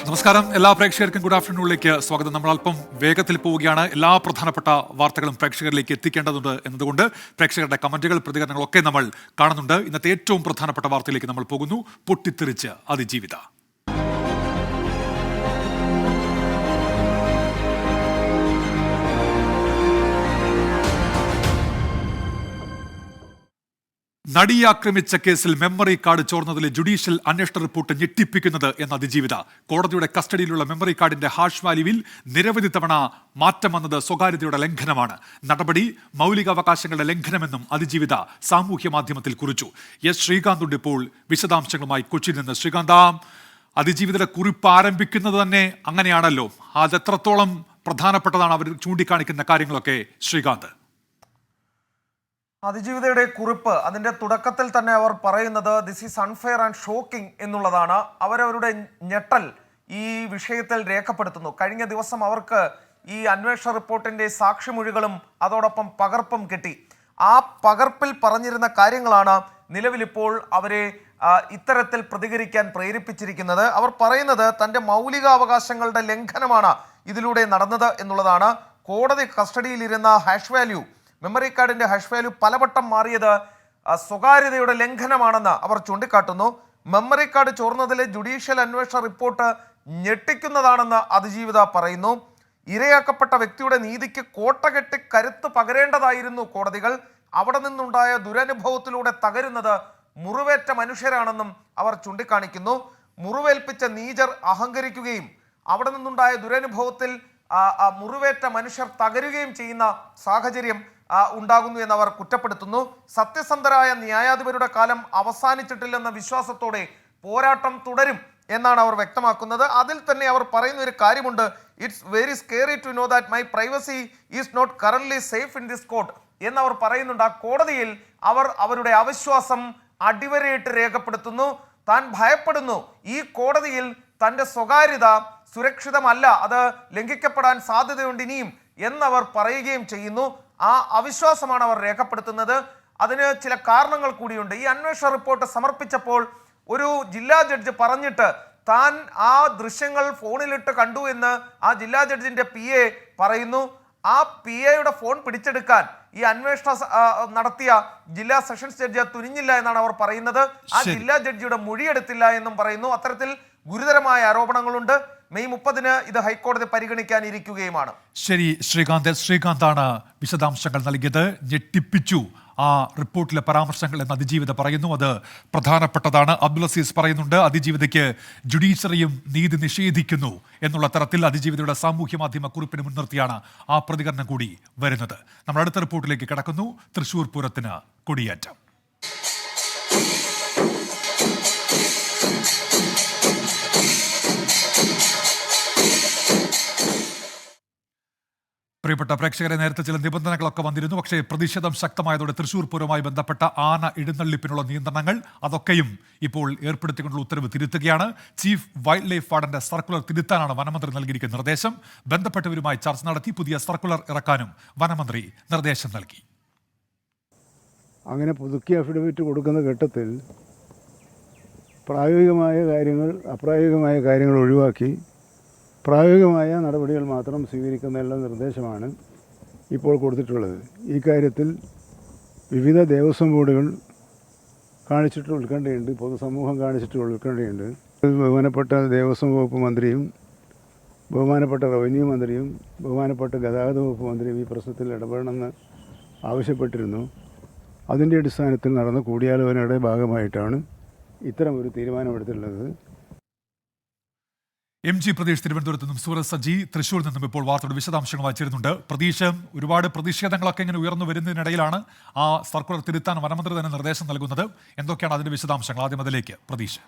നമസ്കാരം. എല്ലാ പ്രേക്ഷകർക്കും ഗുഡ് ആഫ്റ്റർനൂണിലേക്ക് സ്വാഗതം. നമ്മൾ അല്പം വേഗത്തിൽ പോവുകയാണ്. എല്ലാ പ്രധാനപ്പെട്ട വാർത്തകളും പ്രേക്ഷകരിലേക്ക് എത്തിക്കേണ്ടതുണ്ട് എന്നതുകൊണ്ട് പ്രേക്ഷകരുടെ കമന്റുകൾ, പ്രതികരണങ്ങളൊക്കെ നമ്മൾ കാണുന്നുണ്ട്. ഇന്നത്തെ ഏറ്റവും പ്രധാനപ്പെട്ട വാർത്തയിലേക്ക് നമ്മൾ പോകുന്നു. പൊട്ടിത്തെറിച്ച് അതിജീവിത. നടിയെ ആക്രമിച്ച കേസിൽ മെമ്മറി കാർഡ് ചോർന്നതിലെ ജുഡീഷ്യൽ അന്വേഷണ റിപ്പോർട്ട് ഞെട്ടിപ്പിക്കുന്നത് എന്ന അതിജീവിത. കോടതിയുടെ കസ്റ്റഡിയിലുള്ള മെമ്മറി കാർഡിന്റെ ഹാഷ് വാല്യൂവിൽ നിരവധി തവണ മാറ്റം വന്നത് സ്വകാര്യതയുടെ ലംഘനമാണ്. നടപടി മൗലികാവകാശങ്ങളുടെ ലംഘനമെന്നും അതിജീവിത സാമൂഹ്യ മാധ്യമത്തിൽ കുറിച്ചു. എസ് ശ്രീകാന്തുണ്ട് ഇപ്പോൾ വിശദാംശങ്ങളുമായി കൊച്ചിയിൽ നിന്ന്. ശ്രീകാന്ത, അതിജീവിതയുടെ കുറിപ്പ് ആരംഭിക്കുന്നത് തന്നെ അങ്ങനെയാണല്ലോ. അത് എത്രത്തോളം പ്രധാനപ്പെട്ടതാണ് അവർ ചൂണ്ടിക്കാണിക്കുന്ന കാര്യങ്ങളൊക്കെ ശ്രീകാന്ത്? അതിജീവിതയുടെ കുറിപ്പ് അതിന്റെ തുടക്കത്തിൽ തന്നെ അവർ പറയുന്നത് this is unfair and shocking എന്നുള്ളതാണ്. അവരവരുടെ ഞെട്ടൽ ഈ വിഷയത്തിൽ രേഖപ്പെടുത്തുന്നു. കഴിഞ്ഞ ദിവസം അവർക്ക് ഈ അന്വേഷണ റിപ്പോർട്ടിന്റെ സാക്ഷിമൊഴികളും അതോടൊപ്പം പകർപ്പും കിട്ടി. ആ പകർപ്പിൽ പറഞ്ഞിരുന്ന കാര്യങ്ങളാണ് നിലവിലിപ്പോൾ അവരെ ഇത്തരത്തിൽ പ്രതികരിക്കാൻ പ്രേരിപ്പിച്ചിരിക്കുന്നത്. അവർ പറയുന്നത് തൻ്റെ മൗലികാവകാശങ്ങളുടെ ലംഘനമാണ് ഇതിലൂടെ നടന്നത് എന്നുള്ളതാണ്. കോടതി കസ്റ്റഡിയിലിരുന്ന ഹാഷ് വാല്യൂ, മെമ്മറി കാർഡിന്റെ ഹാഷ് വാല്യൂ പലവട്ടം മാറിയത് സ്വകാര്യതയുടെ ലംഘനമാണെന്ന് അവർ ചൂണ്ടിക്കാട്ടുന്നു. മെമ്മറി കാർഡ് ചോർന്നതിലെ ജുഡീഷ്യൽ അന്വേഷണ റിപ്പോർട്ട് ഞെട്ടിക്കുന്നതാണെന്ന് അതിജീവിത പറയുന്നു. ഇരയാക്കപ്പെട്ട വ്യക്തിയുടെ നീതിക്ക് കോട്ടകെട്ടി കരുത്ത് പകരേണ്ടതായിരുന്നു കോടതികൾ. അവിടെ നിന്നുണ്ടായ ദുരനുഭവത്തിലൂടെ തകരുന്നത് മുറിവേറ്റ മനുഷ്യരാണെന്നും അവർ ചൂണ്ടിക്കാണിക്കുന്നു. മുറിവേൽപ്പിച്ച നീചർ അഹങ്കരിക്കുകയും അവിടെ നിന്നുണ്ടായ ദുരനുഭവത്തിൽ മുറിവേറ്റ മനുഷ്യർ തകരുകയും ചെയ്യുന്ന സാഹചര്യം ഉണ്ടാകുന്നു എന്നവർ കുറ്റപ്പെടുത്തുന്നു. സത്യസന്ധരായ ന്യായാധിപരുടെ കാലം അവസാനിച്ചിട്ടില്ലെന്ന വിശ്വാസത്തോടെ പോരാട്ടം തുടരും എന്നാണ് അവർ വ്യക്തമാക്കുന്നത്. അതിൽ തന്നെ അവർ പറയുന്ന ഒരു കാര്യമുണ്ട്. It's very scary to know that my privacy is not currently safe in this court എന്നവർ പറയുന്നുണ്ട്. ആ കോടതിയിൽ അവർ അവരുടെ അവിശ്വാസം അടിവരയിട്ട് രേഖപ്പെടുത്തുന്നു. താൻ ഭയപ്പെടുന്നു, ഈ കോടതിയിൽ തൻ്റെ സ്വകാര്യത സുരക്ഷിതമല്ല, അത് ലംഘിക്കപ്പെടാൻ സാധ്യതയുണ്ട് ഇനിയും എന്നവർ പറയുകയും ചെയ്യുന്നു. ആ അവിശ്വാസമാണ് അവർ രേഖപ്പെടുത്തുന്നത്. അതിന് ചില കാരണങ്ങൾ കൂടിയുണ്ട്. ഈ അന്വേഷണ റിപ്പോർട്ട് സമർപ്പിച്ചപ്പോൾ ഒരു ജില്ലാ ജഡ്ജ് പറഞ്ഞിട്ട് താൻ ആ ദൃശ്യങ്ങൾ ഫോണിലിട്ട് കണ്ടു എന്ന് ആ ജില്ലാ ജഡ്ജിന്റെ PA പറയുന്നു. ആ PAയുടെ ഫോൺ പിടിച്ചെടുക്കാൻ ഈ അന്വേഷണം നടത്തിയ ജില്ലാ സെഷൻസ് ജഡ്ജി തുനിഞ്ഞില്ല എന്നാണ് അവർ പറയുന്നത്. ആ ജില്ലാ ജഡ്ജിയുടെ മൊഴിയെടുത്തില്ല എന്നും പറയുന്നു. അത്തരത്തിൽ ഗുരുതരമായ ആരോപണങ്ങളുണ്ട്. മെയ് 30 ഇത് ഹൈക്കോടതി പരിഗണിക്കാനിരിക്കുകയുമാണ്. ശരി ശ്രീകാന്താണ് വിശദാംശങ്ങൾ നൽകിയത്. ഞെട്ടിപ്പിച്ചു ആ റിപ്പോർട്ടിലെ പരാമർശങ്ങൾ എന്ന് അതിജീവിത പറയുന്നു. അത് പ്രധാനപ്പെട്ടതാണ്. അബ്ദുൽ അസീസ് പറയുന്നുണ്ട്, അതിജീവിതയ്ക്ക് ജുഡീഷ്യറിയും നീതി നിഷേധിക്കുന്നു എന്നുള്ള തരത്തിൽ അതിജീവിതയുടെ സാമൂഹ്യ മാധ്യമ കുറിപ്പിന് മുൻനിർത്തിയാണ് ആ പ്രതികരണം കൂടി വരുന്നത്. നമ്മൾ അടുത്ത റിപ്പോർട്ടിലേക്ക് കടക്കുന്നു. തൃശൂർ പൂരത്തിന് കൊടിയേറ്റം. പ്രിയപ്പെട്ട പ്രേക്ഷകരെ, നേരത്തെ ചില നിബന്ധനകളൊക്കെ വന്നിരുന്നു. പക്ഷേ പ്രതിഷേധം ശക്തമായതോടെ തൃശൂർ പൂരവുമായി ബന്ധപ്പെട്ട ആന എഴുന്നള്ളിപ്പിനുള്ള നിയന്ത്രണങ്ങൾ അതൊക്കെയും ഇപ്പോൾ ഏർപ്പെടുത്തിക്കൊണ്ടുള്ള ഉത്തരവ് തിരുത്തുകയാണ്. ചീഫ് വൈൽഡ് ലൈഫ് വാർഡന്റെ സർക്കുലർ തിരുത്താനാണ് വനമന്ത്രി നൽകിയിരിക്കുന്ന നിർദ്ദേശം. ബന്ധപ്പെട്ടവരുമായി ചർച്ച നടത്തി പുതിയ സർക്കുലർ ഇറക്കാനും വനമന്ത്രി നിർദ്ദേശം നൽകി. അങ്ങനെ പുതുക്കിയ അഫിഡവിറ്റ് കൊടുക്കുന്ന ഘട്ടത്തിൽ പ്രായോഗികമായ കാര്യങ്ങൾ, അപ്രായോഗികമായ കാര്യങ്ങൾ ഒഴിവാക്കി പ്രായോഗികമായ നടപടികൾ മാത്രം സ്വീകരിക്കുന്നതിനുള്ള നിർദ്ദേശമാണ് ഇപ്പോൾ കൊടുത്തിട്ടുള്ളത്. ഈ കാര്യത്തിൽ വിവിധ ദേവസ്വം ബോർഡുകൾ കാണിച്ചിട്ട് ഉത്കണ്ഠയുണ്ട്, പൊതുസമൂഹം കാണിച്ചിട്ട് ഉത്കണ്ഠയുണ്ട്. ബഹുമാനപ്പെട്ട ദേവസ്വം വകുപ്പ് മന്ത്രിയും ബഹുമാനപ്പെട്ട റവന്യൂ മന്ത്രിയും ബഹുമാനപ്പെട്ട ഗതാഗത വകുപ്പ് മന്ത്രിയും ഈ പ്രശ്നത്തിൽ ഇടപെടണമെന്ന് ആവശ്യപ്പെട്ടിരുന്നു. അതിൻ്റെ അടിസ്ഥാനത്തിൽ നടന്ന കൂടിയാലോചനയുടെ ഭാഗമായിട്ടാണ് ഇത്തരമൊരു തീരുമാനമെടുത്തിട്ടുള്ളത്. MG പ്രതീഷ് തിരുവനന്തപുരത്ത് നിന്നും, സൂരജ് സജി തൃശ്ശൂരിൽ നിന്നും ഇപ്പോൾ വാർത്തയുടെ വിശദാംശങ്ങൾ വായിച്ചിരുന്നുണ്ട്. ഒരുപാട് പ്രതിഷേധങ്ങളൊക്കെ ഇങ്ങനെ ഉയർന്നു വരുന്നതിനിടയിലാണ് ആ സർക്കുലർ തിരുത്താൻ വനമന്ത്രി തന്നെ നിർദ്ദേശം നൽകുന്നത്. എന്തൊക്കെയാണ് അതിന്റെ വിശദാംശങ്ങൾ? ആദ്യം അതിലേക്ക് പ്രതീഷ്.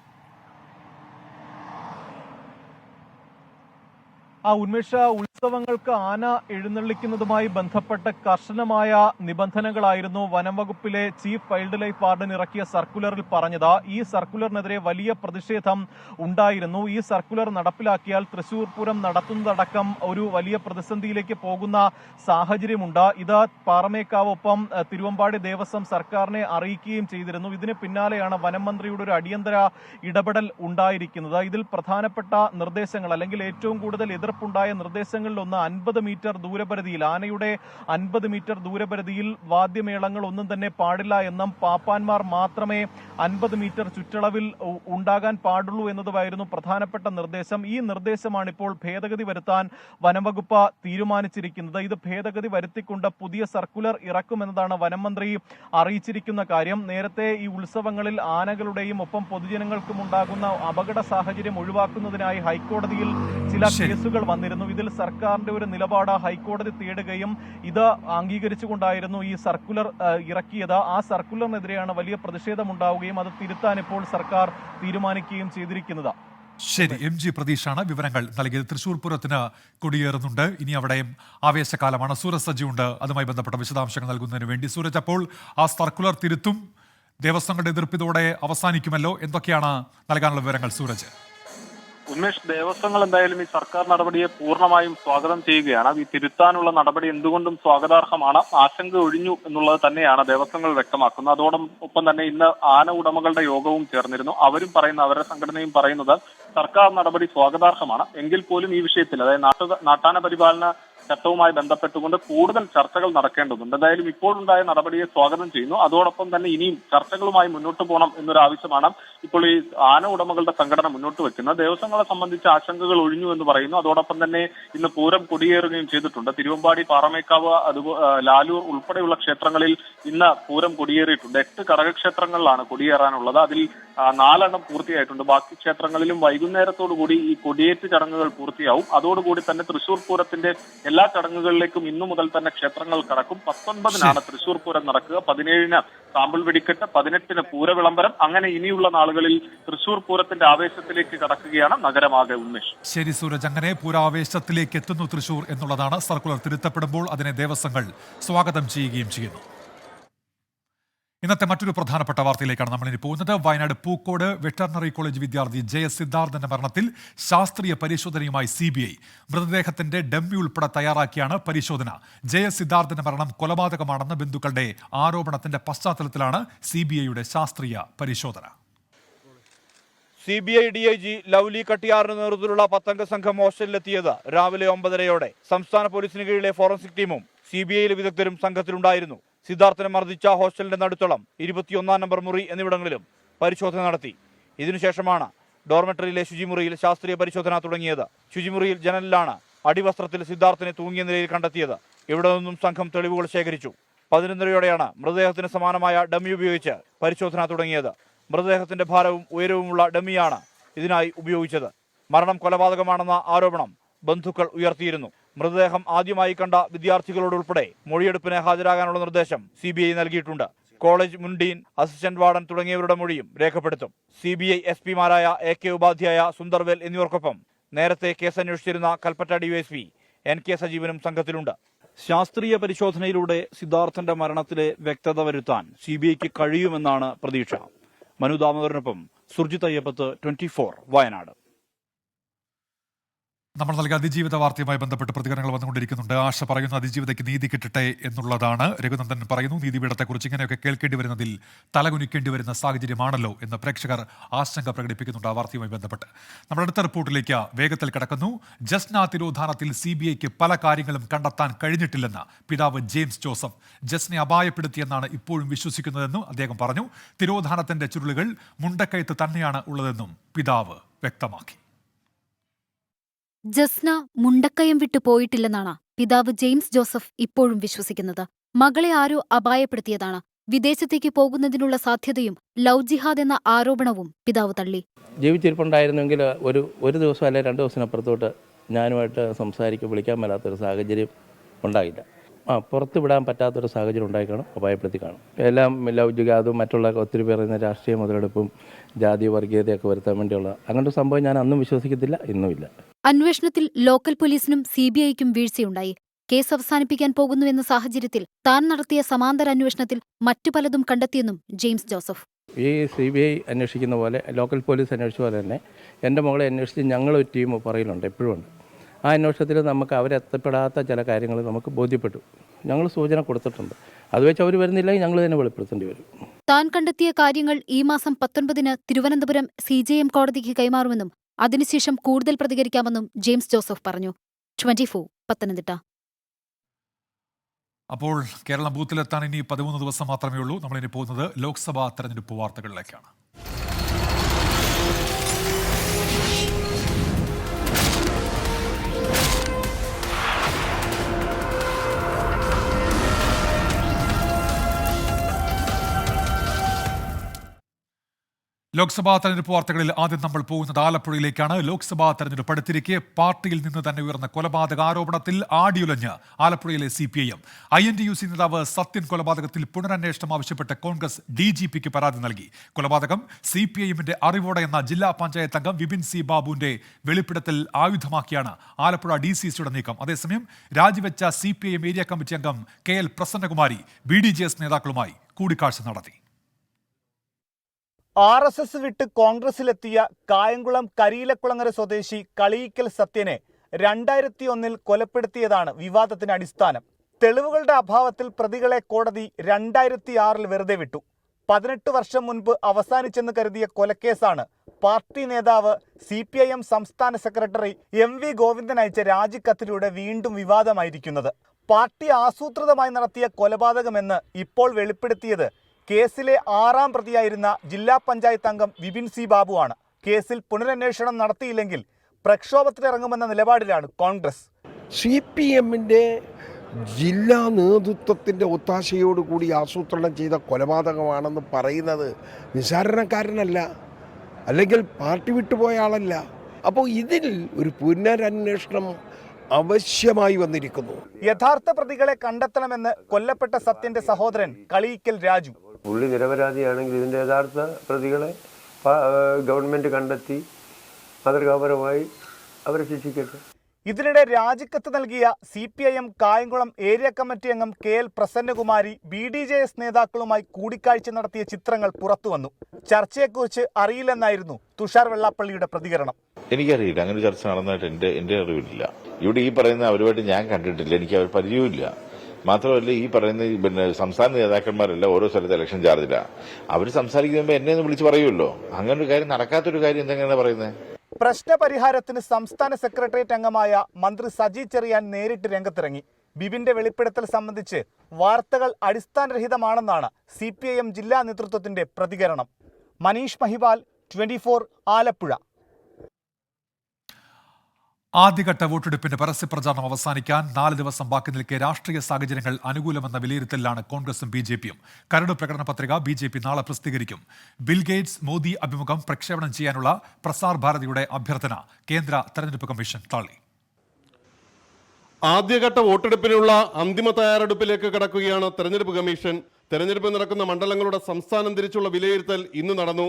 ഉന്മേഷ ഉത്സവങ്ങൾക്ക് ആന എഴുന്നള്ളിക്കുന്നതുമായി ബന്ധപ്പെട്ട് കർശനമായ നിബന്ധനകളായിരുന്നു വനംവകുപ്പിലെ ചീഫ് വൈൽഡ് ലൈഫ് വാർഡൻ ഇറക്കിയ സർക്കുലറിൽ പറഞ്ഞത്. ഈ സർക്കുലറിനെതിരെ വലിയ പ്രതിഷേധം ഉണ്ടായിരുന്നു. ഈ സർക്കുലർ നടപ്പിലാക്കിയാൽ തൃശൂർ പൂരം നടത്തുന്നതടക്കം ഒരു വലിയ പ്രതിസന്ധിയിലേക്ക് പോകുന്ന സാഹചര്യമുണ്ട്. ഇത് പാറമേക്കാവൊപ്പം തിരുവമ്പാടി ദേവസ്വം സർക്കാരിനെ അറിയിക്കുകയും ചെയ്തിരുന്നു. ഇതിന് പിന്നാലെയാണ് വനം മന്ത്രിയുടെ ഒരു അടിയന്തര ഇടപെടൽ ഉണ്ടായിരിക്കുന്നത്. ഇതിൽ പ്രധാനപ്പെട്ട നിർദ്ദേശങ്ങൾ അല്ലെങ്കിൽ ഏറ്റവും കൂടുതൽ എതിർപ്പുണ്ടായ നിർദ്ദേശങ്ങളിലൊന്ന് 50 മീറ്റർ ദൂരപരിധിയിൽ ആനയുടെ 50 മീറ്റർ ദൂരപരിധിയിൽ വാദ്യമേളങ്ങൾ ഒന്നും തന്നെ പാടില്ല എന്നും പാപ്പാന്മാർ മാത്രമേ 50 മീറ്റർ ചുറ്റളവിൽ ഉണ്ടാകാൻ പാടുള്ളൂ എന്നതുമായിരുന്നു പ്രധാനപ്പെട്ട നിർദ്ദേശം. ഈ നിർദ്ദേശമാണ് ഇപ്പോൾ ഭേദഗതി വരുത്താൻ വനംവകുപ്പ് തീരുമാനിച്ചിരിക്കുന്നത്. ഇത് ഭേദഗതി വരുത്തിക്കൊണ്ട് പുതിയ സർക്കുലർ ഇറക്കുമെന്നതാണ് വനം മന്ത്രി അറിയിച്ചിരിക്കുന്ന കാര്യം. നേരത്തെ ഈ ഉത്സവങ്ങളിൽ ആനകളുടെയും ഒപ്പം പൊതുജനങ്ങൾക്കും ഉണ്ടാകുന്ന അപകട സാഹചര്യം ഒഴിവാക്കുന്നതിനായി ഹൈക്കോടതിയിൽ ചില കേസുകൾ വന്നിരുന്നു. ഇതിൽ സർക്കാരിന്റെ ഒരു നിലപാട് ഹൈക്കോടതി തേടുകയും ഇത് അംഗീകരിച്ചുകൊണ്ടായിരുന്നു ഈ സർക്കുലർ ഇറക്കിയത്. ആ സർക്കുലറിനെതിരെയാണ് വലിയ പ്രതിഷേധമുണ്ടാവുകയും അത് തിരുത്താൻ ഇപ്പോൾ സർക്കാർ തീരുമാനിക്കുകയും ചെയ്തിരിക്കുന്നത്. ശരി, MG പ്രതീഷാണ് വിവരങ്ങൾ നൽകിയത്. തൃശൂർ പൂരത്തിന് കൊടിയേറുന്നുണ്ട്. ഇനി അവിടെയും ആവേശകാലമാണ്. സൂരജ് സജിയുണ്ട് അതുമായി ബന്ധപ്പെട്ട വിശദാംശങ്ങൾ നൽകുന്നതിന് വേണ്ടി. സൂരജ്, അപ്പോൾ ആ സർക്കുലർ തിരുത്തും, ദേവസ്വങ്ങളുടെ എതിർപ്പിതോടെ അവസാനിക്കുമല്ലോ, എന്തൊക്കെയാണ് നൽകാനുള്ള വിവരങ്ങൾ സൂരജ്? ഉന്മേഷ്, ദേവസ്വങ്ങൾ എന്തായാലും ഈ സർക്കാർ നടപടിയെ പൂർണ്ണമായും സ്വാഗതം ചെയ്യുകയാണ്. ഈ തിരുത്താനുള്ള നടപടി എന്തുകൊണ്ടും സ്വാഗതാർഹമാണ്. ആശങ്ക ഒഴിഞ്ഞു എന്നുള്ളത് തന്നെയാണ് ദേവസ്വങ്ങൾ വ്യക്തമാക്കുന്നത്. അതോടൊപ്പം തന്നെ ഇന്ന് ആന ഉടമകളുടെ യോഗവും ചേർന്നിരുന്നു. അവരും പറയുന്ന, അവരുടെ സംഘടനയും പറയുന്നത് സർക്കാർ നടപടി സ്വാഗതാർഹമാണ്. എങ്കിൽ പോലും ഈ വിഷയത്തിൽ, അതായത് നാട്ടാന പരിപാലന ചട്ടവുമായി ബന്ധപ്പെട്ടുകൊണ്ട് കൂടുതൽ ചർച്ചകൾ നടക്കേണ്ടതുണ്ട്. എന്തായാലും ഇപ്പോഴുണ്ടായ നടപടിയെ സ്വാഗതം ചെയ്യുന്നു. അതോടൊപ്പം തന്നെ ഇനിയും ചർച്ചകളുമായി മുന്നോട്ട് പോകണം എന്നൊരു ആവശ്യമാണ് ഇപ്പോൾ ഈ ആന ഉടമകളുടെ സംഘടന മുന്നോട്ട് വെക്കുന്നത്. ദേവസ്വങ്ങളെ സംബന്ധിച്ച് ആശങ്കകൾ ഒഴിഞ്ഞു എന്ന് പറയുന്നു. അതോടൊപ്പം തന്നെ ഇന്ന് പൂരം കൊടിയേറുകയും ചെയ്തിട്ടുണ്ട്. തിരുവമ്പാടി, പാറമേക്കാവ്, ലാലൂർ ഉൾപ്പെടെയുള്ള ക്ഷേത്രങ്ങളിൽ ഇന്ന് പൂരം കൊടിയേറിയിട്ടുണ്ട്. 8 കടകക്ഷേത്രങ്ങളിലാണ് കൊടിയേറാനുള്ളത്. അതിൽ 4 പൂർത്തിയായിട്ടുണ്ട്. ബാക്കി ക്ഷേത്രങ്ങളിലും വൈകുന്നേരത്തോടുകൂടി ഈ കൊടിയേറ്റ് ചടങ്ങുകൾ പൂർത്തിയാവും. അതോടുകൂടി തന്നെ തൃശൂർ പൂരത്തിന്റെ എല്ലാ ചടങ്ങുകളിലേക്കും ഇന്നു മുതൽ തന്നെ ക്ഷേത്രങ്ങൾ കടക്കും. 19-നാണ് തൃശൂർ പൂരം നടക്കുക. 17-ന് സാമ്പിൾ വെടിക്കെട്ട്, 18-ന് പൂരവിളംബരം. അങ്ങനെ ഇനിയുള്ള നാളുകളിൽ തൃശൂർ പൂരത്തിന്റെ ആവേശത്തിലേക്ക് കടക്കുകയാണ് നഗരമാകെ. ഉന്മേഷ്, ശരി സൂരജ്, അങ്ങനെ പൂരാവേശത്തിലേക്ക് എത്തുന്നു തൃശൂർ എന്നുള്ളതാണ്. സർക്കുലർ തിരുത്തപ്പെടുമ്പോൾ അതിനെ ദേവസ്വങ്ങൾ സ്വാഗതം ചെയ്യുകയും ചെയ്യുന്നു. ഇന്നത്തെ മറ്റൊരു പ്രധാനപ്പെട്ട വാർത്തയിലേക്കാണ് നമ്മൾ ഇനി പോകുന്നത്. വയനാട് പൂക്കോട് വെറ്ററിനറി കോളേജ് വിദ്യാർത്ഥി JS സിദ്ധാർത്ഥന്റെ മരണത്തിൽ ശാസ്ത്രീയ പരിശോധനയുമായി CBI. മൃതദേഹത്തിന്റെ ഡമ്മി ഉൾപ്പെടെ തയ്യാറാക്കിയാണ് പരിശോധന. JS സിദ്ധാർത്ഥന്റെ മരണം കൊലപാതകമാണെന്ന ബന്ധുക്കളുടെ ആരോപണത്തിന്റെ പശ്ചാത്തലത്തിലാണ് CBIയുടെ ശാസ്ത്രീയ പരിശോധന. CBI DIG ലവ്ലി കട്ടിയാറിന് നേതൃത്വത്തിലുള്ള 10-അംഗ സംഘം ഹോസ്റ്റലിലെത്തിയത് രാവിലെ 9:30-ഓടെ. സംസ്ഥാന പോലീസിന് കീഴിലെ ഫോറൻസിക് ടീമും CBI വിദഗ്ധരും സംഘത്തിലുണ്ടായിരുന്നു. സിദ്ധാർത്ഥനെ മർദ്ദിച്ച ഹോസ്റ്റലിന്റെ നടുത്തളം, 21-ാം നമ്പർ മുറി എന്നിവിടങ്ങളിലും പരിശോധന നടത്തി. ഇതിനുശേഷമാണ് ഡോർമെറ്ററിയിലെ ശുചിമുറിയിൽ ശാസ്ത്രീയ പരിശോധന തുടങ്ങിയത്. ശുചിമുറിയിൽ ജനലിലാണ് അടിവസ്ത്രത്തിൽ സിദ്ധാർത്ഥനെ തൂങ്ങിയ നിലയിൽ കണ്ടെത്തിയത്. ഇവിടെ നിന്നും സംഘം തെളിവുകൾ ശേഖരിച്ചു. 11:30-ഓടെയാണ് മൃതദേഹത്തിന് സമാനമായ ഡമ്മി ഉപയോഗിച്ച് പരിശോധന തുടങ്ങിയത്. മൃതദേഹത്തിന്റെ ഭാരവും ഉയരവുമുള്ള ഡമ്മിയാണ് ഇതിനായി ഉപയോഗിച്ചത്. മരണം കൊലപാതകമാണെന്ന ആരോപണം ബന്ധുക്കൾ ഉയർത്തിയിരുന്നു. മൃതദേഹം ആദ്യമായി കണ്ട വിദ്യാർത്ഥികളോടുൾപ്പെടെ മൊഴിയെടുപ്പിന് ഹാജരാകാനുള്ള നിർദ്ദേശം CBI നൽകിയിട്ടുണ്ട്. കോളേജ് മുൻ ഡീൻ, അസിസ്റ്റന്റ് വാർഡൻ തുടങ്ങിയവരുടെ മൊഴിയും രേഖപ്പെടുത്തും. CBI SP-മാരായ AK ഉപാധ്യായ, സുന്ദർവേൽ എന്നിവർക്കൊപ്പം നേരത്തെ കേസ് അന്വേഷിച്ചിരുന്ന കൽപ്പറ്റ DYSP NK സജീവനും സംഘത്തിലുണ്ട്. ശാസ്ത്രീയ പരിശോധനയിലൂടെ സിദ്ധാർത്ഥന്റെ മരണത്തിലെ വ്യക്തത വരുത്താൻ CBIക്ക് കഴിയുമെന്നാണ് പ്രതീക്ഷ. മനു ദാമോദരനൊപ്പം സുർജിത് അയ്യപ്പത്ത്, 24 വയനാട്. നമ്മൾ നൽകിയ അതിജീവിത വാർത്തയുമായി ബന്ധപ്പെട്ട് പ്രതികരണങ്ങൾ വന്നുകൊണ്ടിരിക്കുന്നുണ്ട്. ആശ പറയുന്നു അതിജീവിതയ്ക്ക് നീതി കിട്ടട്ടെ എന്നുള്ളതാണ്. രഘുനന്ദൻ പറയുന്നു നീതിപീഠത്തെക്കുറിച്ച് ഇങ്ങനെയൊക്കെ കേൾക്കേണ്ടി വരുന്നതിൽ തലകുനിക്കേണ്ടി വരുന്ന സാഹചര്യമാണല്ലോ എന്ന് പ്രേക്ഷകർ ആശങ്ക പ്രകടിപ്പിക്കുന്നുണ്ട്. ആ വാർത്തയുമായി ബന്ധപ്പെട്ട് നമ്മുടെ അടുത്ത റിപ്പോർട്ടിലേക്ക് വേഗത്തിൽ കിടക്കുന്നു. ജസ്ന തിരോധാനത്തിൽ CBIക്ക് പല കാര്യങ്ങളും കണ്ടെത്താൻ കഴിഞ്ഞിട്ടില്ലെന്ന് പിതാവ് ജെയിംസ് ജോസഫ്. ജസ്നെ അപായപ്പെടുത്തിയെന്നാണ് ഇപ്പോഴും വിശ്വസിക്കുന്നതെന്നും അദ്ദേഹം പറഞ്ഞു. തിരോധാനത്തിന്റെ ചുരുളുകൾ മുണ്ടക്കയത്ത് തന്നെയാണ് ഉള്ളതെന്നും പിതാവ് വ്യക്തമാക്കി. ജസ്ന മുണ്ടക്കയം വിട്ടു പോയിട്ടില്ലെന്നാണ് പിതാവ് ജെയിംസ് ജോസഫ് ഇപ്പോഴും വിശ്വസിക്കുന്നത്. മകളെ ആരോ അപായപ്പെടുത്തിയതാണ്. വിദേശത്തേക്ക് പോകുന്നതിനുള്ള സാധ്യതയും ലവ് ജിഹാദ് എന്ന ആരോപണവും പിതാവ് തള്ളി. ജീവിച്ചിരിപ്പുണ്ടായിരുന്നെങ്കിൽ ഒരു ദിവസം അല്ലെങ്കിൽ 2 ദിവസത്തിനപ്പുറത്തോട്ട് ഞാനുമായിട്ട് വിളിക്കാൻ മേലാത്തൊരു സാഹചര്യം ഉണ്ടായില്ല. പുറത്ത് വിടാൻ പറ്റാത്തൊരു സാഹചര്യം ഉണ്ടായിക്കാണും, അപായപ്പെടുത്തി കാണും. എല്ലാം ലവ് ജിഹാദും മറ്റുള്ള ഒത്തിരി പേർ രാഷ്ട്രീയ മുതലെടുപ്പും ജാതി വർഗീയതയൊക്കെ വരുത്താൻ വേണ്ടിയുള്ള അങ്ങനത്തെ സംഭവം ഞാൻ അന്നും വിശ്വസിക്കത്തില്ല, ഇന്നുമില്ല. അന്വേഷണത്തിൽ ലോക്കൽ പോലീസിനും CBIക്കും വീഴ്ചയുണ്ടായി. കേസ് അവസാനിപ്പിക്കാൻ പോകുന്നുവെന്ന സാഹചര്യത്തിൽ താൻ നടത്തിയ സമാന്തര അന്വേഷണത്തിൽ മറ്റു പലതും കണ്ടെത്തിയെന്നും ജെയിംസ് ജോസഫ്. ഈ CBI അന്വേഷിക്കുന്ന പോലെ ലോക്കൽ പോലീസ് അന്വേഷിച്ച പോലെ തന്നെ എൻ്റെ മകളെ അന്വേഷിച്ച് ഞങ്ങളൊരു ടീം പുറകിലുണ്ട്, എപ്പോഴും ഉണ്ട്. ആ അന്വേഷണത്തിൽ നമുക്ക് അവരെത്തപ്പെടാത്ത ചില കാര്യങ്ങൾ നമുക്ക് ബോധ്യപ്പെട്ടു. ഞങ്ങൾ സൂചന കൊടുത്തിട്ടുണ്ട്. അത് വെച്ച് അവർ വരുന്നില്ലെങ്കിൽ ഞങ്ങൾ തന്നെ വെളിപ്പെടുത്തേണ്ടി വരും. താൻ കണ്ടെത്തിയ കാര്യങ്ങൾ ഈ മാസം 19-ന് തിരുവനന്തപുരം CJM കോടതിക്ക് കൈമാറുമെന്നും അതിനുശേഷം കൂടുതൽ പ്രതികരിക്കാമെന്നും ജെയിംസ് ജോസഫ് പറഞ്ഞു. 24 പത്തനംതിട്ട. അപ്പോൾ കേരളം ബൂത്തിലെത്താൻ ഇനി 13 ദിവസം മാത്രമേ ഉള്ളൂ. നമ്മളിനി പോകുന്നത് ലോക്സഭാ തെരഞ്ഞെടുപ്പ് വാർത്തകളിലേക്കാണ്. ലോക്സഭാ തെരഞ്ഞെടുപ്പ് വാർത്തകളിൽ ആദ്യം നമ്മൾ പോകുന്നത് ആലപ്പുഴയിലേക്കാണ്. ലോക്സഭാ തെരഞ്ഞെടുപ്പ് അടുത്തിരിക്കെ പാർട്ടിയിൽ നിന്ന് തന്നെ ഉയർന്ന കൊലപാതക ആരോപണത്തിൽ ആടിയുലഞ്ഞ് ആലപ്പുഴയിലെ CPIM. INTUC നേതാവ് സത്യൻ കൊലപാതകത്തിൽ പുനരന്വേഷണം ആവശ്യപ്പെട്ട് കോൺഗ്രസ് DGPക്ക് പരാതി നൽകി. കൊലപാതകം CPIMന്റെ അറിവോടെ എന്ന ജില്ലാ പഞ്ചായത്ത് അംഗം വിപിൻ C ബാബുവിന്റെ വെളിപ്പെടുത്തൽ ആയുധമാക്കിയാണ് ആലപ്പുഴ DCCയുടെ നീക്കം. അതേസമയം രാജിവെച്ച CPIM ഏരിയ കമ്മിറ്റി അംഗം KL പ്രസന്നകുമാരി BDJS നേതാക്കളുമായി കൂടിക്കാഴ്ച നടത്തി. RSS വിട്ട് കോൺഗ്രസിലെത്തിയ കായംകുളം കരിയിലക്കുളങ്ങര സ്വദേശി കളിയിക്കൽ സത്യനെ 2001 കൊലപ്പെടുത്തിയതാണ് വിവാദത്തിന് അടിസ്ഥാനം. തെളിവുകളുടെ അഭാവത്തിൽ പ്രതികളെ കോടതി 2006 വെറുതെ വിട്ടു. 18 വർഷം മുൻപ് അവസാനിച്ചെന്ന് കരുതിയ കൊലക്കേസാണ് പാർട്ടി നേതാവ് CPIM സംസ്ഥാന സെക്രട്ടറി MV ഗോവിന്ദൻ അയച്ച രാജിക്കത്തിലൂടെ വീണ്ടും വിവാദമായിരിക്കുന്നത്. പാർട്ടി ആസൂത്രിതമായി നടത്തിയ കൊലപാതകമെന്ന് ഇപ്പോൾ വെളിപ്പെടുത്തിയത് കേസിലെ 6ാം പ്രതിയായിരുന്ന ജില്ലാ പഞ്ചായത്ത് അംഗം വിപിൻ C ബാബുവാണ്. കേസിൽ പുനരന്വേഷണം നടത്തിയില്ലെങ്കിൽ പ്രക്ഷോഭത്തിലിറങ്ങുമെന്ന നിലപാടിലാണ് കോൺഗ്രസ്. CPMന്റെ ജില്ലാ നേതൃത്വത്തിൻ്റെ ഒത്താശയോടുകൂടി ആസൂത്രണം ചെയ്ത കൊലപാതകമാണെന്ന് പറയുന്നത് നിസ്സാരണക്കാരനല്ല, അല്ലെങ്കിൽ പാർട്ടി വിട്ടുപോയ ആളല്ല. അപ്പോൾ ഇതിൽ ഒരു പുനരന്വേഷണം അവശ്യമായി വന്നിരിക്കുന്നു. യഥാർത്ഥ പ്രതികളെ കണ്ടെത്തണമെന്ന് കൊല്ലപ്പെട്ട സത്യന്റെ സഹോദരൻ കളിയിക്കൽ രാജു. പുള്ളി നിരപരാധിയാണെങ്കിൽ ഇതിൻ്റെ യഥാർത്ഥ പ്രതികളെ ഗവൺമെൻറ് കണ്ടെത്തി മാതൃകാപരമായി അവരെ ശിക്ഷിക്കട്ടെ. ഇതിനിടെ രാജിക്കത്ത് നൽകിയ CPIM കായംകുളം ഏരിയ കമ്മിറ്റി അംഗം KL പ്രസന്നകുമാരി BDJS നേതാക്കളുമായി കൂടിക്കാഴ്ച നടത്തിയ ചിത്രങ്ങൾ പുറത്തുവന്നു. ചർച്ചയെക്കുറിച്ച് അറിയില്ലെന്നായിരുന്നു തുഷാർ വെള്ളാപ്പള്ളിയുടെ പ്രതികരണം. എനിക്കറിയില്ല, അങ്ങനെ ചർച്ച നടന്നതായിട്ട് എൻ്റെ അറിവില്ല. ഇവിടെ ഈ പറയുന്ന അവരുമായിട്ട് ഞാൻ കണ്ടിട്ടില്ല, എനിക്ക് അവർ പരിചയമില്ല. മാത്രമല്ല ഈ പറയുന്ന സംസ്ഥാന നേതാക്കന്മാരെല്ലാം ഓരോ സ്ഥലത്ത് ഇലക്ഷൻ ചാർജില്ല. അവർ സംസാരിക്കുമ്പോൾ എന്നെ ഒന്ന് വിളിച്ച് പറയുമല്ലോ. അങ്ങനെ ഒരു കാര്യം നടക്കാത്തൊരു കാര്യം എന്തെങ്ങനെയാണ് പറയുന്നത്? പ്രശ്നപരിഹാരത്തിന് സംസ്ഥാന സെക്രട്ടേറിയറ്റ് അംഗമായ മന്ത്രി സജി ചെറിയാൻ നേരിട്ട് രംഗത്തിറങ്ങി. ബിബിന്റെ വെളിപ്പെടുത്തൽ സംബന്ധിച്ച് വാർത്തകൾ അടിസ്ഥാനരഹിതമാണെന്നാണ് CPIM ജില്ലാ നേതൃത്വത്തിന്റെ പ്രതികരണം. മനീഷ് മഹിപാൽ, 24 ആലപ്പുഴ. ആദ്യഘട്ട വോട്ടെടുപ്പിന്റെ പരസ്യപ്രചാരണം അവസാനിക്കാൻ 4 ദിവസം ബാക്കി നിൽക്കെ രാഷ്ട്രീയ സാഹചര്യങ്ങൾ അനുകൂലമെന്ന വിലയിരുത്തലിലാണ് കോൺഗ്രസും BJPയും. കരട് പ്രകടന പത്രിക BJP നാളെ പ്രസിദ്ധീകരിക്കും. ബിൽഗേറ്റ്സ് മോദി അഭിമുഖം പ്രക്ഷേപണം ചെയ്യാനുള്ള പ്രസാർ ഭാരതിയുടെ അഭ്യർത്ഥന കേന്ദ്ര തെരഞ്ഞെടുപ്പ് കമ്മീഷൻ തള്ളി. ആദ്യഘട്ട വോട്ടെടുപ്പിനുള്ള അന്തിമ തയ്യാറെടുപ്പിലേക്ക് കടക്കുകയാണ് തെരഞ്ഞെടുപ്പ് കമ്മീഷൻ. തെരഞ്ഞെടുപ്പ് നടക്കുന്ന മണ്ഡലങ്ങളുടെ സംസ്ഥാനം തിരിച്ചുള്ള വിലയിരുത്തൽ ഇന്ന് നടന്നു.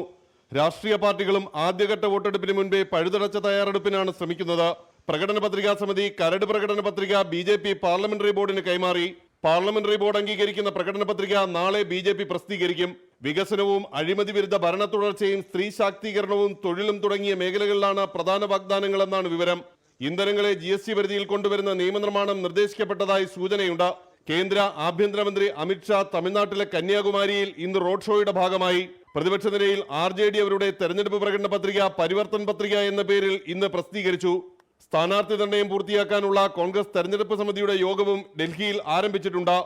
രാഷ്ട്രീയ പാർട്ടികളും ആദ്യഘട്ട വോട്ടെടുപ്പിന് മുൻപേ പഴുതടച്ച തയ്യാറെടുപ്പിനാണ് ശ്രമിക്കുന്നത്. പ്രകടന പത്രികാ സമിതി കരട് പ്രകടന പത്രിക BJP പാർലമെന്ററി ബോർഡിന് കൈമാറി. പാർലമെന്ററി ബോർഡ് അംഗീകരിക്കുന്ന പ്രകടന പത്രിക നാളെ BJP പ്രസിദ്ധീകരിക്കും. വികസനവും അഴിമതി വിരുദ്ധ ഭരണ തുടർച്ചയും സ്ത്രീ ശാക്തീകരണവും തൊഴിലും തുടങ്ങിയ മേഖലകളിലാണ് പ്രധാന വാഗ്ദാനങ്ങളെന്നാണ് വിവരം. ഇന്ധനങ്ങളെ GST പരിധിയിൽ കൊണ്ടുവരുന്ന നിയമനിർമ്മാണം നിർദ്ദേശിക്കപ്പെട്ടതായി സൂചനയുണ്ട്. കേന്ദ്ര ആഭ്യന്തരമന്ത്രി അമിത്ഷാ തമിഴ്നാട്ടിലെ കന്യാകുമാരിയിൽ ഇന്ന് റോഡ് ഷോയുടെ ഭാഗമായി. പ്രതിപക്ഷ നിരയിൽ RJD അവരുടെ തെരഞ്ഞെടുപ്പ് പ്രകടന പത്രിക പരിവർത്തൻ പത്രിക എന്ന പേരിൽ ഇന്ന് പ്രസിദ്ധീകരിച്ചു. സ്ഥാനാർത്ഥി നിർണയം പൂർത്തിയാക്കാനുള്ള കോൺഗ്രസ് തെരഞ്ഞെടുപ്പ് സമിതിയുടെ യോഗവും ഡൽഹിയിൽ ആരംഭിച്ചിട്ടുണ്ട്.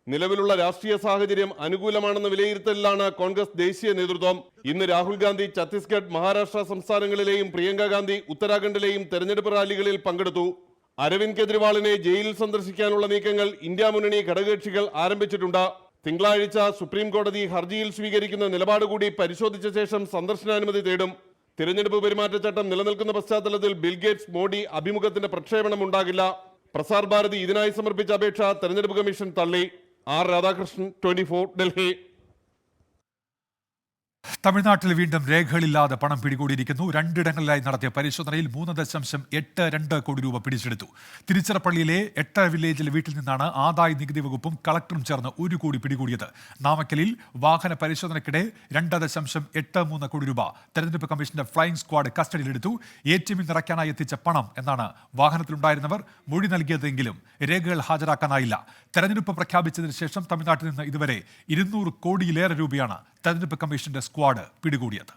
നിലവിലുള്ള രാഷ്ട്രീയ സാഹചര്യം അനുകൂലമാണെന്ന വിലയിരുത്തലിലാണ് കോൺഗ്രസ് ദേശീയ നേതൃത്വം. ഇന്ന് രാഹുൽ ഗാന്ധി ഛത്തീസ്ഗഡ്, മഹാരാഷ്ട്ര സംസ്ഥാനങ്ങളിലെയും പ്രിയങ്ക ഗാന്ധി ഉത്തരാഖണ്ഡിലെയും തെരഞ്ഞെടുപ്പ് റാലികളിൽ പങ്കെടുത്തു. അരവിന്ദ് കെജ്രിവാളിനെ ജയിലിൽ സന്ദർശിക്കാനുള്ള നീക്കങ്ങൾ ഇന്ത്യ മുന്നണി ഘടകകക്ഷികൾ ആരംഭിച്ചിട്ടുണ്ട്. തിങ്കളാഴ്ച സുപ്രീം കോടതി ഹർജിയിൽ സ്വീകരിക്കുന്ന നിലപാട് കൂടി പരിശോധിച്ച ശേഷം സന്ദർശനാനുമതി തേടും. തിരഞ്ഞെടുപ്പ് പെരുമാറ്റച്ചട്ടം നിലനിൽക്കുന്ന പശ്ചാത്തലത്തിൽ ബിൽഗേറ്റ്സ് മോഡി അഭിമുഖത്തിന്റെ പ്രക്ഷേപണം ഉണ്ടാകില്ല. പ്രസാർ ഭാരതി ഇതിനായി സമർപ്പിച്ച അപേക്ഷ തെരഞ്ഞെടുപ്പ് കമ്മീഷൻ തള്ളി. R. രാധാകൃഷ്ണൻ, 24 ഡൽഹി. തമിഴ്നാട്ടിൽ വീണ്ടും രേഖകളില്ലാതെ പണം പിടികൂടിയിരിക്കുന്നു. 2 ഇടങ്ങളിലായി നടത്തിയ പരിശോധനയിൽ 3.82 കോടി രൂപ പിടിച്ചെടുത്തു. തിരുച്ചിറപ്പള്ളിയിലെ എട്ട വില്ലേജിൽ വീട്ടിൽ നിന്നാണ് ആദായ നികുതി വകുപ്പും കളക്ടറും ചേർന്ന് 1 കോടി പിടികൂടിയത്. നാമക്കലിൽ വാഹന പരിശോധനയ്ക്കിടെ 2.83 കോടി രൂപ തെരഞ്ഞെടുപ്പ് കമ്മീഷന്റെ ഫ്ലൈയിംഗ് സ്ക്വാഡ് കസ്റ്റഡിയിലെടുത്തു. ATMൽ നിറയ്ക്കാനായി എത്തിച്ച പണം എന്നാണ് വാഹനത്തിലുണ്ടായിരുന്നവർ മൊഴി നൽകിയതെങ്കിലും രേഖകൾ ഹാജരാക്കാനായില്ല. തെരഞ്ഞെടുപ്പ് പ്രഖ്യാപിച്ചതിന് ശേഷം തമിഴ്നാട്ടിൽ നിന്ന് ഇതുവരെ 200 കോടിയിലേറെ രൂപയാണ് തെരഞ്ഞെടുപ്പ് കമ്മീഷന്റെ സ്ക്വാഡ് പിടികൂടിയത്.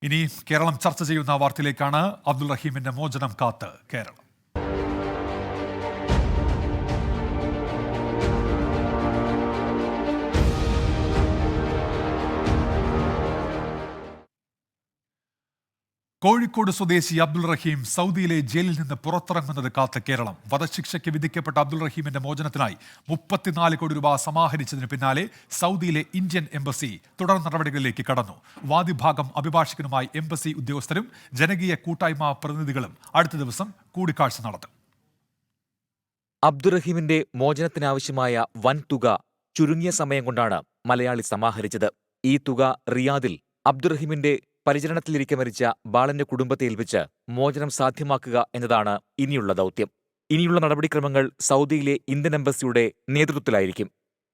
ഇനി കേരളം ചർച്ച ചെയ്യുന്ന വാർത്തയിലേക്കാണ്. അബ്ദുൾ റഹീമിന്റെ മോചനം കാത്ത് കേരളം. കോഴിക്കോട് സ്വദേശി അബ്ദുൾ റഹീം സൗദിയിലെ ജയിലിൽ നിന്ന് പുറത്തിറങ്ങുന്നത് കാത്ത് കേരളം. വധശിക്ഷയ്ക്ക് വിധിക്കപ്പെട്ട അബ്ദുൾ റഹീമിന്റെ മോചനത്തിനായി 34 കോടി രൂപ സമാഹരിച്ചതിന് പിന്നാലെ സൗദിയിലെ ഇന്ത്യൻ എംബസി തുടർ നടപടികളിലേക്ക് കടന്നു. വാദിഭാഗം അഭിഭാഷകനുമായി എംബസി ഉദ്യോഗസ്ഥരും ജനകീയ കൂട്ടായ്മ പ്രതിനിധികളും അടുത്ത ദിവസം കൂടിക്കാഴ്ച നടത്തും. അബ്ദുറഹീമിന്റെ മോചനത്തിനാവശ്യമായ വൻ തുക ചുരുങ്ങിയ സമയം കൊണ്ടാണ് മലയാളി സമാഹരിച്ചത്. ഈ തുക റിയാദിൽ അബ്ദുറഹീമിന്റെ പരിചരണത്തിലിരിക്കെ മരിച്ച ബാലന്റെ കുടുംബത്തെ ഏൽപ്പിച്ച് മോചനം സാധ്യമാക്കുക എന്നതാണ് ഇനിയുള്ള ദൗത്യം. ഇനിയുള്ള നടപടിക്രമങ്ങൾ സൗദിയിലെ ഇന്ത്യൻ എംബസിയുടെ നേതൃത്വത്തിലായിരിക്കും.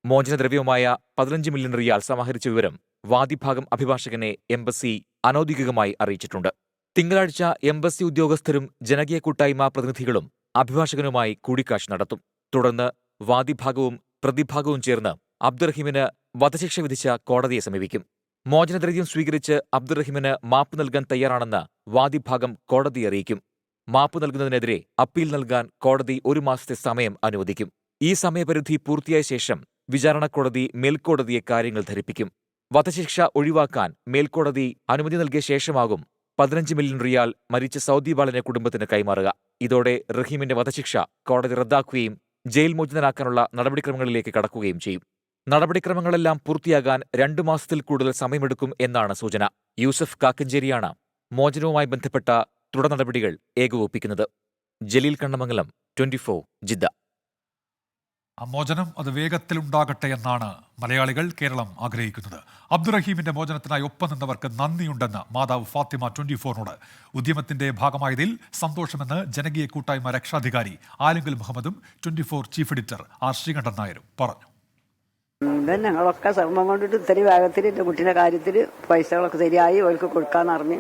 മോചനദ്രവ്യവുമായ 15 മില്യൺ റിയാൽ സമാഹരിച്ച വിവരം വാദിഭാഗം അഭിഭാഷകനെ എംബസി അനൌദ്യോഗികമായി അറിയിച്ചിട്ടുണ്ട്. തിങ്കളാഴ്ച എംബസി ഉദ്യോഗസ്ഥരും ജനകീയ കൂട്ടായ്മ പ്രതിനിധികളും അഭിഭാഷകനുമായി കൂടിക്കാഴ്ച നടത്തും. തുടർന്ന് വാദിഭാഗവും പ്രതിഭാഗവും ചേർന്ന് അബ്ദുറഹീമിന് വധശിക്ഷ വിധിച്ച കോടതിയെ സമീപിക്കും. മോചനദ്രവ്യം സ്വീകരിച്ച് അബ്ദുറഹീമിന് മാപ്പ് നൽകാൻ തയ്യാറാണെന്ന് വാദിഭാഗം കോടതിയെ അറിയിക്കും. മാപ്പ് നൽകുന്നതിനെതിരെ അപ്പീൽ നൽകാൻ കോടതി 1 മാസത്തെ സമയം അനുവദിക്കും. ഈ സമയപരിധി പൂർത്തിയായ ശേഷം വിചാരണ കോടതി മേൽക്കോടതിയെ കാര്യങ്ങൾ ധരിപ്പിക്കും. വധശിക്ഷ ഒഴിവാക്കാൻ മേൽക്കോടതി അനുമതി നൽകിയ ശേഷമാകും 15 മില്യൺ റിയാൽ മരിച്ച സൗദി ബാലന്റെ കുടുംബത്തിന് കൈമാറുക. ഇതോടെ റഹീമിന്റെ വധശിക്ഷ കോടതി റദ്ദാക്കുകയും ജയിൽ മോചിതനാക്കാനുള്ള നടപടിക്രമങ്ങളിലേക്ക് കടക്കുകയും ചെയ്യും. നടപടിക്രമങ്ങളെല്ലാം പൂർത്തിയാകാൻ 2 മാസത്തിൽ കൂടുതൽ സമയമെടുക്കും എന്നാണ് സൂചന. യൂസഫ് കാക്കഞ്ചേരിയാണ് മോചനവുമായി ബന്ധപ്പെട്ട തുടർ നടപടികൾ ഏകോപിപ്പിക്കുന്നത്. ജലീൽ കണ്ണമംഗലം, 24 ജിദ്ദ. മോചനം അത് വേഗത്തിലുണ്ടാകട്ടെ എന്നാണ് മലയാളികൾ, കേരളം ആഗ്രഹിക്കുന്നത്. അബ്ദുറഹീമിന്റെ മോചനത്തിനായി ഒപ്പം നിന്നവർക്ക് നന്ദിയുണ്ടെന്ന് മാതാവ് ഫാത്തിമ 24നോട്. ഉദ്യമത്തിന്റെ ഭാഗമായതിൽ സന്തോഷമെന്ന് ജനകീയ കൂട്ടായ്മ രക്ഷാധികാരി ആലുങ്കൽ മുഹമ്മദും 24 ചീഫ് എഡിറ്റർ ആർ ശ്രീകണ്ഠൻ നായരും പറഞ്ഞു. ഞങ്ങളൊക്കെ ശ്രമം കൊണ്ടിട്ട് ഇത്തിരി വേഗത്തിൽ എൻ്റെ കുട്ടീൻ്റെ കാര്യത്തിൽ പൈസകളൊക്കെ ശരിയായി അവർക്ക് കൊടുക്കാന്ന് അറിഞ്ഞ്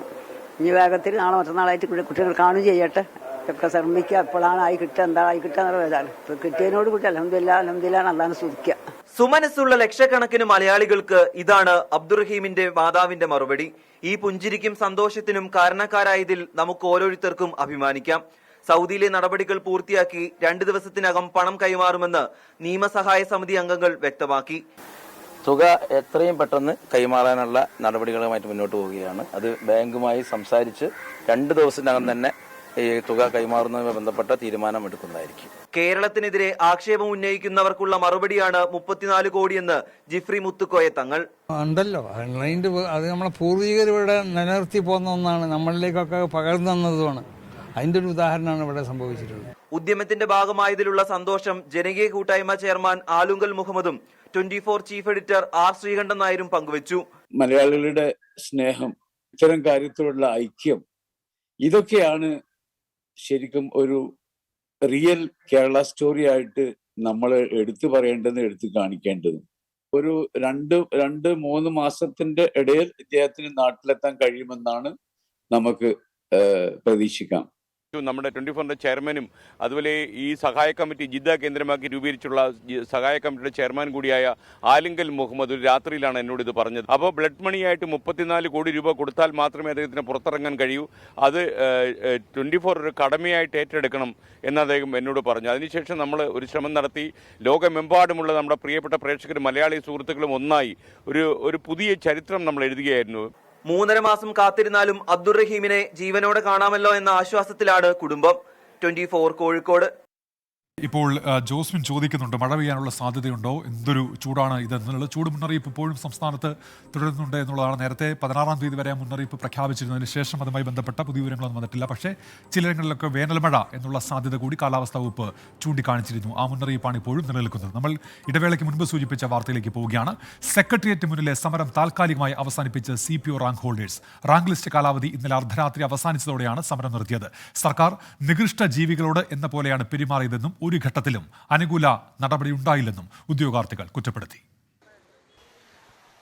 ഈ വേഗത്തിൽ നാളെ മറ്റന്നാളായിട്ട് കുട്ടികൾ കാണുകയും ചെയ്യട്ടെ. ഒക്കെ ശ്രമിക്കുക. എപ്പോഴാണ് ആയി കിട്ടുക, എന്താ ആയി കിട്ടുക എന്നുള്ള വേദാണ്. ഇപ്പൊ കിട്ടിയതിനോട് കൂട്ടി അൽഹംദുലില്ലാഹ് അല്ലാഹുവിനെ സ്തുതിക്കുക. സുമനസ്സുള്ള ലക്ഷക്കണക്കിന് മലയാളികൾക്ക് ഇതാണ് അബ്ദുറഹീമിന്റെ മാതാവിന്റെ മറുപടി. ഈ പുഞ്ചിരിക്കും സന്തോഷത്തിനും കാരണക്കാരായതിൽ നമുക്ക് ഓരോരുത്തർക്കും അഭിമാനിക്കാം. സൗദിയിലെ നടപടികൾ പൂർത്തിയാക്കി 2 ദിവസത്തിനകം പണം കൈമാറുമെന്ന് നിയമസഹായ സമിതി അംഗങ്ങൾ വ്യക്തമാക്കി. തുക എത്രയും പെട്ടെന്ന് കൈമാറാനുള്ള നടപടികളുമായിട്ട് മുന്നോട്ട് പോവുകയാണ്. അത് ബാങ്കുമായി സംസാരിച്ച് 2 ദിവസത്തിനകം തന്നെ ഈ തുക കൈമാറുന്നതുമായി ബന്ധപ്പെട്ട തീരുമാനം എടുക്കുന്നതായിരിക്കും. കേരളത്തിനെതിരെ ആക്ഷേപം ഉന്നയിക്കുന്നവർക്കുള്ള മറുപടിയാണ് 34 കോടിയെന്ന് ജിഫ്രി മുത്തുക്കോയ തങ്ങൾ. ഉണ്ടല്ലോ, അത് നമ്മളെ പൂർവികർ ഇവിടെ നിലനിർത്തി പോകുന്ന ഒന്നാണ്, നമ്മളിലേക്കൊക്കെ പകർന്നു തന്നതുമാണ്. അതിന്റെ ഒരു ഉദാഹരണമാണ് ഇവിടെ സംഭവിച്ചിട്ടുള്ളത്. ഉദ്യമത്തിന്റെ ഭാഗമായതിലുള്ള സന്തോഷം ജനകീയ കൂട്ടായ്മ ചെയർമാൻ ആലുങ്കൽ മുഹമ്മദും 24 ചീഫ് എഡിറ്റർ ആർ ശ്രീകണ്ഠൻ നായരും പങ്കുവച്ചു. മലയാളികളുടെ സ്നേഹം, ഇത്തരം കാര്യത്തിലുള്ള ഐക്യം, ഇതൊക്കെയാണ് ശരിക്കും ഒരു റിയൽ കേരള സ്റ്റോറി ആയിട്ട് നമ്മൾ എടുത്തു പറയേണ്ടതും എടുത്തു കാണിക്കേണ്ടതും. ഒരു 2-3 മാസത്തിന്റെ ഇടയിൽ ഇദ്ദേഹത്തിന് നാട്ടിലെത്താൻ കഴിയുമെന്നാണ് നമുക്ക് പ്രതീക്ഷിക്കാം. നമ്മുടെ 24ന്റെ ചെയർമാനും അതുപോലെ ഈ സഹായ കമ്മിറ്റി ജിദ്ദ കേന്ദ്രമാക്കി രൂപീകരിച്ചുള്ള സഹായ കമ്മിറ്റിയുടെ ചെയർമാൻ കൂടിയായ ആലിങ്കൽ മുഹമ്മദ് ഒരു രാത്രിയിലാണ് എന്നോട് ഇത് പറഞ്ഞത്. അപ്പോൾ ബ്ലഡ് മണിയായിട്ട് 34 കോടി രൂപ കൊടുത്താൽ മാത്രമേ അദ്ദേഹത്തിന് പുറത്തിറങ്ങാൻ കഴിയൂ. അത് 24 ഒരു കടമയായിട്ട് ഏറ്റെടുക്കണം എന്ന് അദ്ദേഹം എന്നോട് പറഞ്ഞു. അതിനുശേഷം നമ്മൾ ഒരു ശ്രമം നടത്തി. ലോകമെമ്പാടുമുള്ള നമ്മുടെ പ്രിയപ്പെട്ട പ്രേക്ഷകരും മലയാളി സുഹൃത്തുക്കളും ഒന്നായി ഒരു പുതിയ ചരിത്രം നമ്മൾ എഴുതുകയായിരുന്നു. 3.5 മാസം കാത്തിരുന്നാലും അബ്ദുറഹീമിനെ ജീവനോടെ കാണാമല്ലോ എന്ന ആശ്വാസത്തിലാണ് കുടുംബം. 24 കോഴിക്കോട്. ഇപ്പോൾ ജോസ്മിൻ ചോദിക്കുന്നുണ്ട്, മഴ പെയ്യാനുള്ള സാധ്യതയുണ്ടോ, എന്തൊരു ചൂടാണ് ഇതെന്നുള്ള ചൂട് മുന്നറിയിപ്പ് ഇപ്പോഴും സംസ്ഥാനത്ത് തുടരുന്നുണ്ട് എന്നുള്ളതാണ്. നേരത്തെ 16-ാം തീയതി വരെ മുന്നറിയിപ്പ് പ്രഖ്യാപിച്ചിരുന്നതിന് ശേഷം അതുമായി ബന്ധപ്പെട്ട പുതിയ വിവരങ്ങളൊന്നും വന്നിട്ടില്ല. പക്ഷേ ചിലയിടങ്ങളിലൊക്കെ വേനൽമഴ എന്നുള്ള സാധ്യത കൂടി കാലാവസ്ഥാ വകുപ്പ് ചൂണ്ടിക്കാണിച്ചിരുന്നു. ആ മുന്നറിയിപ്പാണ് ഇപ്പോഴും നിലനിൽക്കുന്നത്. നമ്മൾ ഇടവേളയ്ക്ക് മുൻപ് സൂചിപ്പിച്ച വാർത്തയിലേക്ക് പോവുകയാണ്. സെക്രട്ടേറിയറ്റ് മുന്നിലെ സമരം താൽക്കാലികമായി അവസാനിപ്പിച്ച് CPO rank holders. Rank list കാലാവധി ഇന്നലെ അർദ്ധരാത്രി അവസാനിച്ചതോടെയാണ് സമരം നിർത്തിയത്. സർക്കാർ നികൃഷ്ട ജീവികളോട് എന്ന പോലെയാണ് പെരുമാറിയതെന്നും ഒരു ഘട്ടത്തിലും അനുകൂല നടപടിയുണ്ടായില്ലെന്നും ഉദ്യോഗാർത്ഥികൾ കുറ്റപ്പെടുത്തി.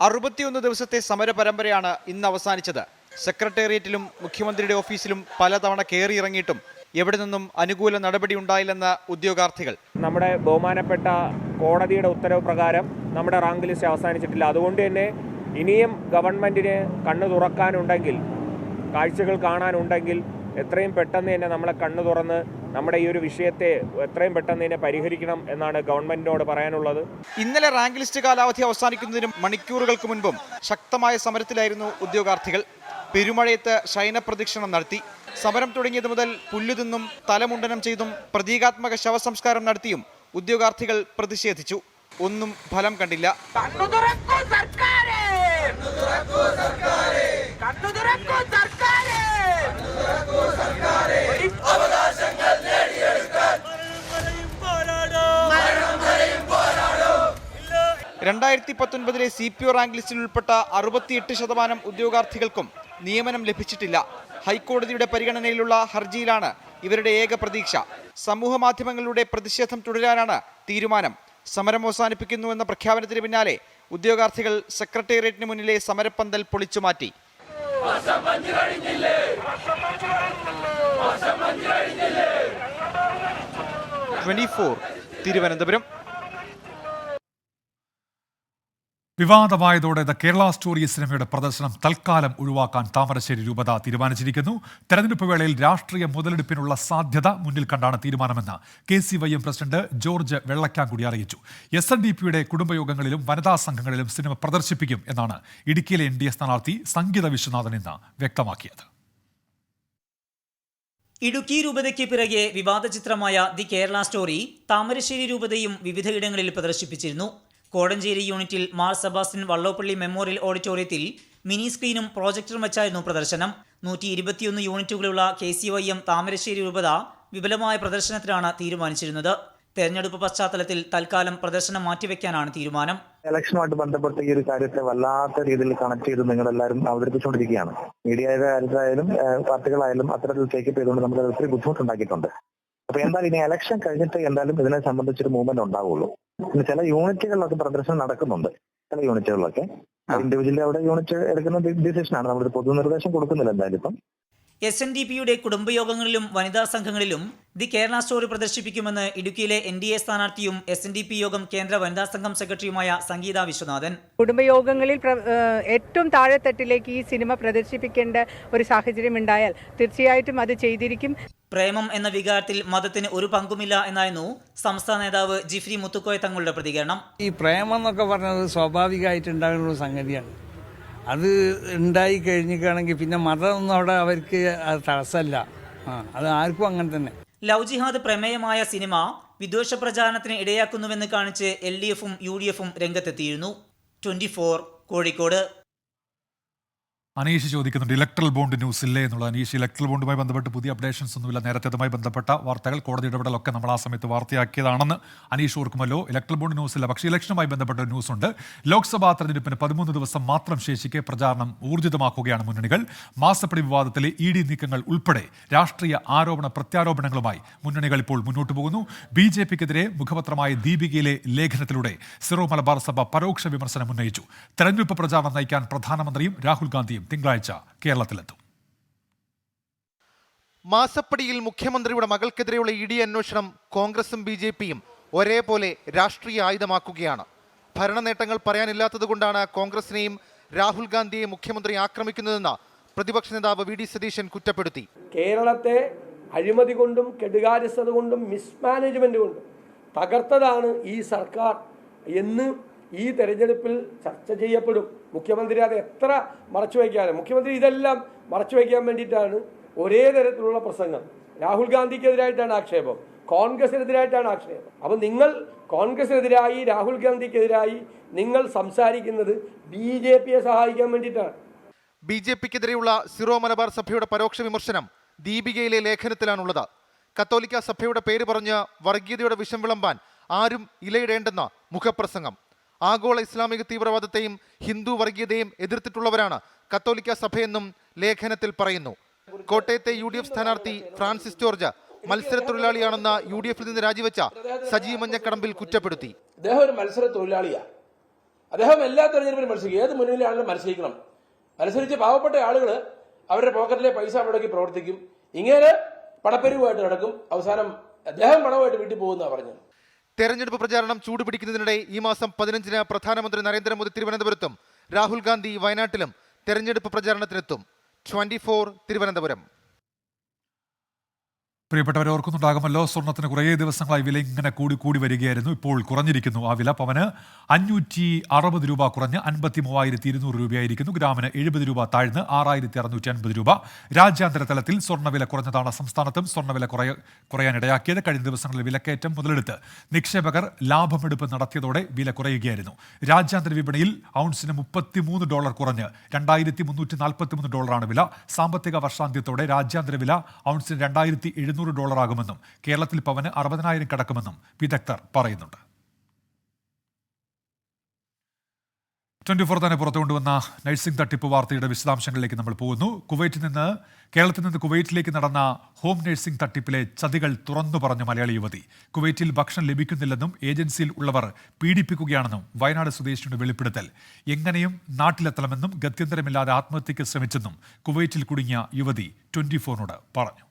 61 ദിവസത്തെ സമര പരമ്പരയാണ് ഇന്ന് അവസാനിച്ചത്. സെക്രട്ടേറിയറ്റിലും മുഖ്യമന്ത്രിയുടെ ഓഫീസിലും പലതവണ കയറിയിറങ്ങിയിട്ടും എവിടെ നിന്നും അനുകൂല നടപടി ഉണ്ടായില്ലെന്ന് ഉദ്യോഗാർത്ഥികൾ. നമ്മുടെ ബഹുമാനപ്പെട്ട കോടതിയുടെ ഉത്തരവ് പ്രകാരം നമ്മുടെ റാങ്ക് ലിസ്റ്റ് അവസാനിച്ചിട്ടില്ല. അതുകൊണ്ട് തന്നെ ഇനിയും ഗവൺമെന്റിന് കണ്ണു തുറക്കാനുണ്ടെങ്കിൽ, കാഴ്ചകൾ കാണാനുണ്ടെങ്കിൽ എത്രയും പെട്ടെന്ന് തന്നെ നമ്മളെ കണ്ണു തുറന്ന് നമ്മുടെ ഈ ഒരു വിഷയത്തെ എത്രയും പെട്ടെന്ന് തന്നെ പരിഹരിക്കണം എന്നാണ് ഗവൺമെന്റിനോട് പറയാനുള്ളത്. ഇന്നലെ റാങ്ക് ലിസ്റ്റ് കാലാവധി അവസാനിക്കുന്നതിനും മണിക്കൂറുകൾക്ക് മുൻപും ശക്തമായ സമരത്തിലായിരുന്നു ഉദ്യോഗാർത്ഥികൾ. പെരുമഴയത്ത് ശയനപ്രദക്ഷിണം നടത്തി. സമരം തുടങ്ങിയത് മുതൽ പുല്ലുതിന്നും തലമുണ്ടനം ചെയ്തും പ്രതീകാത്മക ശവസംസ്കാരം നടത്തിയും ഉദ്യോഗാർത്ഥികൾ പ്രതിഷേധിച്ചു. ഒന്നും ഫലം കണ്ടില്ല. രണ്ടായിരത്തി 2019 CPO റാങ്ക് ലിസ്റ്റിൽ ഉൾപ്പെട്ട 68% ഉദ്യോഗാർത്ഥികൾക്കും നിയമനം ലഭിച്ചിട്ടില്ല. ഹൈക്കോടതിയുടെ പരിഗണനയിലുള്ള ഹർജിയിലാണ് ഇവരുടെ ഏക പ്രതീക്ഷ. സമൂഹ മാധ്യമങ്ങളിലൂടെ പ്രതിഷേധം തുടരാനാണ് തീരുമാനം. സമരം അവസാനിപ്പിക്കുന്നുവെന്ന പ്രഖ്യാപനത്തിന് പിന്നാലെ ഉദ്യോഗാർത്ഥികൾ സെക്രട്ടേറിയറ്റിന് മുന്നിലെ സമരപ്പന്തൽ പൊളിച്ചുമാറ്റി. 24 തിരുവനന്തപുരം. വിവാദമായതോടെ ദ കേരള സ്റ്റോറി സിനിമയുടെ പ്രദർശനം തൽക്കാലം ഒഴിവാക്കാൻ താമരശ്ശേരി രൂപത തീരുമാനിച്ചിരിക്കുന്നു. തെരഞ്ഞെടുപ്പ് വേളയിൽ രാഷ്ട്രീയ മുതലെടുപ്പിനുള്ള സാധ്യത മുന്നിൽ കണ്ടാണ് തീരുമാനമെന്ന് KCYM പ്രസിഡന്റ് ജോർജ് വെള്ളക്കാങ്കുടി അറിയിച്ചു. SNDPയുടെ കുടുംബയോഗങ്ങളിലും വനിതാ സംഘങ്ങളിലും സിനിമ പ്രദർശിപ്പിക്കും എന്നാണ് ഇടുക്കിയിലെ NDA സ്ഥാനാർത്ഥി സംഗീത വിശ്വനാഥൻ ഇന്ന് വ്യക്തമാക്കിയത്. ഇടുക്കി രൂപതയ്ക്ക് പിറകെ വിവാദ ചിത്രമായ ദി കേരള സ്റ്റോറി താമരശ്ശേരി രൂപതയും വിവിധയിടങ്ങളിൽ പ്രദർശിപ്പിച്ചിരുന്നു. കോടഞ്ചേരി യൂണിറ്റിൽ മാർ സെബാസ്റ്റ്യൻ വള്ളോപ്പള്ളി മെമ്മോറിയൽ ഓഡിറ്റോറിയത്തിൽ മിനി സ്ക്രീനും പ്രോജക്ടറും വെച്ചായിരുന്നു പ്രദർശനം. 121 യൂണിറ്റുകളുള്ള KCYM താമരശ്ശേരി രൂപത വിപുലമായ പ്രദർശനത്തിലാണ് തീരുമാനിച്ചിരുന്നത്. തെരഞ്ഞെടുപ്പ് പശ്ചാത്തലത്തിൽ തൽക്കാലം പ്രദർശനം മാറ്റിവെക്കാനാണ് തീരുമാനം. ഇലക്ഷനുമായിട്ട് ബന്ധപ്പെട്ട ഈ ഒരു കാര്യത്തെ വല്ലാത്ത രീതിയിൽ കണക്ട് ചെയ്ത് നിങ്ങളെല്ലാവരും അവതരിപ്പിച്ചുകൊണ്ടിരിക്കുകയാണ്. മീഡിയയുടെ കാര്യത്തിലായാലും പാർട്ടികളായാലും അത്തരത്തിൽ ടേക്കപ്പ് ചെയ്തുകൊണ്ട് നമുക്ക് ഒത്തിരി ബുദ്ധിമുട്ടുണ്ടാക്കിയിട്ടുണ്ട്. അപ്പൊ എന്തായാലും ഇനി ഇലക്ഷൻ കഴിഞ്ഞിട്ട് എന്തായാലും ഇതിനെ സംബന്ധിച്ചൊരു മൂവ്മെന്റ് ഉണ്ടാവുള്ളൂ. പിന്നെ ചില യൂണിറ്റുകളിലൊക്കെ പ്രദർശനം നടക്കുന്നുണ്ട്. ചില യൂണിറ്റുകളിലൊക്കെ ഇൻഡിവിജ്വലി അവിടെ യൂണിറ്റ് എടുക്കുന്ന ഡിസിഷനാണ്. നമ്മളൊരു പൊതു നിർദ്ദേശം കൊടുക്കുന്നില്ല എന്തായാലും ഇപ്പം. SNDPയുടെ കുടുംബയോഗങ്ങളിലും വനിതാ സംഘങ്ങളിലും ദി കേരള സ്റ്റോറി പ്രദർശിപ്പിക്കുമെന്ന് ഇടുക്കിയിലെ NDA സ്ഥാനാർത്ഥിയും SNDP യോഗം കേന്ദ്ര വനിതാ സംഘം സെക്രട്ടറിയുമായ സംഗീത വിശ്വനാഥൻ. കുടുംബയോഗങ്ങളിൽ ഏറ്റവും താഴെത്തട്ടിലേക്ക് ഈ സിനിമ പ്രദർശിപ്പിക്കേണ്ട ഒരു സാഹചര്യം ഉണ്ടായാൽ തീർച്ചയായിട്ടും അത് ചെയ്തിരിക്കും. പ്രേമം എന്ന വികാരത്തിൽ മതത്തിന് ഒരു പങ്കുമില്ല എന്നായിരുന്നു സംസ്ഥാന നേതാവ് ജിഫ്രി മുത്തുക്കോയ തങ്ങളുടെ പ്രതികരണം. ഈ പ്രേമം എന്നൊക്കെ പറഞ്ഞത് സ്വാഭാവികമായിട്ടുണ്ടാകുന്ന ഒരു സംഗതിയാണ്. അത് ഉണ്ടായി കഴിഞ്ഞിട്ടാണെങ്കിൽ പിന്നെ മതമൊന്നും അവിടെ അവർക്ക് അത് തടസ്സമല്ല. അത് ആർക്കും അങ്ങനെ തന്നെ. ലവ് ജിഹാദ് പ്രമേയമായ സിനിമ വിദ്വേഷ പ്രചാരണത്തിന് ഇടയാക്കുന്നുവെന്ന് കാണിച്ച് LDFും UDFും രംഗത്തെത്തിയിരുന്നു. 24 കോഴിക്കോട്. അനീഷ് ചോദിക്കുന്നുണ്ട്, ഇലക്ട്രൽ ബോണ്ട് ന്യൂസ് ഇല്ലേ എന്നുള്ളത്. അനീഷ്, ഇലക്ട്രൽ ബോണ്ടുമായി ബന്ധപ്പെട്ട് പുതിയ അപ്ഡേഷൻസ് ഒന്നുമില്ല. നേരത്തെ അതുമായി ബന്ധപ്പെട്ട വാർത്തകൾ, കോടതി ഇടപെടലൊക്കെ നമ്മൾ ആ സമയത്ത് വാർത്തയാക്കിയതാണെന്ന് അനീഷ് ഓർക്കുമല്ലോ. ഇലക്ട്രൽ ബോണ്ട് ന്യൂസ് ഇല്ല. പക്ഷേ ഇലക്ഷനുമായി ബന്ധപ്പെട്ട ഒരു ന്യൂസ് ഉണ്ട്. ലോക്സഭാ തെരഞ്ഞെടുപ്പിന് 13 ദിവസം മാത്രം ശേഷിക്കെ പ്രചാരണം ഊർജിതമാക്കുകയാണ് മുന്നണികൾ. മാസപ്പടി വിവാദത്തിലെ ED നീക്കങ്ങൾ ഉൾപ്പെടെ രാഷ്ട്രീയ ആരോപണ പ്രത്യാരോപണങ്ങളുമായി മുന്നണികൾ ഇപ്പോൾ മുന്നോട്ട് പോകുന്നു. BJPക്കെതിരെ മുഖപത്രമായ ദീപികയിലെ ലേഖനത്തിലൂടെ സിറോ മലബാർ സഭ പരോക്ഷ വിമർശനം ഉന്നയിച്ചു. തെരഞ്ഞെടുപ്പ് പ്രചാരണം നയിക്കാൻ പ്രധാനമന്ത്രിയും രാഹുൽ ഗാന്ധിയും തിങ്കളാഴ്ച കേരളത്തിലെത്തും. മാസപ്പടിയിൽ മുഖ്യമന്ത്രിയുടെ മകൾക്കെതിരെയുള്ള ED അന്വേഷണം കോൺഗ്രസും BJPയും ഒരേപോലെ രാഷ്ട്രീയ ആയുധമാക്കുകയാണ്. ഭരണ നേട്ടങ്ങൾ പറയാനില്ലാത്തതുകൊണ്ടാണ് കോൺഗ്രസിനെയും രാഹുൽ ഗാന്ധിയെയും മുഖ്യമന്ത്രി ആക്രമിക്കുന്നതെന്ന് പ്രതിപക്ഷ നേതാവ് VD സതീശൻ കുറ്റപ്പെടുത്തി. കേരളത്തെ അഴിമതി കൊണ്ടും കെടുകാര്യസ്ഥത കൊണ്ടും മിസ്മാനേജ്മെന്റ് കൊണ്ടും തകർത്തതാണ് ഈ സർക്കാർ എന്ന് ഈ തെരഞ്ഞെടുപ്പിൽ ചർച്ച ചെയ്യപ്പെടും. മുഖ്യമന്ത്രി അത് എത്ര മറച്ചു വയ്ക്കാനും, മുഖ്യമന്ത്രി ഇതെല്ലാം മറച്ചു വയ്ക്കാൻ വേണ്ടിയിട്ടാണ് ഒരേ തരത്തിലുള്ള പ്രസംഗം രാഹുൽ ഗാന്ധിക്കെതിരായിട്ടാണ് ആക്ഷേപം, കോൺഗ്രസിനെതിരായിട്ടാണ് ആക്ഷേപം. അപ്പം നിങ്ങൾ കോൺഗ്രസിനെതിരായി, രാഹുൽ ഗാന്ധിക്കെതിരായി നിങ്ങൾ സംസാരിക്കുന്നത് BJPയെ സഹായിക്കാൻ വേണ്ടിയിട്ടാണ്. BJPക്കെതിരെയുള്ള സിറോ മലബാർ സഭയുടെ പരോക്ഷ വിമർശനം ദീപികയിലെ ലേഖനത്തിലാണുള്ളത്. കത്തോലിക്ക സഭയുടെ പേര് പറഞ്ഞ് വർഗീയതയുടെ വിഷം വിളമ്പാൻ ആരും ഇലയിടേണ്ടെന്ന മുഖപ്രസംഗം. ആഗോള ഇസ്ലാമിക തീവ്രവാദത്തെയും ഹിന്ദു വർഗീയതയും എതിർത്തിട്ടുള്ളവരാണ് കത്തോലിക്ക സഭയെന്നും ലേഖനത്തിൽ പറയുന്നു. കോട്ടയത്തെ UDF സ്ഥാനാർത്ഥി ഫ്രാൻസിസ് ജോർജ് മത്സരത്തൊഴിലാളിയാണെന്ന UDFിൽ നിന്ന് രാജിവെച്ച സജി മഞ്ഞക്കടമ്പിൽ കുറ്റപ്പെടുത്തി. അദ്ദേഹം ഒരു മത്സരത്തൊഴിലാളിയാണ്. അദ്ദേഹം എല്ലാ തെരഞ്ഞെടുപ്പിലും മത്സരിക്കും, ഏത് മുന്നണിയിലാണെങ്കിലും മത്സരിക്കണം. മത്സരിച്ച് പാവപ്പെട്ട ആളുകൾ അവരുടെ പോക്കറ്റിലെ പൈസ മുടക്കി പ്രവർത്തിക്കും. ഇങ്ങനെ പണപ്പെരുവായിട്ട് നടക്കും. അവസാനം അദ്ദേഹം പണമായിട്ട് വീട്ടിൽ പോകുന്ന പറഞ്ഞത്. തെരഞ്ഞെടുപ്പ് പ്രചാരണം ചൂടുപിടിക്കുന്നതിനിടെ ഈ മാസം 15-ന് പ്രധാനമന്ത്രി നരേന്ദ്രമോദി തിരുവനന്തപുരത്തും രാഹുൽ ഗാന്ധി വയനാട്ടിലും തെരഞ്ഞെടുപ്പ് പ്രചാരണത്തിനെത്തും. 24 തിരുവനന്തപുരം. പ്രിയപ്പെട്ടവരെ, ഓർക്കുന്നുണ്ടാകുമല്ലോ, സ്വർണ്ണത്തിന് കുറേ ദിവസങ്ങളായി വില ഇങ്ങനെ കൂടി വരികയായിരുന്നു. ഇപ്പോൾ കുറഞ്ഞിരിക്കുന്നു. ആ വില പവന് 560 രൂപ കുറഞ്ഞ് 53,200 രൂപയായിരിക്കുന്നു. ഗ്രാമിന് 70 രൂപ താഴ്ന്ന് 6,650 രൂപ. രാജ്യാന്തര തലത്തിൽ സ്വർണ്ണവില കുറഞ്ഞതാണ് സംസ്ഥാനത്തും സ്വർണ്ണവില കുറയാനിടയാക്കിയത്. കഴിഞ്ഞ ദിവസങ്ങളിൽ വിലക്കയറ്റം മുതലെടുത്ത് നിക്ഷേപകർ ലാഭമെടുപ്പ് നടത്തിയതോടെ വില കുറയുകയായിരുന്നു. രാജ്യാന്തര വിപണിയിൽ ഔൺസിന് $33 കുറഞ്ഞ് $2,343 വില. സാമ്പത്തിക വർഷാന്ത്യത്തോടെ രാജ്യാന്തര വില ഔൺസിന് $2,700 ആകുമെന്നും കേരളത്തിൽ പവന് 60,000 കടക്കുമെന്നും വിദഗ്ധർ പറയുന്നുണ്ട്. 24 തന്നെ പുറത്തു കൊണ്ടുവന്ന നഴ്സിംഗ് തട്ടിപ്പ് വാർത്തയുടെ വിശദാംശങ്ങളിലേക്ക് നമ്മൾ പോകുന്നു. കേരളത്തിൽ നിന്ന് കുവൈറ്റിലേക്ക് നടന്ന ഹോം നഴ്സിംഗ് തട്ടിപ്പിലെ ചതികൾ തുറന്നു പറഞ്ഞ മലയാളി യുവതി. കുവൈറ്റിൽ ഭക്ഷണം ലഭിക്കുന്നില്ലെന്നും ഏജൻസിയിൽ ഉള്ളവർ പീഡിപ്പിക്കുകയാണെന്നും വയനാട് സ്വദേശിയുടെ വെളിപ്പെടുത്തൽ. എങ്ങനെയും നാട്ടിലെത്തണമെന്നും ഗത്യന്തരമില്ലാതെ ആത്മഹത്യയ്ക്ക് ശ്രമിച്ചെന്നും കുവൈറ്റിൽ കുടുങ്ങിയ യുവതി 24നോട് പറഞ്ഞു.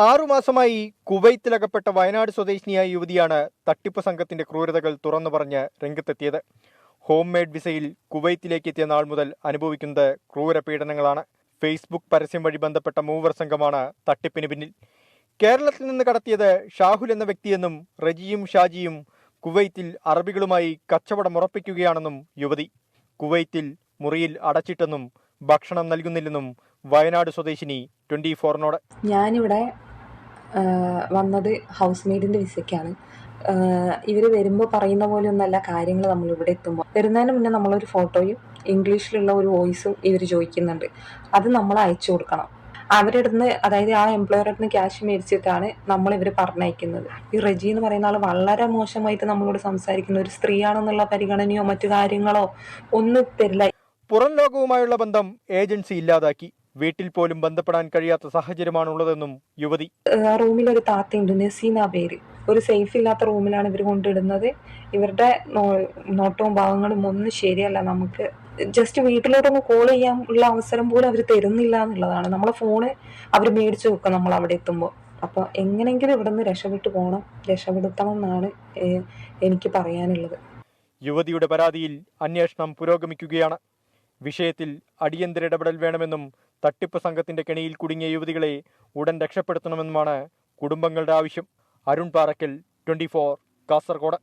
6 മാസമായി കുവൈത്തിലകപ്പെട്ട വയനാട് സ്വദേശിനിയായ യുവതിയാണ് തട്ടിപ്പ് സംഘത്തിന്റെ ക്രൂരതകൾ തുറന്നു പറഞ്ഞ് രംഗത്തെത്തിയത്. ഹോം മെയ്ഡ് വിസയിൽ കുവൈത്തിലേക്ക് എത്തിയ നാൾ മുതൽ അനുഭവിക്കുന്നത് ക്രൂര പീഡനങ്ങളാണ്. ഫേസ്ബുക്ക് പരസ്യം വഴി ബന്ധപ്പെട്ട മൂവർ സംഘമാണ് തട്ടിപ്പിന് പിന്നിൽ. കേരളത്തിൽ നിന്ന് കടത്തിയത് ഷാഹുൽ എന്ന വ്യക്തിയെന്നും റജിയും ഷാജിയും കുവൈത്തിൽ അറബികളുമായി കച്ചവടം ഉറപ്പിക്കുകയാണെന്നും യുവതി. കുവൈത്തിൽ മുറിയിൽ അടച്ചിട്ടെന്നും ഭക്ഷണം നൽകുന്നില്ലെന്നും വയനാട് സ്വദേശിനി 24നോട്. ഞാനിവിടെ വന്നത് ഹൗസ് മെയ്ഡിൻ്റെ വിസയ്ക്കാണ്. ഇവർ വരുമ്പോൾ പറയുന്ന പോലെ ഒന്നല്ല കാര്യങ്ങൾ. നമ്മളിവിടെ എത്തുമ്പോൾ വരുന്നതിന് മുന്നേ നമ്മളൊരു ഫോട്ടോയും ഇംഗ്ലീഷിലുള്ള ഒരു വോയിസും ഇവർ ചോദിക്കുന്നുണ്ട്. അത് നമ്മൾ അയച്ചു കൊടുക്കണം. അവരുടെ അടുത്ത്, അതായത് ആ എംപ്ലോയറുടെ അടുത്ത് ക്യാഷ് മേടിച്ചിട്ടാണ് ഇവർ പറഞ്ഞയക്കുന്നത്. ഈ റജി എന്ന് പറയുന്ന ആൾ വളരെ മോശമായിട്ട് നമ്മളോട് സംസാരിക്കുന്ന, ഒരു സ്ത്രീയാണെന്നുള്ള പരിഗണനയോ മറ്റു കാര്യങ്ങളോ ഒന്നും തരില്ല. പുറം ലോകവുമായുള്ള ബന്ധം ഏജൻസി ഇല്ലാതാക്കി. വീട്ടിൽ പോലും ബന്ധപ്പെടാൻ കഴിയാത്ത സാഹചര്യമാണുള്ളതെന്നും യുവതി. ആ റൂമിലൊരു താത്തയുണ്ട്, നസീന പേര്. ഒരു സേഫ് ഇല്ലാത്ത റൂമിലാണ് ഇവർ കൊണ്ടിടുന്നത്. ഇവരുടെ നോട്ടവും ഭാവങ്ങളും ഒന്നും ശരിയല്ല. നമുക്ക് ജസ്റ്റ് വീട്ടിലോട്ടൊന്ന് കോൾ ചെയ്യാൻ ഉള്ള അവസരം പോലും അവർ തരുന്നില്ല എന്നുള്ളതാണ്. നമ്മളെ ഫോണ് അവർ മേടിച്ചു വെക്കും നമ്മൾ അവിടെ എത്തുമ്പോൾ. അപ്പോൾ എങ്ങനെയെങ്കിലും ഇവിടെ നിന്ന് രക്ഷപ്പെടുത്തണം എന്നാണ് എനിക്ക് പറയാനുള്ളത്. യുവതിയുടെ പരാതിയിൽ അന്വേഷണം പുരോഗമിക്കുകയാണ്. വിഷയത്തിൽ അടിയന്തര ഇടപെടൽ വേണമെന്നും തട്ടിപ്പ് സംഘത്തിന്റെ കെണിയിൽ കുടുങ്ങിയ യുവതികളെ ഉടൻ രക്ഷപ്പെടുത്തണമെന്നുമാണ് കുടുംബങ്ങളുടെ ആവശ്യം. അരുൺ പാറക്കൽ, 24, കാസർഗോഡ്.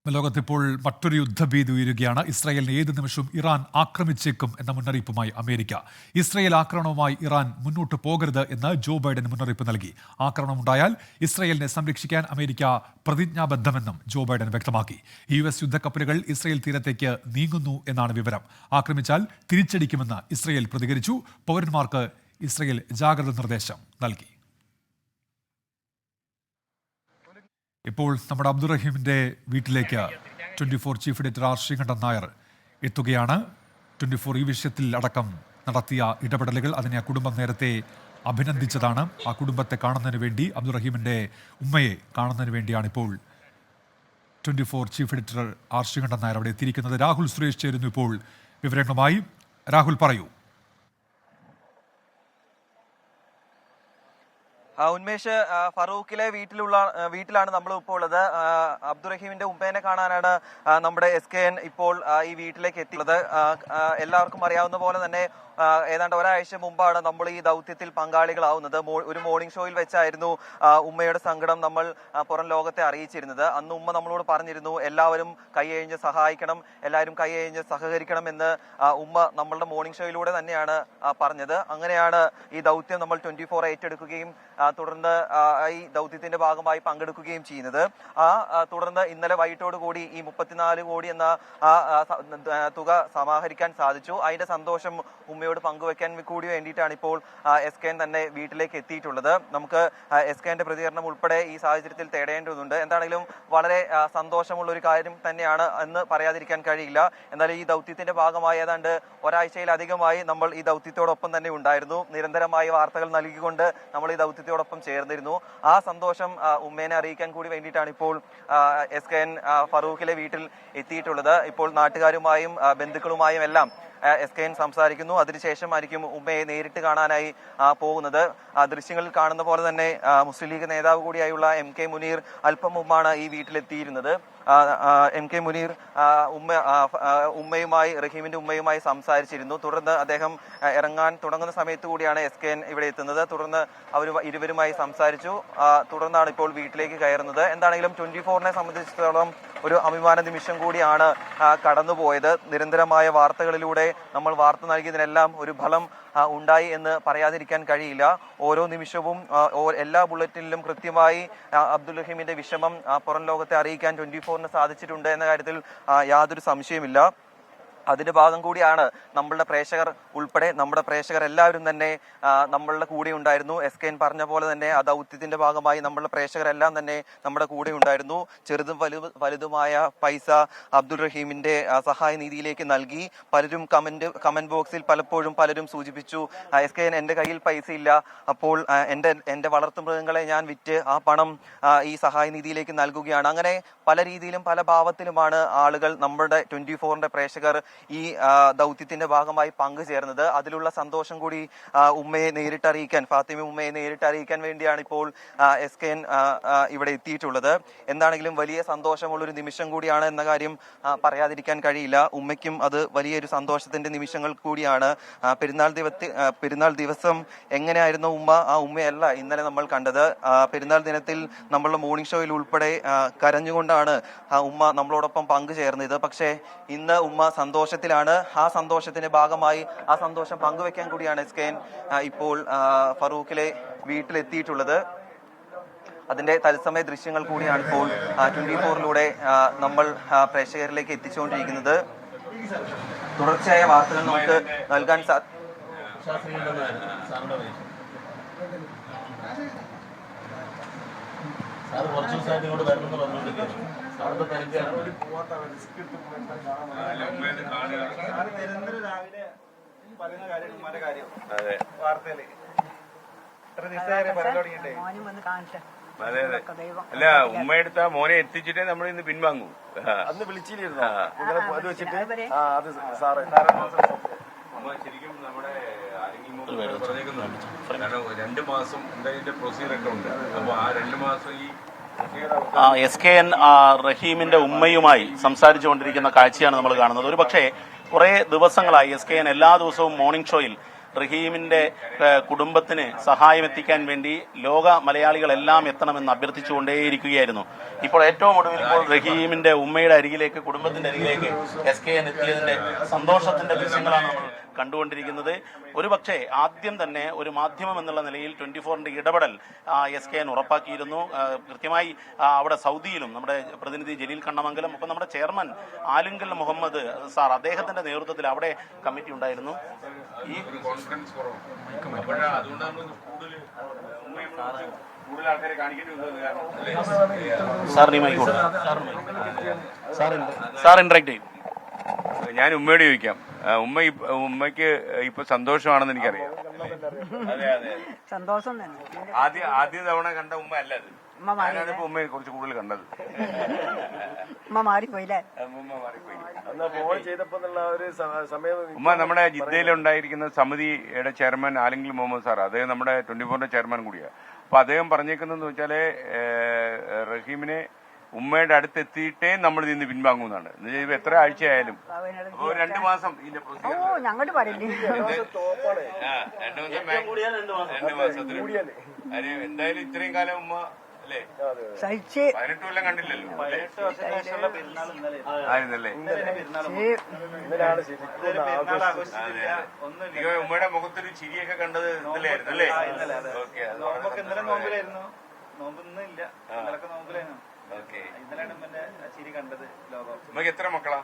ലോകത്തിപ്പോൾ മറ്റൊരു യുദ്ധഭീതി ഉയരുകയാണ്. ഇസ്രായേലിനെ ഏത് നിമിഷവും ഇറാൻ ആക്രമിച്ചേക്കും എന്ന മുന്നറിയിപ്പുമായി അമേരിക്ക. ഇസ്രായേൽ ആക്രമണവുമായി ഇറാൻ മുന്നോട്ട് പോകരുത് എന്ന് ജോ ബൈഡൻ മുന്നറിയിപ്പ് നൽകി. ആക്രമണമുണ്ടായാൽ ഇസ്രായേലിനെ സംരക്ഷിക്കാൻ അമേരിക്ക പ്രതിജ്ഞാബദ്ധമെന്നും ജോ ബൈഡൻ വ്യക്തമാക്കി. US യുദ്ധക്കപ്പലുകൾ ഇസ്രായേൽ തീരത്തേക്ക് നീങ്ങുന്നു എന്നാണ് വിവരം. ആക്രമിച്ചാൽ തിരിച്ചടിക്കുമെന്ന് ഇസ്രായേൽ പ്രതികരിച്ചു. പൗരന്മാർക്ക് ഇസ്രായേൽ ജാഗ്രത നിർദ്ദേശം നൽകി. ഇപ്പോൾ നമ്മുടെ അബ്ദുറഹീമിൻ്റെ വീട്ടിലേക്ക് 24 chief editor R Sreekandan Nair എത്തുകയാണ്. 24 ഈ വിഷയത്തിൽ അടക്കം നടത്തിയ ഇടപെടലുകൾ, അതിനെ ആ കുടുംബം നേരത്തെ അഭിനന്ദിച്ചതാണ്. ആ കുടുംബത്തെ കാണുന്നതിന് വേണ്ടി, അബ്ദുറഹീമിൻ്റെ ഉമ്മയെ കാണുന്നതിന് വേണ്ടിയാണ് ഇപ്പോൾ 24 chief editor R Sreekandan Nair അവിടെ എത്തിയിരിക്കുന്നത്. രാഹുൽ സുരേഷ് ചേരുന്നു ഇപ്പോൾ വിവരങ്ങളുമായി. രാഹുൽ, പറയൂ. ഉന്മേഷ്, ഫറൂഖിലെ വീട്ടിലാണ് നമ്മൾ ഇപ്പോൾ ഉള്ളത്. അബ്ദുറഹീമിന്റെ ഉമ്മേനെ കാണാനാണ് നമ്മുടെ SKN ഇപ്പോൾ ഈ വീട്ടിലേക്ക് എത്തിയുള്ളത്. എല്ലാവർക്കും അറിയാവുന്ന പോലെ തന്നെ ഏതാണ്ട് ഒരാഴ്ച മുമ്പാണ് നമ്മൾ ഈ ദൗത്യത്തിൽ പങ്കാളികളാവുന്നത്. ഒരു മോർണിംഗ് ഷോയിൽ വെച്ചായിരുന്നു ഉമ്മയുടെ സങ്കടം നമ്മൾ പുറം ലോകത്തെ അറിയിച്ചിരുന്നത്. അന്ന് ഉമ്മ നമ്മളോട് പറഞ്ഞിരുന്നു, എല്ലാവരും കൈയഴിഞ്ഞ് സഹായിക്കണം, എല്ലാവരും കൈയഴിഞ്ഞ് സഹകരിക്കണം എന്ന് ഉമ്മ നമ്മളുടെ മോർണിംഗ് ഷോയിലൂടെ തന്നെയാണ് പറഞ്ഞത്. അങ്ങനെയാണ് ഈ ദൗത്യം നമ്മൾ 24 ഏറ്റെടുക്കുകയും തുടർന്ന് ഈ ദൗത്യത്തിന്റെ ഭാഗമായി പങ്കെടുക്കുകയും ചെയ്യുന്നത്. തുടർന്ന് ഇന്നലെ വൈകിട്ടോട് കൂടി ഈ 34 കോടി എന്ന തുക സമാഹരിക്കാൻ സാധിച്ചു. അതിന്റെ സന്തോഷം ഉമ്മയോട് പങ്കുവെക്കാൻ കൂടി വേണ്ടിയിട്ടാണ് ഇപ്പോൾ SKN തന്നെ വീട്ടിലേക്ക് എത്തിയിട്ടുള്ളത്. നമുക്ക് SKNന്റെ പ്രതികരണം ഉൾപ്പെടെ ഈ സാഹചര്യത്തിൽ തേടേണ്ടതുണ്ട്. എന്താണെങ്കിലും വളരെ സന്തോഷമുള്ള ഒരു കാര്യം തന്നെയാണ് എന്ന് പറയാതിരിക്കാൻ കഴിയില്ല. എന്നാൽ ഈ ദൗത്യത്തിന്റെ ഭാഗമായി ഏതാണ്ട് ഒരാഴ്ചയിലധികമായി നമ്മൾ ഈ ദൗത്യത്തോടൊപ്പം തന്നെ ഉണ്ടായിരുന്നു. നിരന്തരമായി വാർത്തകൾ നൽകിക്കൊണ്ട് നമ്മൾ ഈ ദൗത്യത്തോടൊപ്പം ചേർന്നിരുന്നു. ആ സന്തോഷം ഉമ്മേനെ അറിയിക്കാൻ കൂടി വേണ്ടിയിട്ടാണ് ഇപ്പോൾ SKN ഫറൂഖിലെ വീട്ടിൽ എത്തിയിട്ടുള്ളത്. ഇപ്പോൾ നാട്ടുകാരുമായും ബന്ധുക്കളുമായും എല്ലാം SKN സംസാരിക്കുന്നു. അതിനുശേഷമായിരിക്കും ഉമ്മയെ നേരിട്ട് കാണാനായി പോകുന്നത്. ദൃശ്യങ്ങളിൽ കാണുന്ന പോലെ തന്നെ മുസ്ലിം ലീഗ് നേതാവ് കൂടിയായുള്ള MK മുനീർ അല്പം മുമ്പാണ് ഈ വീട്ടിലെത്തിയിരുന്നത്. MK മുനീർ റഹീമിന്റെ ഉമ്മയുമായി സംസാരിച്ചിരുന്നു. തുടർന്ന് അദ്ദേഹം ഇറങ്ങാൻ തുടങ്ങുന്ന സമയത്ത് കൂടിയാണ് SKN ഇവിടെ എത്തുന്നത്. തുടർന്ന് ഇരുവരുമായി സംസാരിച്ചു. തുടർന്നാണ് ഇപ്പോൾ വീട്ടിലേക്ക് കയറുന്നത്. എന്താണെങ്കിലും 24നെ സംബന്ധിച്ചിടത്തോളം ഒരു അഭിമാന നിമിഷം കൂടിയാണ് കടന്നുപോയത്. നിരന്തരമായ വാർത്തകളിലൂടെ നമ്മൾ വാർത്ത നൽകിയതിനെല്ലാം ഒരു ഫലം ഉണ്ടായി എന്ന് പറയാതിരിക്കാൻ കഴിയില്ല. ഓരോ നിമിഷവും എല്ലാ ബുള്ളറ്റിനിലും കൃത്യമായി അബ്ദുൽ റഹീമിന്റെ വിഷമം പുറം ലോകത്തെ അറിയിക്കാൻ 24ന് സാധിച്ചിട്ടുണ്ട് എന്ന കാര്യത്തിൽ യാതൊരു സംശയമില്ല. അതിന്റെ ഭാഗം കൂടിയാണ് നമ്മളുടെ പ്രേക്ഷകർ ഉൾപ്പെടെ നമ്മുടെ പ്രേക്ഷകർ എല്ലാവരും തന്നെ നമ്മളുടെ കൂടെ ഉണ്ടായിരുന്നു. SKN പറഞ്ഞ പോലെ തന്നെ ആ ദൗത്യത്തിന്റെ ഭാഗമായി നമ്മളുടെ പ്രേക്ഷകരെല്ലാം തന്നെ നമ്മുടെ കൂടെ ഉണ്ടായിരുന്നു. ചെറുതും വലുതുമായ പൈസ അബ്ദുൾ റഹീമിന്റെ സഹായ നിധിയിലേക്ക് നൽകി. പലരും കമന്റ് ബോക്സിൽ പലരും സൂചിപ്പിച്ചു, SKN എന്റെ കയ്യിൽ പൈസ ഇല്ല, അപ്പോൾ എന്റെ വളർത്തുമൃഗങ്ങളെ ഞാൻ വിറ്റ് ആ പണം ഈ സഹായ നിധിയിലേക്ക് നൽകുകയാണ്. അങ്ങനെ പല രീതിയിലും പല ഭാവത്തിലുമാണ് ആളുകൾ നമ്മുടെ 24ന്റെ പ്രേക്ഷകർ ഈ ദൗത്യത്തിന്റെ ഭാഗമായി പങ്കുചേർന്നത്. അതിലുള്ള സന്തോഷം കൂടി ഉമ്മയെ നേരിട്ടറിയിക്കാൻ, ഫാത്തിമ ഉമ്മയെ നേരിട്ടറിയിക്കാൻ വേണ്ടിയാണ് ഇപ്പോൾ SKN ഇവിടെ എത്തിയിട്ടുള്ളത്. എന്താണെങ്കിലും വലിയ സന്തോഷമുള്ളൊരു നിമിഷം കൂടിയാണ് എന്ന കാര്യം പറയാതിരിക്കാൻ കഴിയില്ല. ഉമ്മയ്ക്കും അത് വലിയൊരു സന്തോഷത്തിന്റെ നിമിഷങ്ങൾ കൂടിയാണ്. പെരുന്നാൾ ദിവസം എങ്ങനെയായിരുന്നു ഉമ്മ, ആ ഉമ്മയല്ല ഇന്നലെ നമ്മൾ കണ്ടത്. പെരുന്നാൾ ദിനത്തിൽ നമ്മളുടെ മോർണിംഗ് ഷോയിൽ ഉൾപ്പെടെ കരഞ്ഞുകൊണ്ടാണ് ഉമ്മ നമ്മളോടൊപ്പം പങ്കുചേർന്നത്. പക്ഷേ ഇന്ന് ഉമ്മ സന്തോഷത്തിലാണ്. ആ സന്തോഷത്തിന്റെ ഭാഗമായി ആ സന്തോഷം പങ്കുവെക്കാൻ കൂടിയാണ് SKN ഇപ്പോൾ ഫറൂഖിലെ വീട്ടിലെത്തിയിട്ടുള്ളത്. അതിന്റെ തത്സമയ ദൃശ്യങ്ങൾ കൂടിയാണ് ഇപ്പോൾ 24ലൂടെ നമ്മൾ പ്രേക്ഷകരിലേക്ക് എത്തിച്ചുകൊണ്ടിരിക്കുന്നത്. തുടർച്ചയായ വാർത്തകൾ നമുക്ക് നൽകാൻ അതെ അല്ല, ഉമ്മയെടുത്ത മോനെ എത്തിച്ചിട്ടേ നമ്മൾ ഇന്ന് പിൻവാങ്ങൂ. അന്ന് വിളിച്ചിരുന്നു അത് വെച്ചിട്ട് ശരിക്കും നമ്മുടെ കാരണം 2 മാസം എന്തായാലും പ്രൊസീജിയറൊക്കെ ഉണ്ട്. അപ്പൊ ആ 2 മാസം ഈ SKN റഹീമിന്റെ ഉമ്മയുമായി സംസാരിച്ചുകൊണ്ടിരിക്കുന്ന കാഴ്ചയാണ് നമ്മൾ കാണുന്നത്. ഒരു പക്ഷേ കുറെ ദിവസങ്ങളായി SKN എല്ലാ ദിവസവും മോർണിംഗ് ഷോയിൽ റഹീമിന്റെ കുടുംബത്തിന് സഹായം എത്തിക്കാൻ വേണ്ടി ലോക മലയാളികളെല്ലാം എത്തണമെന്ന് അഭ്യർത്ഥിച്ചുകൊണ്ടേയിരിക്കുകയായിരുന്നു. ഇപ്പോൾ ഏറ്റവും ഒടുവിൽ ഇപ്പോൾ റഹീമിന്റെ ഉമ്മയുടെ അരികിലേക്ക്, കുടുംബത്തിന്റെ അരികിലേക്ക് SKN എത്തിയതിന്റെ സന്തോഷത്തിന്റെ ദൃശ്യങ്ങളാണ് നമ്മൾ കണ്ടുകൊണ്ടിരിക്കുന്നത്. ഒരുപക്ഷെ ആദ്യം തന്നെ ഒരു മാധ്യമം എന്നുള്ള നിലയിൽ 24ന്റെ ഇടപെടൽ SKN ഉറപ്പാക്കിയിരുന്നു. കൃത്യമായി അവിടെ സൗദിയിലും നമ്മുടെ പ്രതിനിധി ജലീൽ കണ്ണമംഗലം, ഒപ്പം നമ്മുടെ ചെയർമാൻ ആലിംഗൽ മുഹമ്മദ് സാർ, അദ്ദേഹത്തിന്റെ നേതൃത്വത്തിൽ അവിടെ കമ്മിറ്റി ഉണ്ടായിരുന്നു. ഈ സാർ ഇൻട്രാക്ട് ചെയ്യും. ഞാൻ ഉമ്മയോട് ചോദിക്കാം. ഉമ്മയ്ക്ക് ഇപ്പൊ സന്തോഷമാണെന്ന് എനിക്കറിയാം. അതെ അതെ, സന്തോഷം തന്നെ. ആദ്യ തവണ കണ്ട ഉമ്മ അല്ല അത്. ഞാനാണ് ഇപ്പൊ ഉമ്മയെ കുറച്ച് കൂടുതൽ കണ്ടത്. ഉമ്മ മാറിപ്പോയില്ലേ? ഉമ്മ നമ്മുടെ ജിദ്ദയിൽ ഉണ്ടായിരിക്കുന്ന സമിതിയുടെ ചെയർമാൻ ആലിംഗൽ മുഹമ്മദ് സാർ, അദ്ദേഹം നമ്മുടെ 24ന്റെ ചെയർമാൻ കൂടിയാണ്. അപ്പൊ അദ്ദേഹം പറഞ്ഞേക്കുന്നതെന്ന് വെച്ചാല് റഹീമിനെ ഉമ്മയുടെ അടുത്ത് എത്തിയിട്ടേ നമ്മൾ നിന്ന് പിൻവാങ്ങുന്നതാണ്. എത്ര ആഴ്ചയായാലും 2 മാസം ഇതിന്റെ ഞങ്ങോട്ട് പറയില്ലേ 2 മാസത്തിന് എന്തായാലും ഇത്രയും കാലം ഉമ്മ അല്ലേ 18 കൊല്ലം കണ്ടില്ലല്ലോ ആയിരുന്നല്ലേ. ഉമ്മയുടെ മുഖത്തൊരു ചിരിയൊക്കെ കണ്ടത് ഇന്നലെയായിരുന്നു അല്ലേ? ഓക്കെ. നമുക്ക് എത്ര മക്കളാ?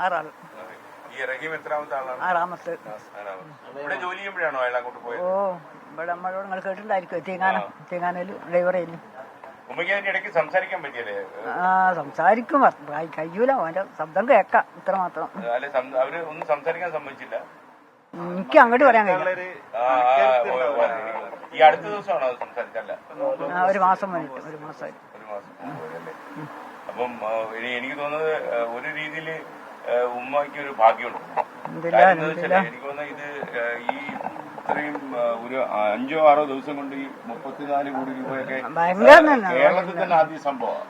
6 ഈ റഹീം എത്രാമത്തെ ആളാണ്? 6ാമത്തെ. ഇവിടെ ജോലി ചെയ്യുമ്പോഴാണോ അയാൾ അങ്ങോട്ട് പോയത്? ഇവിടെ നമ്മളോട് നിങ്ങൾ കേട്ടിട്ടുണ്ടായിരിക്കും. തേങ്ങാനയിൽ ഡ്രൈവറായിരുന്നു. ഉമ്മയ്ക്ക് അതിന്റെ ഇടയ്ക്ക് സംസാരിക്കാൻ പറ്റിയല്ലേ? സംസാരിക്കും, കഴിയൂല. അവന്റെ ശബ്ദം കേക്കാം, ഇത്ര മാത്രം. അവര് ഒന്നും സംസാരിക്കാൻ സമ്മതിച്ചില്ല. എനിക്ക് അങ്ങോട്ട് പറയാൻ കഴിയില്ല. ഈ അടുത്ത ദിവസമാണോ അത് സംസാരിച്ചല്ല? 1 മാസം കഴിഞ്ഞിട്ട് 1 മാസമായി. അപ്പം എനിക്ക് തോന്നുന്നത് ഒരു രീതിയില് ഉമ്മയ്ക്ക് ഒരു ഭാഗ്യമുണ്ട്. എനിക്ക് തോന്നുന്നത് ഇത് ഈ ഇത്രയും ഒരു 5-6 ദിവസം കൊണ്ട് ഈ 34 കോടി രൂപയൊക്കെ കേരളത്തിൽ തന്നെ ആദ്യ സംഭവം.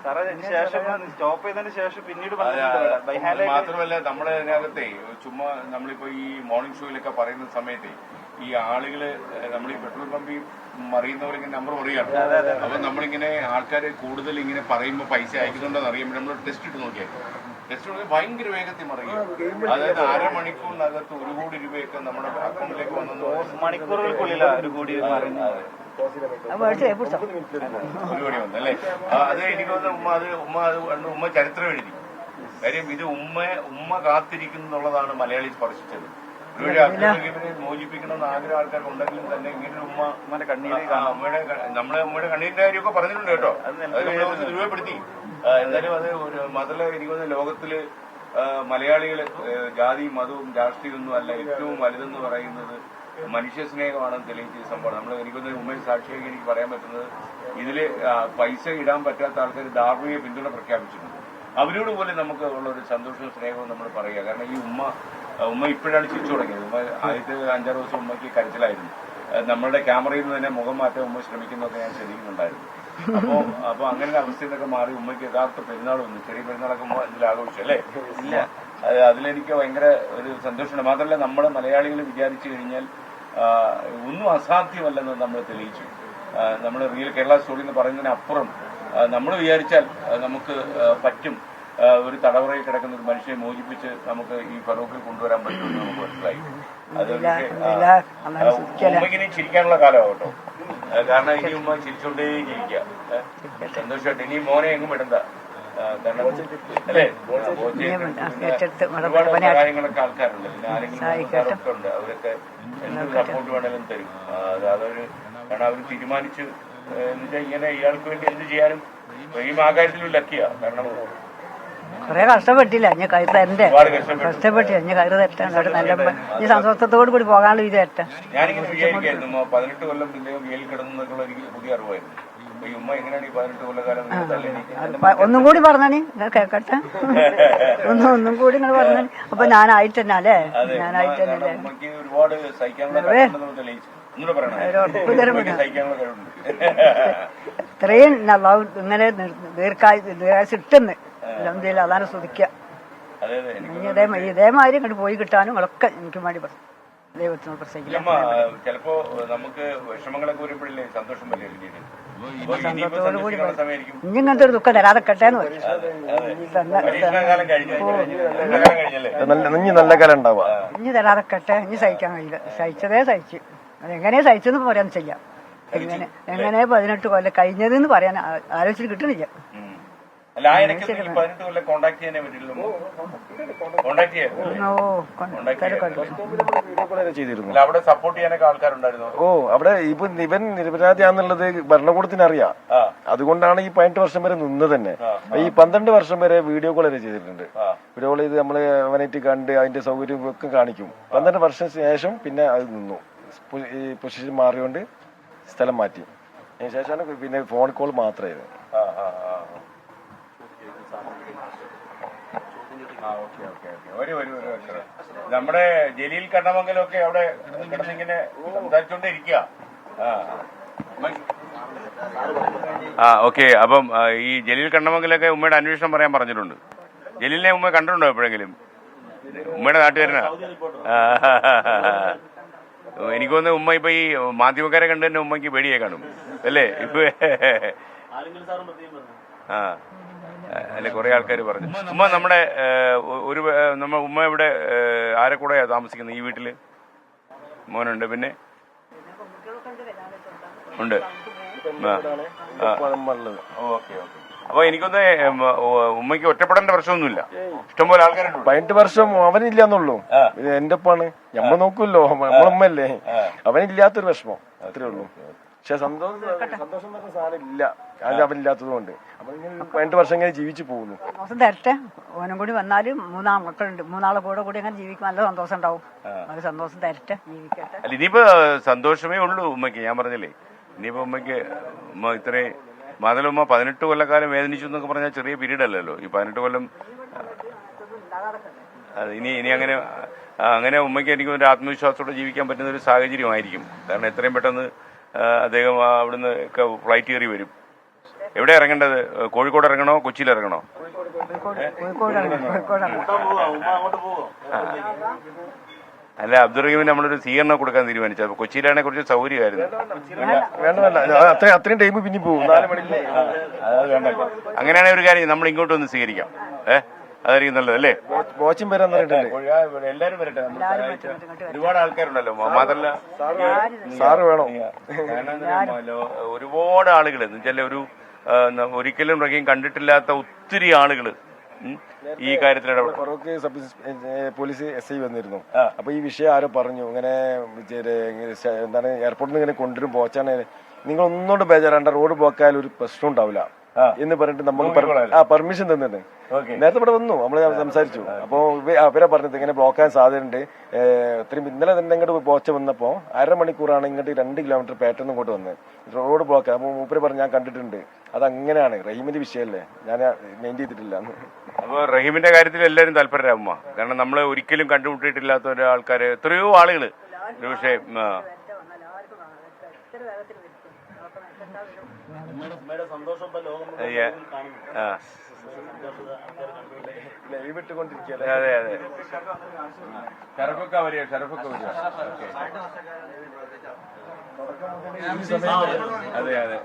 മാത്രമല്ല നമ്മുടെ ഇതിനകത്തെ ചുമ്മാ നമ്മളിപ്പോ ഈ മോർണിംഗ് ഷോയിലൊക്കെ പറയുന്ന സമയത്ത് ഈ ആളുകള് നമ്മൾ ഈ പെട്രോൾ പമ്പിൽ മറിയുന്നവരിങ്ങനെ നമ്പർ പറയുകയാണ്. അപ്പൊ നമ്മളിങ്ങനെ ആൾക്കാർ കൂടുതൽ ഇങ്ങനെ പറയുമ്പോൾ പൈസ അയക്കുന്നുണ്ടെന്ന് അറിയുമ്പോൾ നമ്മൾ ടെസ്റ്റ് ഇട്ട് നോക്കിയാൽ ഭയങ്കര വേഗത്തിൽ മറിയുക. അതായത് 1/2 മണിക്കൂറിനകത്ത് 1 കോടി രൂപയൊക്കെ നമ്മുടെ അക്കൗണ്ടിലേക്ക് വന്നത് മണിക്കൂറുകൾക്കുള്ളിൽ 1 കോടി വന്നല്ലേ. അത് എനിക്ക് തോന്നുന്നു ഉമ്മ ചരിത്രം എഴുതി. കാര്യം ഇത് ഉമ്മ കാത്തിരിക്കുന്നുള്ളതാണ് മലയാളി സ്പർശിച്ചത്. ഒരുവഴി അബ്ദുറഹീമിനെ മോചിപ്പിക്കണമെന്ന് ആഗ്രഹം ആൾക്കാരുണ്ടെങ്കിലും തന്നെ ഇങ്ങനെ ഉമ്മയുടെ ഉമ്മയുടെ കണ്ണീരിന്റെ കാര്യമൊക്കെ പറഞ്ഞിട്ടുണ്ട് കേട്ടോ. അത് നമ്മൾ ദുരുപയോഗപ്പെടുത്തി. എന്തായാലും അത് ഒരു മാത്രമല്ല എനിക്ക് തോന്നുന്നു ലോകത്തില് മലയാളികള് ജാതിയും മതവും രാഷ്ട്രീയമൊന്നും അല്ല, ഏറ്റവും വലുതെന്ന് പറയുന്നത് മനുഷ്യ സ്നേഹമാണെന്ന് തെളിയിച്ച സംഭവം. നമ്മൾ എനിക്കൊന്ന് ഉമ്മയെ സാക്ഷിയാക്കി എനിക്ക് പറയാൻ പറ്റുന്നത് ഇതില് പൈസ ഇടാൻ പറ്റാത്ത ആൾക്കാർ ധാർമ്മിക പിന്തുണ പ്രഖ്യാപിച്ചിട്ടുണ്ട്. അവരോട് പോലും നമുക്ക് ഉള്ള ഒരു സന്തോഷവും സ്നേഹവും നമ്മൾ പറയുക. കാരണം ഈ ഉമ്മ ഇപ്പോഴാണ് ചിരിച്ചു തുടങ്ങിയത്. ഉമ്മ ആദ്യത്തെ 5-6 ദിവസം ഉമ്മയ്ക്ക് കരുതലായിരുന്നു. നമ്മളുടെ ക്യാമറയിൽ നിന്ന് തന്നെ മുഖം മാറ്റാൻ ഉമ്മ ശ്രമിക്കുന്നതൊക്കെ ഞാൻ ശ്രദ്ധിക്കുന്നുണ്ടായിരുന്നു. അപ്പൊ അങ്ങനെ അവസ്ഥയിൽ നിന്നൊക്കെ മാറി ഉമ്മയ്ക്ക് യഥാർത്ഥ പെരുന്നാൾ വന്നു. ചെറിയ പെരുന്നാളൊക്കെ ഇതിൽ ആഘോഷിച്ചു അല്ലേ? ഇല്ല, അതിലെനിക്ക് ഭയങ്കര ഒരു സന്തോഷമുണ്ട്. മാത്രമല്ല നമ്മുടെ മലയാളികൾ വിചാരിച്ചു കഴിഞ്ഞാൽ ഒന്നും അസാധ്യമല്ലെന്ന് നമ്മൾ തെളിയിച്ചു. നമ്മൾ റിയൽ കേരള സ്റ്റോറി എന്ന് പറയുന്നതിനപ്പുറം നമ്മൾ വിചാരിച്ചാൽ നമുക്ക് പറ്റും. ഒരു തടവറയിൽ കിടക്കുന്ന ഒരു മനുഷ്യനെ മോചിപ്പിച്ച് നമുക്ക് ഈ ഫറൂഖിൽ കൊണ്ടുവരാൻ പറ്റുമെന്ന് നമുക്ക് മനസ്സിലായി. അത് ഉമ്മയ്ക്കിനി ചിരിക്കാനുള്ള കാലമാണ് കേട്ടോ. കാരണം ഇനി ഉമ്മ ചിരിച്ചോണ്ടേ ജീവിക്കുക, സന്തോഷമായിട്ട്. ഇനി മോനെ എങ്ങും വിടണ്ട. കാരണം അല്ലേ, ഒരുപാട് സഹായങ്ങളൊക്കെ ആൾക്കാരുണ്ട്. പിന്നെ ആരെങ്കിലും ആൾക്കാരൊക്കെ ഉണ്ട്, അവരൊക്കെ എന്ത് സപ്പോർട്ട് വേണമെങ്കിലും തരും. അതൊരു കാരണം അവർ തീരുമാനിച്ച് എന്നുവെച്ചാൽ ഇങ്ങനെ ഇയാൾക്ക് വേണ്ടി എന്ത് ചെയ്യാനും ഈ കാര്യത്തിലും ലക്കിയാ. കാരണം കൊറേ കഷ്ടപ്പെട്ടില്ല, ഞാൻ കയറി തരണ്ടേ, കഷ്ടപ്പെട്ടില്ല, ഞാൻ കയറി തരട്ടെ. നല്ല ഈ സന്തോഷത്തോടു കൂടി പോകാനുള്ള ഇത് തരട്ടെ. ഞാനിങ്ങനെ വിചാരിക്കായിരുന്നു 18 കൊല്ലം ഇദ്ദേഹം ജയിലിൽ കിടന്നൊക്കെയുള്ള എനിക്ക് പുതിയ അറിവായിരുന്നു. ഈ ഉമ്മ എങ്ങനെയാണ് ഈ 18 കൊല്ലക്കാലം ഒന്നും കൂടി പറഞ്ഞാണി കേക്കട്ടെ, ഒന്നും കൂടി നിങ്ങൾ പറഞ്ഞാണി. അപ്പൊ ഞാനായിട്ട് തന്നെ അല്ലേ, ഞാനായിട്ട് തന്നെ അല്ലേ. ഒരുപാട് സഹിക്കാനുള്ള ഇത്രയും ഇങ്ങനെ ദീർഘായുസിട്ടെന്ന് അൽഹംദുലില്ലാ അതാണ് സ്തുതിക്കുക. ഇതേമാതിരി ഇങ്ങോട്ട് പോയി കിട്ടാനും ഒക്കെ എനിക്ക് വേണ്ടി പറഞ്ഞു. ദൈവത്തിനോട് പ്രസംഗിക്കാം. ചിലപ്പോ നമുക്ക് വിഷമങ്ങളൊക്കെ വരുമ്പോഴല്ലേ സന്തോഷം വരെ. സന്തോഷത്തോടു കൂടി ഇനി ഇങ്ങനത്തെ ഒരു ദുഃഖം തരാതെക്കട്ടെന്ന് പറഞ്ഞു. നല്ല കാലം ഉണ്ടാവുക, ഇനി തരാതെക്കട്ടെ. ഇനി സഹിക്കാൻ കഴിയില്ല, സഹിച്ചതേ സഹിച്ചു. അതെങ്ങനെ സഹിച്ചെന്ന് പറയാൻ ചെയ്യാം. എങ്ങനെ 18 കൊല്ലം കഴിഞ്ഞതെന്ന് പറയാൻ ആലോചിച്ചിട്ട് കിട്ടണില്ല. അവിടെ സപ്പോർട്ട് ചെയ്യാനൊക്കെ ആൾക്കാരുണ്ടായിരുന്നു. അവിടെ ഇപ്പൊ ഇവൻ നിരപരാധിയാന്നുള്ളത് ഭരണകൂടത്തിന് അറിയാം. അതുകൊണ്ടാണ് ഈ 18 വർഷം വരെ നിന്നത് തന്നെ. ഈ 12 വർഷം വരെ വീഡിയോ കോൾ വരെ ചെയ്തിട്ടുണ്ട്. വീഡിയോ കോൾ ചെയ്ത് നമ്മള് അവനായിട്ട് കണ്ട് അതിന്റെ സൗകര്യം ഒക്കെ കാണിക്കും. 12 വർഷം ശേഷം പിന്നെ അത് നിന്നു. ഈ പൊസിഷൻ മാറിയോണ്ട് സ്ഥലം മാറ്റി. അതിന് ശേഷമാണ് പിന്നെ ഫോൺ കോൾ മാത്രമായിരുന്നു. നമ്മുടെ ജലീൽ കണ്ണമംഗലം ഒക്കെ അവിടെ കിടന്നിങ്ങനെ സംസാരിച്ചോണ്ടേ ഇരിക്കുക. ഓക്കെ. അപ്പം ഈ ജലീൽ കണ്ണമംഗലൊക്കെ ഉമ്മയുടെ അന്വേഷണം പറയാൻ പറഞ്ഞിട്ടുണ്ട്. ജലീലിനെ ഉമ്മ കണ്ടിട്ടുണ്ടോ എപ്പോഴെങ്കിലും? ഉമ്മയുടെ നാട്ടുകാരനാ. എനിക്ക് തോന്നുന്നു ഉമ്മ ഇപ്പൊ ഈ മാധ്യമക്കാരെ കണ്ടു തന്നെ ഉമ്മയ്ക്ക് പേടിയായി കാണും അല്ലേ? ഇപ്പൊ അല്ലെ കുറെ ആൾക്കാർ പറഞ്ഞു. ഉമ്മ നമ്മുടെ ഉമ്മ ഇവിടെ ആരെ കൂടെയാ താമസിക്കുന്നത് ഈ വീട്ടില്? മോനുണ്ട്, പിന്നെ ഉണ്ട്. ഓക്കെ. അപ്പൊ എനിക്കൊന്ന് ഉമ്മയ്ക്ക് ഒറ്റപ്പെടേണ്ട പ്രശ്നമൊന്നുമില്ല, ഇഷ്ടംപോലെ ആൾക്കാരുണ്ട്. 18 വർഷം അവനില്ല എന്നുള്ളൂ. എന്റെ ഒപ്പാണ്, ഞമ്മ നോക്കുമല്ലോ, നമ്മളുമ്മല്ലേ, അവനില്ലാത്തൊരു വിഷമം അത്രേ ഉള്ളൂ. പക്ഷെ സന്തോഷം പറഞ്ഞ സാധനം ഇല്ല, അത് അവനില്ലാത്തത് കൊണ്ട്. അപ്പൊ 18 വർഷം ഇങ്ങനെ ജീവിച്ചു പോകുന്നു. സന്തോഷം തരട്ടെ. ഓനും കൂടി വന്നാലും 3 മക്കളുണ്ട്, 3 കൂടെ അങ്ങനെ ജീവിക്കും, നല്ല സന്തോഷം ഉണ്ടാവും. അത് സന്തോഷം തരട്ടെ, ജീവിക്കട്ടെ. അല്ല, ഇനിയിപ്പോ സന്തോഷമേ ഉള്ളൂ ഉമ്മയ്ക്ക്. ഞാൻ പറഞ്ഞില്ലേ, ഇനിയിപ്പോ ഉമ്മയ്ക്ക് ഉമ്മ ഇത്രയും ഉമ്മ 18 കൊല്ലക്കാലം വേദനിച്ചു എന്നൊക്കെ പറഞ്ഞാൽ ചെറിയ പീരീഡ് അല്ലല്ലോ ഈ 18 കൊല്ലം. ഇനി അങ്ങനെ ഉമ്മയ്ക്ക് എനിക്ക് ഒരു ആത്മവിശ്വാസത്തോടെ ജീവിക്കാൻ പറ്റുന്ന ഒരു സാഹചര്യമായിരിക്കും. കാരണം എത്രയും പെട്ടെന്ന് അദ്ദേഹം അവിടുന്ന് ഒക്കെ ഫ്ലൈറ്റ് കയറി വരും. എവിടെ ഇറങ്ങേണ്ടത്? കോഴിക്കോട് ഇറങ്ങണോ, കൊച്ചിയിൽ ഇറങ്ങണോ? അല്ല, അബ്ദുറഹീമിന് നമ്മളൊരു സ്വീകരണം കൊടുക്കാൻ തീരുമാനിച്ചു. അപ്പൊ കൊച്ചിയിലാണെ കുറച്ച് സൗകര്യമായിരുന്നു. അത്രയും ടൈം പിന്നെ പോകും, 4 മണിക്ക്. അങ്ങനെയാണെങ്കിൽ ഒരു കാര്യം, നമ്മൾ ഇങ്ങോട്ട് ഒന്ന് സ്വീകരിക്കാം. അതായിരിക്കും നല്ലത് അല്ലേ? കോച്ചും വരാൻ എല്ലാരും വരട്ടെ. ഒരുപാട് ആൾക്കാരുണ്ടല്ലോ, മാത്രല്ല സാറ് വേണോ? ഒരുപാട് ആളുകൾ എന്ന് വെച്ചാൽ ഒരിക്കലും റഹീം കണ്ടിട്ടില്ലാത്ത ഒത്തിരി ആളുകൾ ഈ കാര്യത്തിൽ ഫറൂഖ് പോലീസ് SI വന്നിരുന്നു. അപ്പൊ ഈ വിഷയം ആരോ പറഞ്ഞു, ഇങ്ങനെ എന്താണ് എയർപോർട്ടിൽ നിന്ന് ഇങ്ങനെ കൊണ്ടുവരും പോച്ചാണ്, നിങ്ങൾ ഒന്നുകൊണ്ട് ബേജാറാണ്ട, റോഡ് ബ്ലോക്കായാലും ഒരു പ്രശ്നം ഉണ്ടാവില്ല എന്ന് പറഞ്ഞിട്ട് നമുക്ക് പെർമിഷൻ തന്നിട്ടുണ്ട്. നേരത്തെ ഇവിടെ വന്നു, നമ്മള് സംസാരിച്ചു. അപ്പൊ അവരെ പറഞ്ഞത് ഇങ്ങനെ ബ്ലോക്കാൻ സാധ്യതയുണ്ട്. ഇന്നലെ തന്നെ ഇങ്ങോട്ട് പോച്ച വന്നപ്പോ 1/2 മണിക്കൂറാണ് ഇങ്ങോട്ട് 2 കിലോമീറ്റർ പാറ്റേൺ ഇങ്ങോട്ട് വന്ന് റോഡ് ബ്ലോക്ക്. അപ്പൊ മൂപ്പര് പറഞ്ഞു ഞാൻ കണ്ടിട്ടുണ്ട്, അത് അങ്ങനെയാണ്, റഹീമിന്റെ വിഷയമല്ലേ, ഞാൻ മെയിൻ ചെയ്തിട്ടില്ല. അപ്പൊ റഹീമിന്റെ കാര്യത്തിൽ എല്ലാവരും താല്പര്യരാകുമ്പോ, കാരണം നമ്മൾ ഒരിക്കലും കണ്ടുമുട്ടിയിട്ടില്ലാത്ത ഒരാൾക്കാര്, എത്രയോ ആളുകള് പക്ഷേ അതെ അതെ ഷറഫൊക്കെ വരിക, ഷറഫൊക്കെ വരിക. അതെ അതെ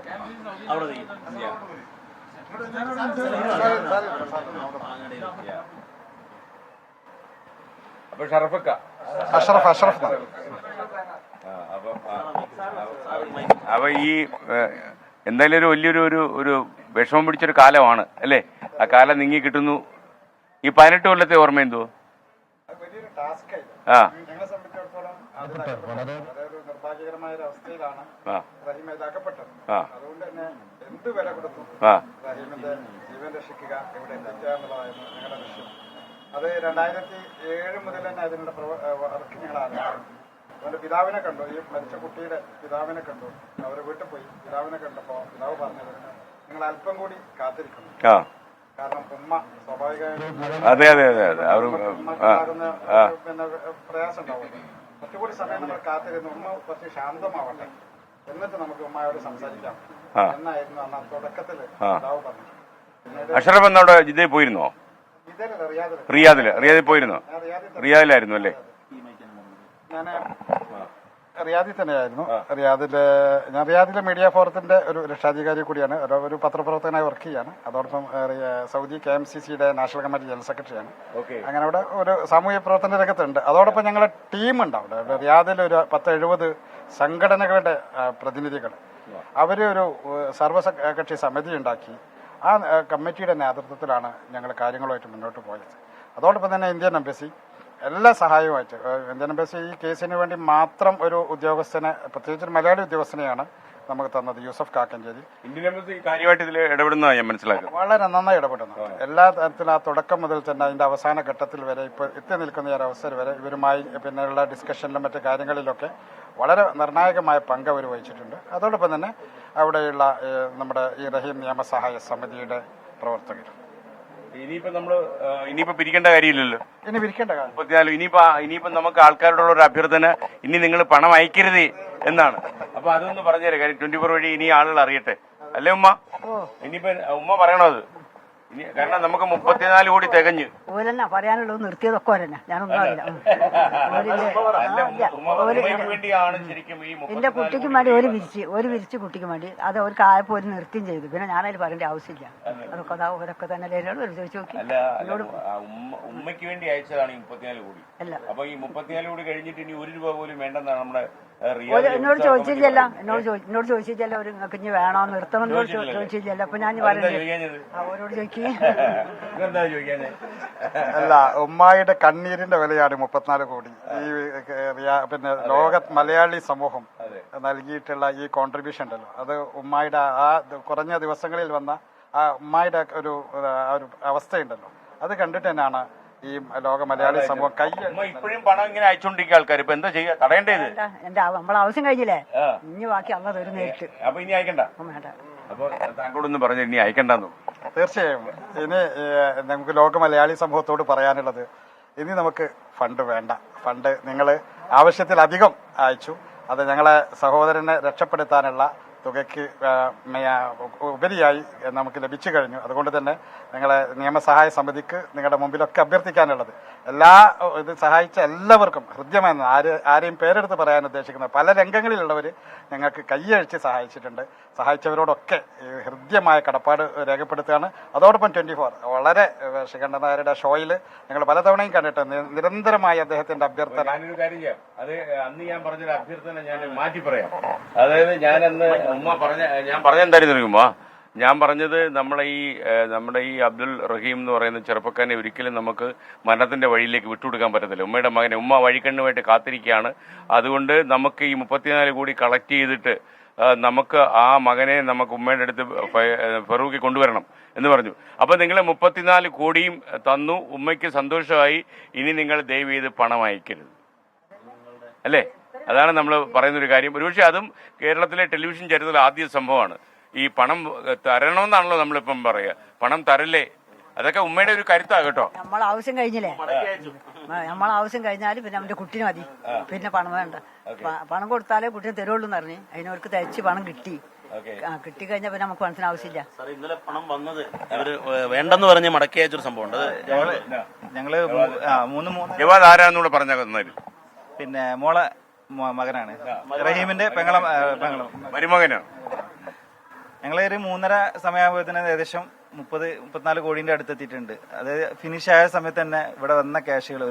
അപ്പൊ ഷറഫക്ക അപ്പൊ ഈ എന്തായാലും ഒരു വലിയൊരു ഒരു വിഷമം പിടിച്ചൊരു കാലമാണ് അല്ലേ? ആ കാലം നീങ്ങി കിട്ടുന്നു. ഈ 18 കൊല്ലത്തെ ഓർമ്മ എന്തോ? നിർഭാഗ്യകരമായ ഒരു അവസ്ഥയിലാണ് റഹീം അകപ്പെട്ടത്. അതുകൊണ്ട് തന്നെ എന്ത് വില കൊടുത്തു റഹീമിന്റെ ജീവൻ രക്ഷിക്കുക, ഇവിടെ എത്തിക്കുക എന്നുള്ളതായിരുന്നു ഞങ്ങളുടെ ലക്ഷ്യം. അത് 2007 മുതൽ തന്നെ അതിനുള്ള വർക്ക് ഞങ്ങൾ ആരംഭിച്ചു. അവന്റെ പിതാവിനെ കണ്ടു, ഈ മരിച്ച കുട്ടിയുടെ പിതാവിനെ കണ്ടു. അവർ വീട്ടിൽ പോയി പിതാവിനെ കണ്ടപ്പോ പിതാവ് പറഞ്ഞത്, നിങ്ങൾ അല്പം കൂടി കാത്തിരിക്കണം, കാരണം ഉമ്മ സ്വാഭാവികമായിട്ടും പിന്നെ പ്രയാസം ഉണ്ടാവും. കുറച്ചുകൂടി സമയം നമ്മൾ കാത്തിരുന്നു, ഉമ്മ കുറച്ച് ശാന്തമാവട്ടെ, എന്നിട്ട് നമുക്ക് ഉമ്മയോട് സംസാരിക്കാം എന്നായിരുന്നു അന്ന് തുടക്കത്തില് പിതാവ് പറഞ്ഞു. അഷ്റഫ് എന്നോട് ജിദ്ദയിൽ പോയിരുന്നോ? റിയാദിൽ പോയിരുന്നോ? റിയാദിലായിരുന്നു അല്ലേ? ഞാൻ റിയാദിൽ തന്നെയായിരുന്നു. ഞാൻ റിയാദിലെ മീഡിയ ഫോറത്തിന്റെ ഒരു രക്ഷാധികാരി കൂടിയാണ്, ഒരു പത്രപ്രവർത്തകനായി വർക്ക് ചെയ്യാണ്. അതോടൊപ്പം സൗദി KMCCയുടെ നാഷണൽ കമ്മിറ്റി ജനറൽ സെക്രട്ടറിയാണ്. അങ്ങനെ അവിടെ ഒരു സാമൂഹ്യ പ്രവർത്തന രംഗത്തുണ്ട്. അതോടൊപ്പം ഞങ്ങളുടെ ടീമുണ്ട് അവിടെ. റിയാദിൽ ഒരു 10-70 സംഘടനകളുടെ പ്രതിനിധികൾ, അവരൊരു സർവകക്ഷി സമിതി ഉണ്ടാക്കി. ആ കമ്മിറ്റിയുടെ നേതൃത്വത്തിലാണ് ഞങ്ങൾ കാര്യങ്ങളുമായിട്ട് മുന്നോട്ട് പോയത്. അതോടൊപ്പം തന്നെ ഇന്ത്യൻ എംബസി എല്ലാ സഹായവുമായിട്ട്, ഇന്ത്യൻ എംബസി ഈ കേസിന് വേണ്ടി മാത്രം ഒരു ഉദ്യോഗസ്ഥനെ, പ്രത്യേകിച്ച് മലയാളി ഉദ്യോഗസ്ഥനെയാണ് നമുക്ക് തന്നത്, യൂസഫ് കാക്കഞ്ചേരി. ഇന്ത്യൻ എംബസി കാര്യമായിട്ട് ഇതിൽ ഇടപെടുന്നതാണ് ഞാൻ മനസ്സിലാക്കുന്നത്. വളരെ നന്നായി ഇടപെടുന്നു. എല്ലാ തരത്തിലും ആ തുടക്കം മുതൽ തന്നെ അതിന്റെ അവസാന ഘട്ടത്തിൽ വരെ, ഇപ്പോൾ എത്തി നിൽക്കുന്ന ഈ അവസരം വരെ ഇവരുമായി പിന്നെയുള്ള ഡിസ്കഷനിലും മറ്റു കാര്യങ്ങളിലൊക്കെ വളരെ നിർണായകമായ പങ്ക് അവർ വഹിച്ചിട്ടുണ്ട്. അതോടൊപ്പം തന്നെ അവിടെയുള്ള നമ്മുടെ ഈ റഹീം നിയമസഹായ സമിതിയുടെ പ്രവർത്തകർ. ഇനിയിപ്പോ പിരിക്കേണ്ട കാര്യമില്ലല്ലോ. ഇനി പിരിക്കേണ്ട കാര്യം ഇനിയിപ്പോ നമുക്ക് ആൾക്കാരോടുള്ള ഒരു അഭ്യർത്ഥന, ഇനി നിങ്ങൾ പണം അയക്കരുത് എന്നാണ്. അപ്പൊ അതൊന്ന് പറഞ്ഞുതരാം, കാര്യം 24 വഴി ഇനി ആളുകൾ അറിയട്ടെ. അല്ലേ ഉമ്മ? ഇനിയിപ്പോ ഉമ്മ പറയണത് ഇനി, കാരണം നമുക്ക് 34 കോടി തികഞ്ഞ്. ഓലെന്നാ പറയാനുള്ളത് നിർത്തിയതൊക്കെ ഓരെന്നെ, ഞാനൊന്നും അറിയില്ല. വേണ്ടിയാണ് ശരിക്കും ഈ എന്റെ കുട്ടിക്ക് വേണ്ടി ഒരു വിരിച്ച് കുട്ടിക്ക് വേണ്ടി അത് അവർക്ക് ആയപ്പോ ഒരു നിർത്തിയും ചെയ്തു. പിന്നെ ഞാനതിൽ പറയേണ്ട ആവശ്യമില്ല. അതൊക്കെ അതാ ഓരൊക്കെ തന്നെ ചോദിച്ചു നോക്കി. ഉമ്മയ്ക്ക് വേണ്ടി അയച്ചതാണ് ഈ 34 കോടി. അപ്പൊ ഈ 34 കോടി കഴിഞ്ഞിട്ട് ഇനി 1 രൂപ പോലും വേണ്ടെന്നാണ് നമ്മുടെ എന്നോട് ചോദിച്ചില്ലല്ലോ. എന്നോട് ചോദിച്ചില്ലല്ലോ ഒരു നിങ്ങൾക്ക് ഇനി വേണോ നിർത്തണം ചോദിച്ചില്ലല്ലോ. അപ്പൊ ഞാൻ പറയുന്നത് അവരോട് ചോദിക്കും. അല്ല, ഉമ്മായിയുടെ കണ്ണീരിന്റെ വിലയാണ് 34 കോടി. ഈ പിന്നെ ലോക മലയാളി സമൂഹം നൽകിയിട്ടുള്ള ഈ കോൺട്രിബ്യൂഷൻ ഉണ്ടല്ലോ, അത് ഉമ്മായിയുടെ ആ കുറഞ്ഞ ദിവസങ്ങളിൽ വന്ന ആ ഉമ്മായിയുടെ ഒരു അവസ്ഥയുണ്ടല്ലോ, അത് കണ്ടിട്ട് തന്നെയാണ് ഈ ലോക മലയാളി സമൂഹം ഇപ്പോഴും പണം ഇങ്ങനെ അയച്ചുകൊണ്ടിരിക്കുക ആൾക്കാർ. ഇപ്പൊ എന്താ ചെയ്യാ? തടയേണ്ടത്? നമ്മളെ ആവശ്യം കഴിഞ്ഞില്ലേ, ഇനി ബാക്കി അല്ല തരും നേരിട്ട്. അപ്പൊ ഇനി അയക്കണ്ട? വേണ്ട. അപ്പൊ താങ്കളോടൊന്നും പറഞ്ഞു ഇനി അയക്കണ്ടെന്നു? തീർച്ചയായും. ഇനി നമുക്ക് ലോക മലയാളി സമൂഹത്തോട് പറയാനുള്ളത്, ഇനി നമുക്ക് ഫണ്ട് വേണ്ട. ഫണ്ട് നിങ്ങൾ ആവശ്യത്തിലധികം അയച്ചു. അത് ഞങ്ങളെ സഹോദരനെ രക്ഷപ്പെടുത്താനുള്ള തുകയ്ക്ക് ഉപരിയായി നമുക്ക് ലഭിച്ചു കഴിഞ്ഞു. അതുകൊണ്ട് തന്നെ നിങ്ങളെ നിയമസഹായ സമിതിക്ക് നിങ്ങളുടെ മുമ്പിലൊക്കെ അഭ്യർത്ഥിക്കാനുള്ളത്, ഇത് സഹായിച്ച എല്ലാവർക്കും ഹൃദ്യമെന്ന് ആരെയും പേരെടുത്ത് പറയാൻ ഉദ്ദേശിക്കുന്ന പല രംഗങ്ങളിലുള്ളവർ ഞങ്ങൾക്ക് കൈയഴിച്ച് സഹായിച്ചിട്ടുണ്ട്. സഹായിച്ചവരോടൊക്കെ ഹൃദ്യമായ കടപ്പാട് രേഖപ്പെടുത്തുകയാണ്. അതോടൊപ്പം 24 വളരെ ശ്രീകണ്ഠൻ നായരുടെ ഷോയിൽ ഞങ്ങൾ പലതവണയും കണ്ടിട്ട് നിരന്തരമായി അദ്ദേഹത്തിന്റെ അഭ്യർത്ഥന. ഞാനൊരു കാര്യം ചെയ്യാം, അത് അന്ന് ഞാൻ പറഞ്ഞൊരു അഭ്യർത്ഥന ഞാൻ മാറ്റി പറയാം. അതായത് ഞാനന്ന് ഞാൻ പറഞ്ഞെന്തായിരുന്നു ഞാൻ പറഞ്ഞത്, നമ്മുടെ ഈ അബ്ദുൽ റഹീം എന്ന് പറയുന്ന ചെറുപ്പക്കാരനെ ഒരിക്കലും നമുക്ക് മരണത്തിന്റെ വഴിയിലേക്ക് വിട്ടുകൊടുക്കാൻ പറ്റത്തില്ല. ഉമ്മയുടെ മകനെ ഉമ്മ വഴിക്കണ്ണുമായിട്ട് കാത്തിരിക്കുകയാണ്. അതുകൊണ്ട് നമുക്ക് ഈ 34 കോടി കളക്ട് ചെയ്തിട്ട് നമുക്ക് ആ മകനെ നമുക്ക് ഉമ്മയുടെ അടുത്ത് ഫറൂഖി കൊണ്ടുവരണം എന്ന് പറഞ്ഞു. അപ്പൊ നിങ്ങൾ 34 കോടിയും തന്നു, ഉമ്മയ്ക്ക് സന്തോഷമായി. ഇനി നിങ്ങൾ ദയവ് ചെയ്ത് പണം അയക്കരുത്, അല്ലേ? അതാണ് നമ്മൾ പറയുന്നൊരു കാര്യം. ഒരുപക്ഷെ അതും കേരളത്തിലെ ടെലിവിഷൻ ചരിത്രത്തിലെ ആദ്യ സംഭവമാണ്. ഈ പണം തരണമെന്നാണല്ലോ നമ്മളിപ്പം പറയുക, പണം തരല്ലേ? അതൊക്കെ ഉമ്മയുടെ ഒരു കരുത്താ കേട്ടോ. നമ്മളെ ആവശ്യം കഴിഞ്ഞില്ലേ, നമ്മളെ ആവശ്യം കഴിഞ്ഞാല് പിന്നെ അവന്റെ കുട്ടിന് മതി, പിന്നെ പണം വേണ്ട. പണം കൊടുത്താലേ കുട്ടിനെ തരുള്ളൂ എന്ന് പറഞ്ഞ് അതിനവർക്ക് തയ്ച്ച് പണം കിട്ടി. കിട്ടിക്കഴിഞ്ഞാൽ പിന്നെ നമുക്ക് പണത്തിന് ആവശ്യമില്ല. ഇന്നലെ പണം വന്നത് അവര് വേണ്ടെന്ന് പറഞ്ഞ് മടക്കി അയച്ചൊരു സംഭവം ഉണ്ട്. ഞങ്ങള് ആരാന്നൂടെ പറഞ്ഞ പിന്നെ മോളെ മകനാണ്, റഹീമിന്റെ പെങ്ങളും മരുമകനോ. ഞങ്ങളൊരു 3:30 സമയമാകുമ്പോഴത്തേന് ഏകദേശം 34 കോടിന്റെ അടുത്തെത്തിയിട്ടുണ്ട്. അത് ഫിനിഷ് ആയ സമയത്ത് തന്നെ ഇവിടെ വന്ന ക്യാഷുകൾ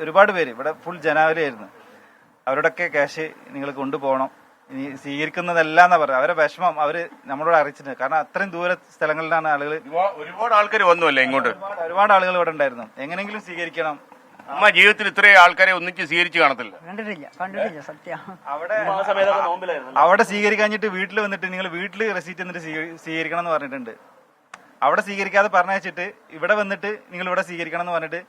ഒരുപാട് പേര് ഇവിടെ ഫുൾ ജനാവലിയായിരുന്നു. അവരോടൊക്കെ ക്യാഷ് നിങ്ങൾ കൊണ്ടുപോകണം, ഇനി സ്വീകരിക്കുന്നതല്ല എന്നാ പറയുക. അവരെ വിഷമം അവര് നമ്മളോട് അറിയിച്ചിട്ടുണ്ട്. കാരണം അത്രയും ദൂര സ്ഥലങ്ങളിലാണ് ആളുകൾ, ഒരുപാട് ആൾക്കാർ വന്നുവല്ലേ ഇങ്ങോട്ട്, ഒരുപാട് ആളുകൾ ഇവിടെ ഉണ്ടായിരുന്നു. എങ്ങനെയെങ്കിലും സ്വീകരിക്കണം. അമ്മ ജീവിതത്തിൽ ഇത്രയും ആൾക്കാരെ ഒന്നിച്ച് സ്വീകരിച്ച് കാണത്തില്ല. കണ്ടിട്ടില്ല സത്യം. അവിടെ സ്വീകരിക്കാഞ്ഞിട്ട് വീട്ടിൽ വന്നിട്ട് നിങ്ങൾ വീട്ടിൽ റെസീറ്റ് എന്നിട്ട് സ്വീകരിക്കണം എന്ന് പറഞ്ഞിട്ടുണ്ട്. അവിടെ സ്വീകരിക്കാതെ പറഞ്ഞയച്ചിട്ട് ഇവിടെ വന്നിട്ട് നിങ്ങൾ ഇവിടെ സ്വീകരിക്കണം എന്ന് പറഞ്ഞിട്ട്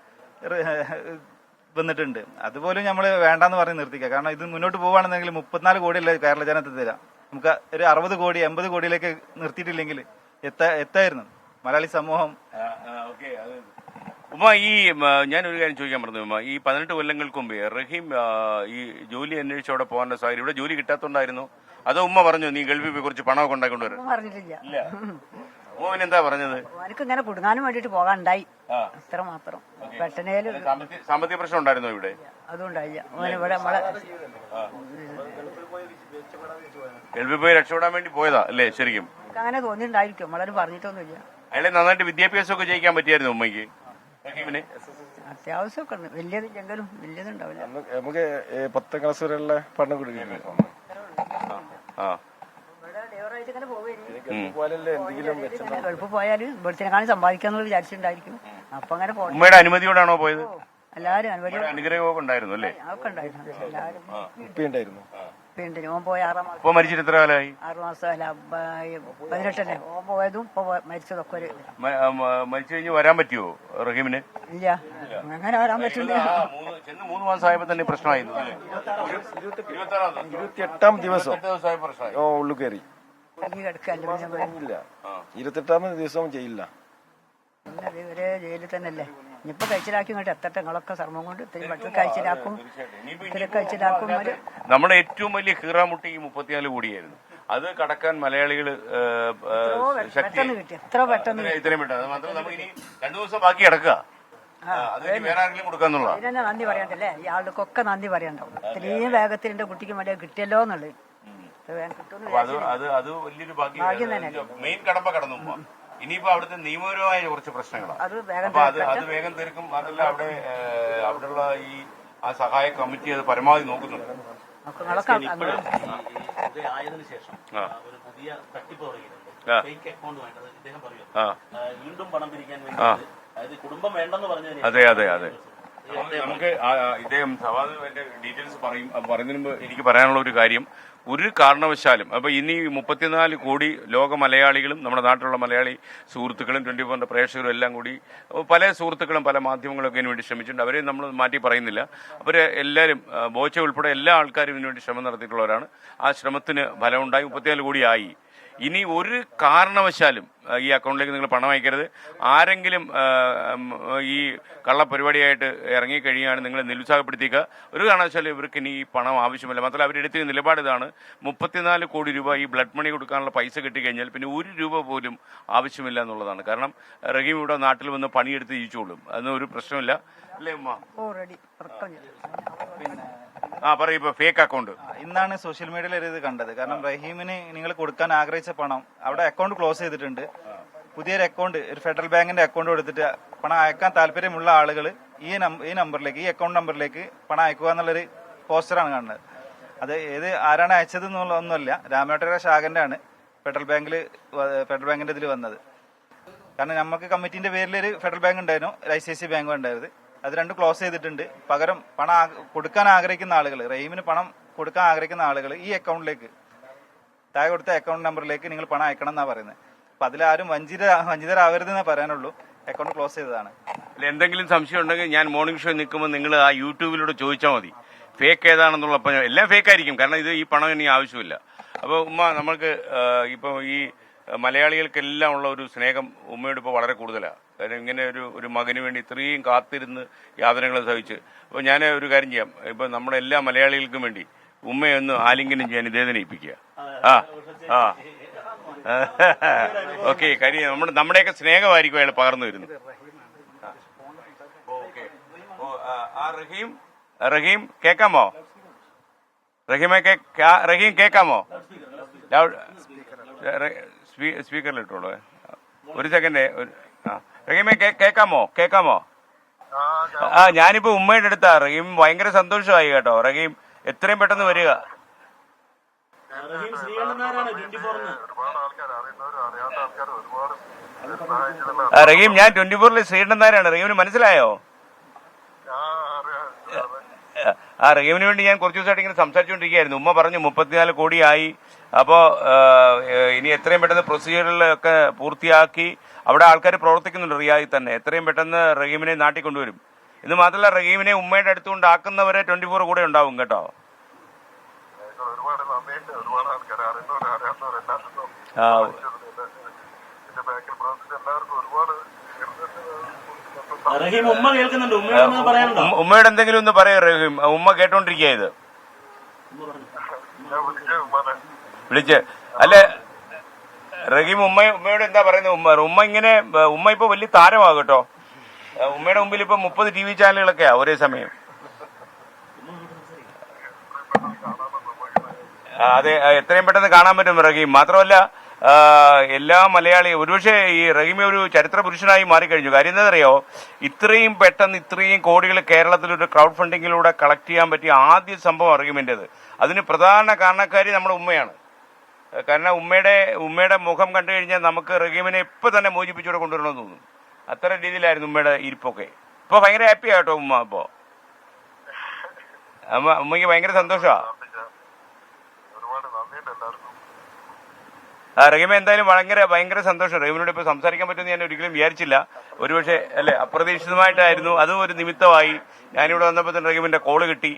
വന്നിട്ടുണ്ട്. അതുപോലും നമ്മൾ വേണ്ടാന്ന് പറഞ്ഞ് നിർത്തിക്കുക. കാരണം ഇത് മുന്നോട്ട് പോവുകയാണെന്നെങ്കിൽ 34 കോടിയല്ലേ കേരള ജനത്തിൽ തരാം. നമുക്ക് ഒരു 60 കോടി 80 കോടിയിലേക്ക് നിർത്തിയിട്ടില്ലെങ്കിൽ എത്തായിരുന്നു മലയാളി സമൂഹം. ഉമ്മ, ഞാനൊരു കാര്യം ചോദിക്കാൻ പറഞ്ഞു. ഉമ്മ, ഈ 18 കൊല്ലങ്ങൾക്ക് മുമ്പേ റഹീം ഈ ജോലി അന്വേഷിച്ച് അവിടെ പോകാനുള്ള സാഹചര്യം, ഇവിടെ ജോലി കിട്ടാത്തോണ്ടായിരുന്നു? അതോ ഉമ്മ പറഞ്ഞു നീ ഗൾഫിൽ പോയി കുറച്ച് പണമൊക്കെ ഉണ്ടാക്കൊണ്ടുവരും? പറഞ്ഞിട്ടില്ല. എന്താ പറഞ്ഞത്? എനിക്ക് ഇങ്ങനെ കുടുങ്ങാനും വേണ്ടിട്ട് പോകാനുണ്ടായി, അത്ര മാത്രം. പെട്ടെന്നേലും സാമ്പത്തിക പ്രശ്നം ഉണ്ടായിരുന്നോ ഇവിടെ? അതുകൊണ്ടായില്ല. ഇവിടെ നമ്മളെ ഗൾഫിൽ പോയി രക്ഷപ്പെടാൻ വേണ്ടി പോയതാ അല്ലേ? ശരിക്കും അങ്ങനെ തോന്നിയിട്ടുണ്ടായിരിക്കും, നമ്മളാരും പറഞ്ഞിട്ടൊന്നുമില്ല. അയാളെ നന്നായിട്ട് വിദ്യാഭ്യാസമൊക്കെ ചെയ്യിക്കാൻ പറ്റിയായിരുന്നു ഉമ്മയ്ക്ക്? അത്യാവശ്യമൊക്കെ ഉണ്ട്, വലിയതെങ്കിലും വലിയതുണ്ടാവില്ല. നമുക്ക് 10ാം ക്ലാസ് വരെയുള്ള പഠനം കൊടുക്കുന്നു. ഗൾഫ് പോയാല് ഇവിടത്തേക്കാളും സമ്പാദിക്കാന്ന് വിചാരിച്ചിട്ടുണ്ടായിരിക്കും. അപ്പൊ അങ്ങനെ ഉമ്മയുടെ അനുമതിയോടാണോ പോയത്? എല്ലാരും അനുഗ്രഹമൊക്കെ ഉണ്ടായിരുന്നു അല്ലേ? അതൊക്കെ ഉണ്ടായിരുന്നു. എല്ലാരും ഉണ്ടായിരുന്നു. പിന്നെ ഓൻ പോയ 6 മാസം. ഇപ്പൊ മരിച്ചിട്ട് എത്ര കാലമായി? 6 മാസം അല്ല 18 ഓൻ പോയതും ഇപ്പൊ മരിച്ചതൊക്കെ ഒരു മരിച്ചു കഴിഞ്ഞ് വരാൻ പറ്റുമോ റഹീമിന്? ഇല്ല, അങ്ങനെ വരാൻ പറ്റില്ല. 3 മാസം ആയപ്പോ തന്നെ പ്രശ്നമായിരുന്നു. 28ാം ദിവസം ഉള്ളു കയറി. 28ാമത്തെ ദിവസം ചെയ്യില്ല. ഇവരെ ജയിലിൽ തന്നെയല്ലേ. ഇനിയിപ്പോ കഴിച്ചിലാക്കി ഇങ്ങോട്ട് എത്തട്ടെ. നിങ്ങളൊക്കെ സർമ്മം കൊണ്ട് ഇത്തിരി മറ്റൊരു കഴിച്ചിലാക്കും, ഇത്തിരി കഴിച്ചിലാക്കും. നമ്മുടെ ഏറ്റവും വലിയ ഹീറാമുട്ടി ഈ 34 കോടിയായിരുന്നു. അത് കടക്കാൻ മലയാളികൾ പെട്ടെന്ന് കിട്ടി, എത്ര പെട്ടെന്ന് ഇത്രയും പെട്ടെന്ന്. അത് മാത്രം നമുക്ക് ഇനി 2 ദിവസം ബാക്കി കിടക്കുക. അത് വേറെ ആരെങ്കിലും കൊടുക്കാന്നുള്ള ഇതിനെ നന്ദി പറയണ്ടല്ലേ, ഈ ആളുകൾക്കൊക്കെ നന്ദി പറയണ്ടാവും. ഇത്രയും വേഗത്തിൽ എന്റെ കുട്ടിക്ക് വേണ്ടി കിട്ടിയല്ലോ എന്നുള്ളത്. അത് വലിയൊരു ഭാഗ്യം. മെയിൻ കടമ്പ കടന്നു. ഇനിയിപ്പോ അവിടുത്തെ നിയമപരമായ കുറച്ച് പ്രശ്നങ്ങളാണ്. അപ്പൊ അത് വേഗം തീർക്കും. അതല്ല അവിടെയുള്ള ഈ ആ സഹായ കമ്മിറ്റി അത് പരമാവധി നോക്കുന്നുണ്ട്. ആയതിനു ശേഷം ഒരു പുതിയ തട്ടിപ്പ് തുടങ്ങിയിട്ടുണ്ട്. ഫേക്ക് അക്കൗണ്ടുമായിട്ട് ഇദ്ദേഹം പറയും വീണ്ടും പണം പിരിക്കാൻ വേണ്ടി, അതായത് കുടുംബം വേണ്ടെന്ന് പറഞ്ഞതിന്. അതെ നമുക്ക് ഇദ്ദേഹം സവാദ് എന്റെ ഡീറ്റെയിൽസ് പറയും. പറയുന്നതിന് മുമ്പ് എനിക്ക് പറയാനുള്ള ഒരു കാര്യം, ഒരു കാരണവശാലും അപ്പൊ ഇനി 34 കോടി ലോക മലയാളികളും നമ്മുടെ നാട്ടിലുള്ള മലയാളി സുഹൃത്തുക്കളും 24 പ്രേക്ഷകരും എല്ലാം കൂടി പല സുഹൃത്തുക്കളും പല മാധ്യമങ്ങളൊക്കെ ഇതിനു വേണ്ടി ശ്രമിച്ചിട്ടുണ്ട്. അവരെ നമ്മൾ മാറ്റി പറയുന്നില്ല. അവരെ എല്ലാവരും ബോച്ച ഉൾപ്പെടെ എല്ലാ ആൾക്കാരും ഇതിനുവേണ്ടി ശ്രമം നടത്തിയിട്ടുള്ളവരാണ്. ആ ശ്രമത്തിന് ഫലമുണ്ടായി. 34 കോടി ആയി. ഇനി ഒരു കാരണവശാലും ഈ അക്കൗണ്ടിലേക്ക് നിങ്ങൾ പണം അയക്കരുത്. ആരെങ്കിലും ഈ കള്ളപ്പരിപാടിയായിട്ട് ഇറങ്ങിക്കഴിയുകയാണ് നിങ്ങൾ നിരുത്സാഹപ്പെടുത്തിക്കുക. ഒരു കാരണവശാലും ഇവർക്ക് ഇനി ഈ പണം ആവശ്യമില്ല. മാത്രമല്ല അവരെടുത്ത നിലപാട് ഇതാണ്, 34 കോടി രൂപ ഈ ബ്ലഡ് മണി കൊടുക്കാനുള്ള പൈസ കിട്ടിക്കഴിഞ്ഞാൽ പിന്നെ 1 രൂപ പോലും ആവശ്യമില്ല എന്നുള്ളതാണ്. കാരണം റഹീം ഇവിടെ നാട്ടിൽ വന്ന് പണിയെടുത്ത് ജീവിച്ചോളും, അതൊന്നും ഒരു പ്രശ്നമില്ല. അല്ലേ ഉമ്മ? പറയും. ഇപ്പൊ ഫേക്ക് അക്കൗണ്ട് ഇന്നാണ് സോഷ്യൽ മീഡിയയിൽ ഒരു ഇത് കണ്ടത്. കാരണം റഹീമിന് നിങ്ങൾ കൊടുക്കാൻ ആഗ്രഹിച്ച പണം അവിടെ അക്കൗണ്ട് ക്ലോസ് ചെയ്തിട്ടുണ്ട്. പുതിയൊരു അക്കൗണ്ട്, ഒരു ഫെഡറൽ ബാങ്കിന്റെ അക്കൗണ്ട് കൊടുത്തിട്ട് പണം അയക്കാൻ താല്പര്യമുള്ള ആളുകൾ ഈ നമ്പറിലേക്ക്, ഈ അക്കൗണ്ട് നമ്പറിലേക്ക് പണം അയക്കുക എന്നുള്ളൊരു പോസ്റ്ററാണ് കാണുന്നത്. അത് ആരാണ് അയച്ചത് എന്നുള്ള ഒന്നുമല്ല, രാമേട്ടര ശാഖന്റെ ആണ് ഫെഡറൽ ബാങ്കിന്റെ ഇതിൽ വന്നത്. കാരണം നമുക്ക് കമ്മിറ്റിന്റെ പേരിൽ ഒരു ഫെഡറൽ ബാങ്ക് ഉണ്ടായിരുന്നു, ICICI ബാങ്കും ഉണ്ടായത്. അത് രണ്ടും ക്ലോസ് ചെയ്തിട്ടുണ്ട്. പകരം പണം കൊടുക്കാൻ ആഗ്രഹിക്കുന്ന ആളുകൾ, റഹീമിന് പണം കൊടുക്കാൻ ആഗ്രഹിക്കുന്ന ആളുകൾ ഈ അക്കൗണ്ടിലേക്ക്, താഴെ കൊടുത്ത അക്കൗണ്ട് നമ്പറിലേക്ക് നിങ്ങൾ പണം അയക്കണം എന്നാണ് പറയുന്നത്. അപ്പൊ അതിലാരും വഞ്ചിതരാവരുതെന്നേ പറയാനുള്ളൂ. അക്കൗണ്ട് ക്ലോസ് ചെയ്തതാണ്. എന്തെങ്കിലും സംശയം ഉണ്ടെങ്കിൽ ഞാൻ മോർണിംഗ് ഷോ നിൽക്കുമ്പോൾ നിങ്ങൾ ആ യൂട്യൂബിലൂടെ ചോദിച്ചാൽ മതി ഫേക്ക് ഏതാണെന്നുള്ള. അപ്പം എല്ലാം ഫേക്ക് ആയിരിക്കും, കാരണം ഈ പണം ഇനി ആവശ്യമില്ല. അപ്പോൾ ഉമ്മ, നമുക്ക് ഇപ്പോൾ ഈ മലയാളികൾക്കെല്ലാം ഉള്ള ഒരു സ്നേഹം ഉമ്മയോട് ഇപ്പോൾ വളരെ കൂടുതലാണ്. കാര്യം ഇങ്ങനെ ഒരു മകന് വേണ്ടി ഇത്രയും കാത്തിരുന്ന് യാതനകൾ സഹിച്ച്. അപ്പോൾ ഞാൻ ഒരു കാര്യം ചെയ്യാം, ഇപ്പം നമ്മുടെ എല്ലാ മലയാളികൾക്കും വേണ്ടി ഉമ്മയൊന്ന് ആലിംഗനം ചെയ്യാൻ ഇദ്ദേഹത്തിനെ ഏൽപ്പിക്കുക. ഓക്കെ. കാര്യം നമ്മുടെയൊക്കെ സ്നേഹമായിരിക്കും അയാൾ പകർന്നു വരുന്നത്. റഹീം കേൾക്കാമോ? റഹീം കേൾക്കാമോ? സ്പീക്കറിലിട്ടോളൂ, ഒരു സെക്കൻഡ്. റഹീമെ കേൾക്കാമോ? ഞാനിപ്പോ ഉമ്മയുടെ അടുത്താ. റഹീം ഭയങ്കര സന്തോഷമായി കേട്ടോ. റഹീം എത്രയും പെട്ടെന്ന് വരിക. റഹീം, ഞാൻ 24-ലെ ശ്രീകണ്ഠൻ നായരാണ്. റഹീമിന് മനസ്സിലായോ? റഹീമിന് വേണ്ടി ഞാൻ കുറച്ച് ദിവസമായിട്ട് ഇങ്ങനെ സംസാരിച്ചുകൊണ്ടിരിക്കുകയായിരുന്നു. ഉമ്മ പറഞ്ഞു 34 കോടിയായി. അപ്പോൾ ഇനി എത്രയും പെട്ടെന്ന് പ്രൊസീജിയറിലൊക്കെ പൂർത്തിയാക്കി അവിടെ ആൾക്കാർ പ്രവർത്തിക്കുന്നുണ്ട് റിയാദിൽ തന്നെ. എത്രയും പെട്ടെന്ന് റഹീമിനെ നാട്ടിൽ കൊണ്ടുവരും. ഇത് മാത്രമല്ല, റഹീമിനെ ഉമ്മയുടെ അടുത്തുകൊണ്ടാക്കുന്നവരെ 24 കൂടെ ഉണ്ടാവും കേട്ടോ. ഉമ്മയോട് എന്തെങ്കിലും ഒന്ന് പറയൂ റഹീം. ഉമ്മ കേട്ടോണ്ടിരിക്കുക ഇത് വിളിച്ച്. അല്ലെ റഹീം, ഉമ്മയോട് എന്താ പറയുന്നത്? ഉമ്മ ഇപ്പൊ വലിയ താരമാകും കേട്ടോ. ഉമ്മയുടെ മുമ്പിൽ ഇപ്പൊ 30 TV ചാനലുകളൊക്കെയാ ഒരേ സമയം. അതെ, എത്രയും പെട്ടെന്ന് കാണാൻ പറ്റും റഹീം. മാത്രമല്ല എല്ലാ മലയാളിയും ഒരുപക്ഷെ ഈ റഹീമെ ഒരു ചരിത്ര പുരുഷനായി മാറിക്കഴിഞ്ഞു. കാര്യം എന്താണെന്നറിയോ? ഇത്രയും പെട്ടെന്ന് ഇത്രയും കോടികൾ കേരളത്തിലൊരു ക്രൗഡ് ഫണ്ടിങ്ങിലൂടെ കളക്ട് ചെയ്യാൻ പറ്റിയ ആദ്യ സംഭവം റഹീമിൻ്റെത്. അതിന് പ്രധാന കാരണക്കാരി നമ്മുടെ ഉമ്മയാണ്. കാരണം ഉമ്മയുടെ മുഖം കണ്ടു കഴിഞ്ഞാൽ നമുക്ക് റഹീമിനെ ഇപ്പൊ തന്നെ മോചിപ്പിച്ചൂടെ കൊണ്ടുവരണമെന്ന് തോന്നുന്നു. അത്ര രീതിയിലായിരുന്നു ഉമ്മയുടെ ഇരിപ്പൊക്കെ. ഇപ്പൊ ഭയങ്കര ഹാപ്പിയാ കേട്ടോ ഉമ്മ. ഇപ്പോ ഉമ്മയ്ക്ക് ഭയങ്കര സന്തോഷമാണ്. റഹീമ എന്തായാലും ഭയങ്കര സന്തോഷം. റഹീമിനോട് ഇപ്പൊ സംസാരിക്കാൻ പറ്റുമെന്ന് ഞാൻ ഒരിക്കലും വിചാരിച്ചില്ല. ഒരുപക്ഷെ അല്ലെ, അപ്രതീക്ഷിതമായിട്ടായിരുന്നു. അതും ഒരു നിമിത്തമായി. ഞാനിവിടെ വന്നപ്പോൾ തന്നെ റഹീമിന്റെ കോള് കിട്ടി.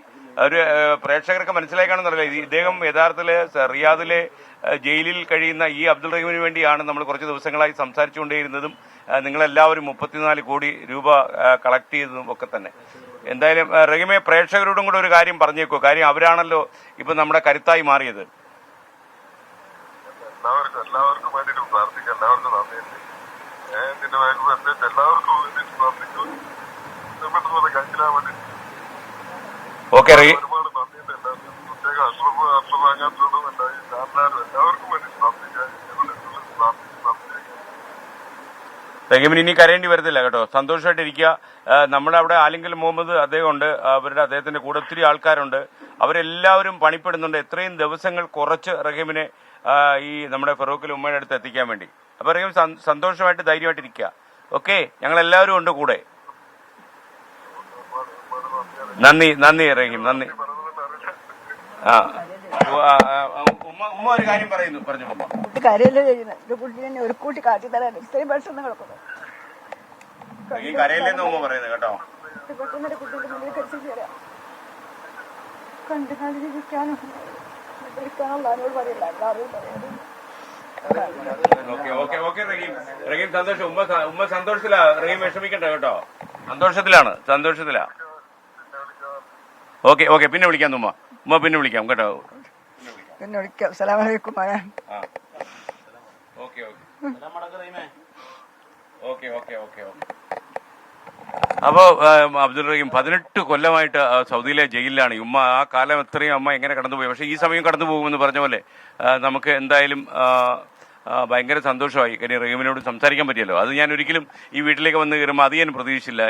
ഒരു പ്രേക്ഷകർക്ക് മനസ്സിലായി കാണുന്നറിയില്ല, ഇദ്ദേഹം യഥാർത്ഥത്തില് റിയാദിലെ ജയിലിൽ കഴിയുന്ന ഈ അബ്ദുൾ റഹീമിന് വേണ്ടിയാണ് നമ്മൾ കുറച്ച് ദിവസങ്ങളായി സംസാരിച്ചുകൊണ്ടേയിരുന്നതും നിങ്ങളെല്ലാവരും 34 കോടി രൂപ കളക്ട് ചെയ്തതും ഒക്കെ തന്നെ. എന്തായാലും റഹീമെ, പ്രേക്ഷകരോടും കൂടെ ഒരു കാര്യം പറഞ്ഞേക്കോ. കാര്യം അവരാണല്ലോ ഇപ്പൊ നമ്മുടെ കരുത്തായി മാറിയത്. എല്ലാവർക്കും വേണ്ടിയിട്ട് പ്രാർത്ഥിക്കാം. എല്ലാവർക്കും നന്ദിയുണ്ട്. ഇതിന്റെ വേഗം എല്ലാവർക്കും വേണ്ടിയിട്ട് പ്രാർത്ഥിക്കും. പെട്ടെന്ന് കഴിക്കാൻ വേണ്ടിയിട്ട് ഒരുപാട് നന്ദിയുണ്ട്. എല്ലാവർക്കും പ്രത്യേക അശ്രമാങ്ങാത്തോടും എല്ലാവർക്കും വേണ്ടിയിട്ട് പ്രാർത്ഥിക്കാം. റഹീമിന് ഇനി കരയേണ്ടി വരത്തില്ല കേട്ടോ. സന്തോഷമായിട്ടിരിക്കുക. നമ്മുടെ അവിടെ ആലിങ്കൽ മുഹമ്മദ് അദ്ദേഹം ഉണ്ട്, അദ്ദേഹത്തിന്റെ കൂടെ ഒത്തിരി ആൾക്കാരുണ്ട്. അവരെല്ലാവരും പണിപ്പെടുന്നുണ്ട് എത്രയും ദിവസങ്ങൾ കുറച്ച് റഹീമിനെ ഈ നമ്മുടെ ഫറൂഖിൽ ഉമ്മയുടെ അടുത്ത് എത്തിക്കാൻ വേണ്ടി. അപ്പൊ റഹീം സന്തോഷമായിട്ട് ധൈര്യമായിട്ടിരിക്കുക. ഓക്കെ, ഞങ്ങളെല്ലാവരും ഉണ്ട് കൂടെ. നന്ദി റഹീം, നന്ദി. ഉമ്മ ഒരു കാര്യം പറഞ്ഞു. കുട്ടി കരയല്ലേ ചെയ്യുന്നത്. ഇത് കുട്ടീനെ ഒരു കൂട്ടി കാട്ടി തരാൻ ഇത്രയും പെട്ടെന്ന് കിടക്കുന്നു. കരയില്ലെന്ന് ഉമ്മ പറയുന്നത് കേട്ടോ. പെട്ടെന്ന് കുട്ടീന്റെ മുന്നിൽ എത്തിച്ചു തരാം. കണ്ടു കണ്ടിരിക്കാനും വിളിക്കാനുള്ള ആരോട് പറയില്ല, എല്ലാവരും പറയാനും. ഓക്കെ റഹീം സന്തോഷം. ഉമ്മ സന്തോഷത്തിലാ. റഹീം വിഷമിക്കണ്ട കേട്ടോ. സന്തോഷത്തിലാ. ഓക്കെ പിന്നെ വിളിക്കാം ഉമ്മ പിന്നെ വിളിക്കാം കേട്ടോ. പിന്നെ വിളിക്കാം. അസ്സലാമു അലൈക്കും. അപ്പോൾ അബ്ദുൾ റഹീം 18 കൊല്ലമായിട്ട് സൗദിയിലെ ജയിലിലാണ്. ഉമ്മ ആ കാലം എത്രയും അമ്മ എങ്ങനെ കടന്നുപോയി. പക്ഷേ ഈ സമയം കടന്നു പോകുമെന്ന് പറഞ്ഞ പോലെ നമുക്ക് എന്തായാലും ഭയങ്കര സന്തോഷമായി. കാര്യം റഹീമിനോട് സംസാരിക്കാൻ പറ്റിയല്ലോ. അത് ഞാൻ ഒരിക്കലും ഈ വീട്ടിലേക്ക് വന്ന് കയറുമ്പോൾ അത് ഞാൻ പ്രതീക്ഷിച്ചില്ല.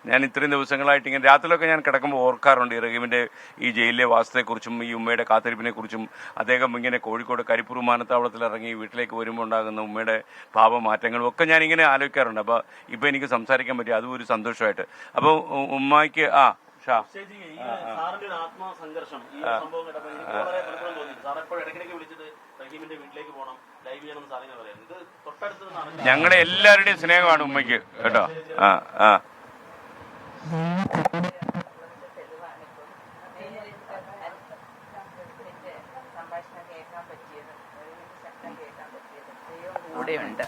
ഞാൻ ഇത്രയും ദിവസങ്ങളായിട്ട് ഇങ്ങനെ രാത്രിയിലൊക്കെ ഞാൻ കിടക്കുമ്പോൾ ഓർക്കാറുണ്ട് ഈ റഹീമിൻ്റെ ഈ ജയിലിലെ വാസത്തെക്കുറിച്ചും ഈ ഉമ്മയുടെ കാത്തിരിപ്പിനെക്കുറിച്ചും. അദ്ദേഹം ഇങ്ങനെ കോഴിക്കോട് കരിപ്പൂർ വിമാനത്താവളത്തിൽ ഇറങ്ങി വീട്ടിലേക്ക് വരുമ്പോൾ ഉണ്ടാകുന്ന ഉമ്മയുടെ ഭാവമാറ്റങ്ങളും ഒക്കെ ഞാനിങ്ങനെ ആലോചിക്കാറുണ്ട്. അപ്പോൾ ഇപ്പോൾ എനിക്ക് സംസാരിക്കാൻ പറ്റി, അതും ഒരു സന്തോഷമായിട്ട്. അപ്പോൾ ഉമ്മയ്ക്ക് ആത്മസംഘർഷം ഈ സംഭവം വിളിച്ചിട്ട് റഹീമിന്റെ വീട്ടിലേക്ക് പോകണം, ലൈവ് ചെയ്യണം സാറിനെ പറയുന്നത്. ഇത് തൊട്ടടുത്ത് ഞങ്ങളുടെ എല്ലാവരുടെയും സ്നേഹമാണ് ഉമ്മയ്ക്ക് കേട്ടോ. കൂടെയുണ്ട്.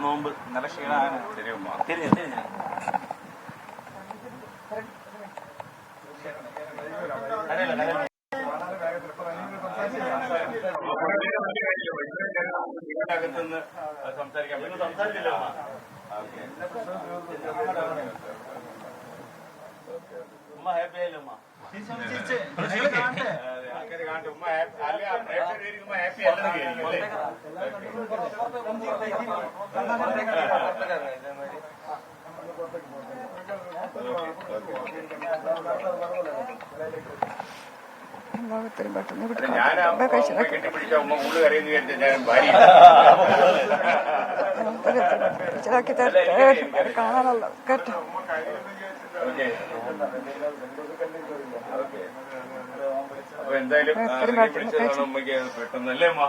നോമ്പ് നല്ല ക്ഷീണമാണ്. സംസാരിക്കില്ല. ഉമ്മ ഹാപ്പി ആയില്ല. ഉമ്മ കാണാനല്ലോ കേട്ടോ. അപ്പൊ എന്തായാലും പെട്ടെന്നല്ലേ അമ്മ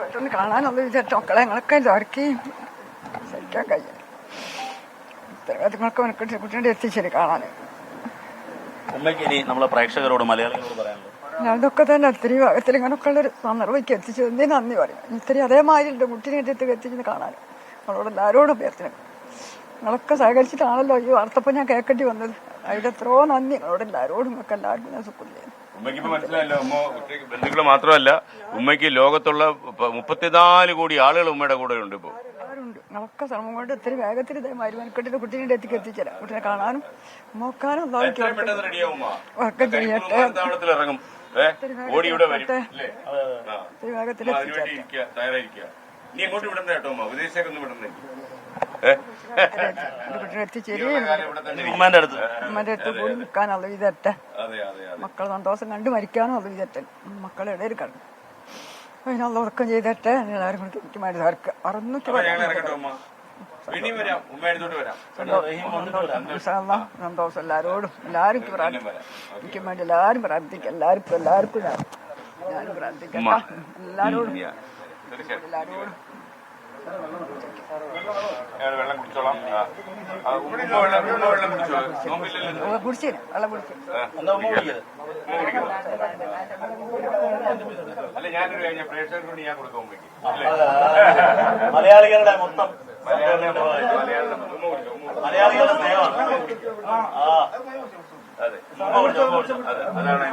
പെട്ടെന്ന് കാണാനുള്ള വിചാരിച്ച മക്കളെ ഞങ്ങളൊക്കെ ഇതാർക്കും സഹിക്കാൻ കഴിയും. ഉത്തരവാദിത്തങ്ങളൊക്കെ മെനക്കെട്ട് കുട്ടിയുടെ എത്തിച്ചേരി കാണാൻ. ഉമ്മയ്ക്ക് ഇനി നമ്മളെ പ്രേക്ഷകരോട് മലയാളികളോട് പറയാനുള്ളത് അതൊക്കെ തന്നെ ഒത്തിരി ഭാഗത്തിൽ ഇങ്ങനൊക്കെ ഉള്ളൊരു സന്ദർഭയ്ക്ക് എത്തിച്ചതിന് നന്ദി പറയും. ഇത്തിരി അതേമാതിരി ഉണ്ട് കുട്ടീനെ എത്തിച്ചെന്ന് കാണാൻ നമ്മളോട് എല്ലാവരോടും അഭ്യർത്ഥന. നിങ്ങളൊക്കെ സഹകരിച്ചിട്ടാണല്ലോ ഈ വാർത്തപ്പം ഞാൻ കേൾക്കേണ്ടി വന്നത്. അതിന്റെ എത്രയോ നന്ദി നിങ്ങളോട് എല്ലാവരോടും. നിങ്ങൾക്ക് എല്ലാവർക്കും ഞാൻ സുഖമില്ല. ഉമ്മയ്ക്ക് ഇപ്പൊ മനസ്സിലായല്ലോ. ഉമ്മ ബന്ധുക്കൾ മാത്രമല്ല, ഉമ്മയ്ക്ക് ലോകത്തുള്ള 34 കോടി ആളുകൾ ഉമ്മയുടെ കൂടെ ഉണ്ട്. ഇപ്പൊ എല്ലാവരുണ്ട്. നിങ്ങളൊക്കെ ശ്രമം കൊണ്ട് ഒത്തിരി വേഗത്തിൽ ഇതേമാതിരി മെനക്കെട്ടിട്ട് കുട്ടീനെ എത്തിച്ചേരാം. കുട്ടീനെ കാണാനും നോക്കാനും ഒക്കെ ചെയ്യട്ടെ. ഓടി ഇവിടെ വരും. ഒത്തിരി വേഗത്തിൽ തയ്യാറായിരിക്കുക. നീ എങ്ങോട്ട് വിടണ്ട കേട്ടോ ഉമ്മ, വിദേശത്തേക്കൊന്നും വിടണ്ടേ. ഉമ്മന്റെ അടുത്ത് കൂടി നിൽക്കാനുള്ള വിധട്ടെ. മക്കൾ സന്തോഷം കണ്ട് മരിക്കാനുള്ള വിധട്ടെ. മക്കളെ ഇടയിൽ കണ്ടു അതിനുള്ള ഉറക്കം ചെയ്തിട്ടെ. എല്ലാവരും കൂടി എനിക്ക് മരുന്നവർക്ക് അറുന്നൂറ്റി സന്തോഷം എല്ലാവരോടും. എല്ലാവരും എനിക്ക് വേണ്ടി എല്ലാവരും പ്രാർത്ഥിക്കാം. എല്ലാവർക്കും ഞാനും പ്രാർത്ഥിക്കാം. എല്ലാവരോടും വെള്ളം കുടിച്ചോളാം. കുടിച്ചു വെള്ളം കുടിച്ചു. അല്ല ഞാനൊരു കഴിഞ്ഞ പ്രേക്ഷകർക്ക് ഞാൻ കൊടുക്കാൻ മലയാളികളുടെ മൊത്തം മലയാളികളുടെ സ്നേഹമാണ്. അതെ, അതാണ്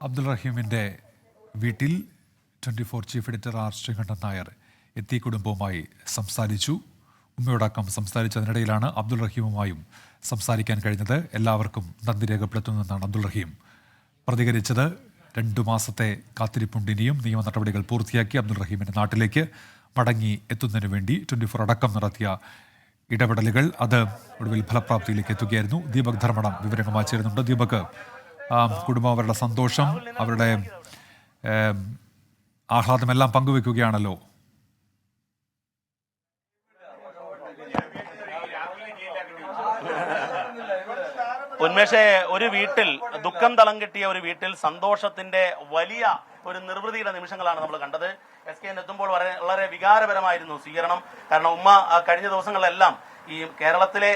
അബ്ദുൾ റഹീമിൻ്റെ വീട്ടിൽ 24 chief editor R Sreekandan Nair എത്തി കുടുംബവുമായി സംസാരിച്ചു. ഉമ്മയോടക്കം സംസാരിച്ചതിനിടയിലാണ് അബ്ദുൾ റഹീമുമായും സംസാരിക്കാൻ കഴിഞ്ഞത്. എല്ലാവർക്കും നന്ദി രേഖപ്പെടുത്തുന്നതെന്നാണ് അബ്ദുൾ റഹീം പ്രതികരിച്ചത്. 2 മാസത്തെ കാത്തിരിപ്പുണ്ട്. ഇനിയും നിയമ നടപടികൾ പൂർത്തിയാക്കി അബ്ദുൾ റഹീമിൻ്റെ നാട്ടിലേക്ക് മടങ്ങി എത്തുന്നതിന് വേണ്ടി 24 അടക്കം നടത്തിയ ഇടപെടലുകൾ അത് ഒടുവിൽ ഫലപ്രാപ്തിയിലേക്ക് എത്തുകയായിരുന്നു. ദീപക് ധർമ്മടം വിവരങ്ങളുമായി ചേരുന്നുണ്ട്. ദീപക്, കുടുംബം അവരുടെ സന്തോഷം, അവരുടെ ആഹ്ലാദമെല്ലാം പങ്കുവെക്കുകയാണല്ലോ. ഉന്മേഷേ, ഒരു വീട്ടിൽ ദുഃഖം തളം കെട്ടിയ ഒരു വീട്ടിൽ സന്തോഷത്തിന്റെ വലിയ ഒരു നിർവൃതിയുടെ നിമിഷങ്ങളാണ് നമ്മൾ കണ്ടത്. SKN എത്തുമ്പോൾ വളരെ വികാരപരമായിരുന്നു സ്വീകരണം. കാരണം ഉമ്മ കഴിഞ്ഞ ദിവസങ്ങളിലെല്ലാം ഈ കേരളത്തിലെ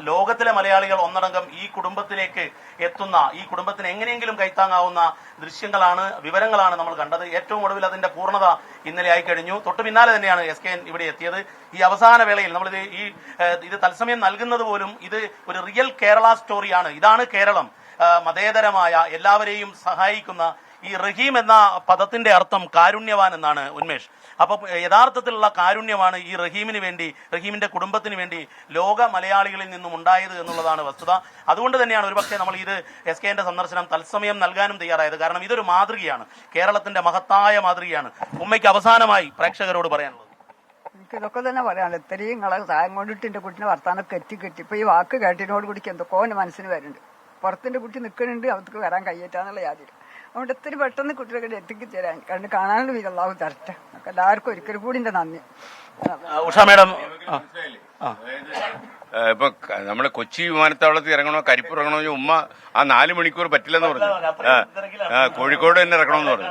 ലോകത്തിലെ മലയാളികൾ ഒന്നടങ്കം ഈ കുടുംബത്തിലേക്ക് എത്തുന്ന, ഈ കുടുംബത്തിന് എങ്ങനെയെങ്കിലും കൈത്താങ്ങാവുന്ന ദൃശ്യങ്ങളാണ്, വിവരങ്ങളാണ് നമ്മൾ കണ്ടത്. ഏറ്റവും ഒടുവിൽ അതിന്റെ പൂർണ്ണത ഇന്നലെ ആയി കഴിഞ്ഞു. തൊട്ടു പിന്നാലെ തന്നെയാണ് SKN ഇവിടെ എത്തിയത്. ഈ അവസാന വേളയിൽ നമ്മളിത് ഇത് തത്സമയം നൽകുന്നത് പോലും ഇത് ഒരു റിയൽ കേരള സ്റ്റോറിയാണ്. ഇതാണ് കേരളം, മതേതരമായ എല്ലാവരെയും സഹായിക്കുന്ന. ഈ റഹീം എന്ന പദത്തിന്റെ അർത്ഥം കാരുണ്യവാൻ എന്നാണ് ഉന്മേഷ്. അപ്പൊ യഥാർത്ഥത്തിലുള്ള കാരുണ്യമാണ് ഈ റഹീമിന് വേണ്ടി, റഹീമിന്റെ കുടുംബത്തിന് വേണ്ടി ലോക മലയാളികളിൽ നിന്നും ഉണ്ടായത് എന്നുള്ളതാണ് വസ്തുത. അതുകൊണ്ട് തന്നെയാണ് ഒരുപക്ഷെ നമ്മൾ ഇത് SKNന്റെ സന്ദർശനം തത്സമയം നൽകാനും തയ്യാറായത്. കാരണം ഇതൊരു മാതൃകയാണ്, കേരളത്തിന്റെ മഹത്തായ മാതൃകയാണ്. ഉമ്മയ്ക്ക് അവസാനമായി പ്രേക്ഷകരോട് പറയാനുള്ളത്. എനിക്ക് ഇതൊക്കെ തന്നെ പറയാനുള്ളത്. ഇത്രയും നിങ്ങളെ സഹായം കൊണ്ടിട്ട് എന്റെ കുട്ടിനെ വർത്താനൊക്കെ എത്തിക്കെട്ടി. ഇപ്പൊ ഈ വാക്ക് കേട്ടിനോട് കൂടിക്ക് എന്തൊക്കെ മനസ്സിന് വരുന്നുണ്ട്. പുറത്തിന്റെ കുട്ടി നിൽക്കുന്നുണ്ട്, അവർക്ക് വരാൻ കയ്യേറ്റാന്നുള്ള യാതൊരു. അതുകൊണ്ട് ഇത്തിരി പെട്ടെന്ന് കുട്ടികളെ എത്തിച്ചേരാൻ കണ്ട് കാണാനുള്ള വീരല്ലാവും തരട്ടെ. എല്ലാവർക്കും ഒരിക്കലും കൂടി എന്റെ നന്ദി. ഉഷ മേഡം, ഇപ്പൊ നമ്മള് കൊച്ചി വിമാനത്താവളത്തിൽ ഇറങ്ങണോ കരിപ്പൂർ ഇറങ്ങണോ ഉമ്മ ആ 4 മണിക്കൂർ പറ്റില്ലെന്ന് പറഞ്ഞു. കോഴിക്കോട് തന്നെ ഇറങ്ങണമെന്ന് പറഞ്ഞു.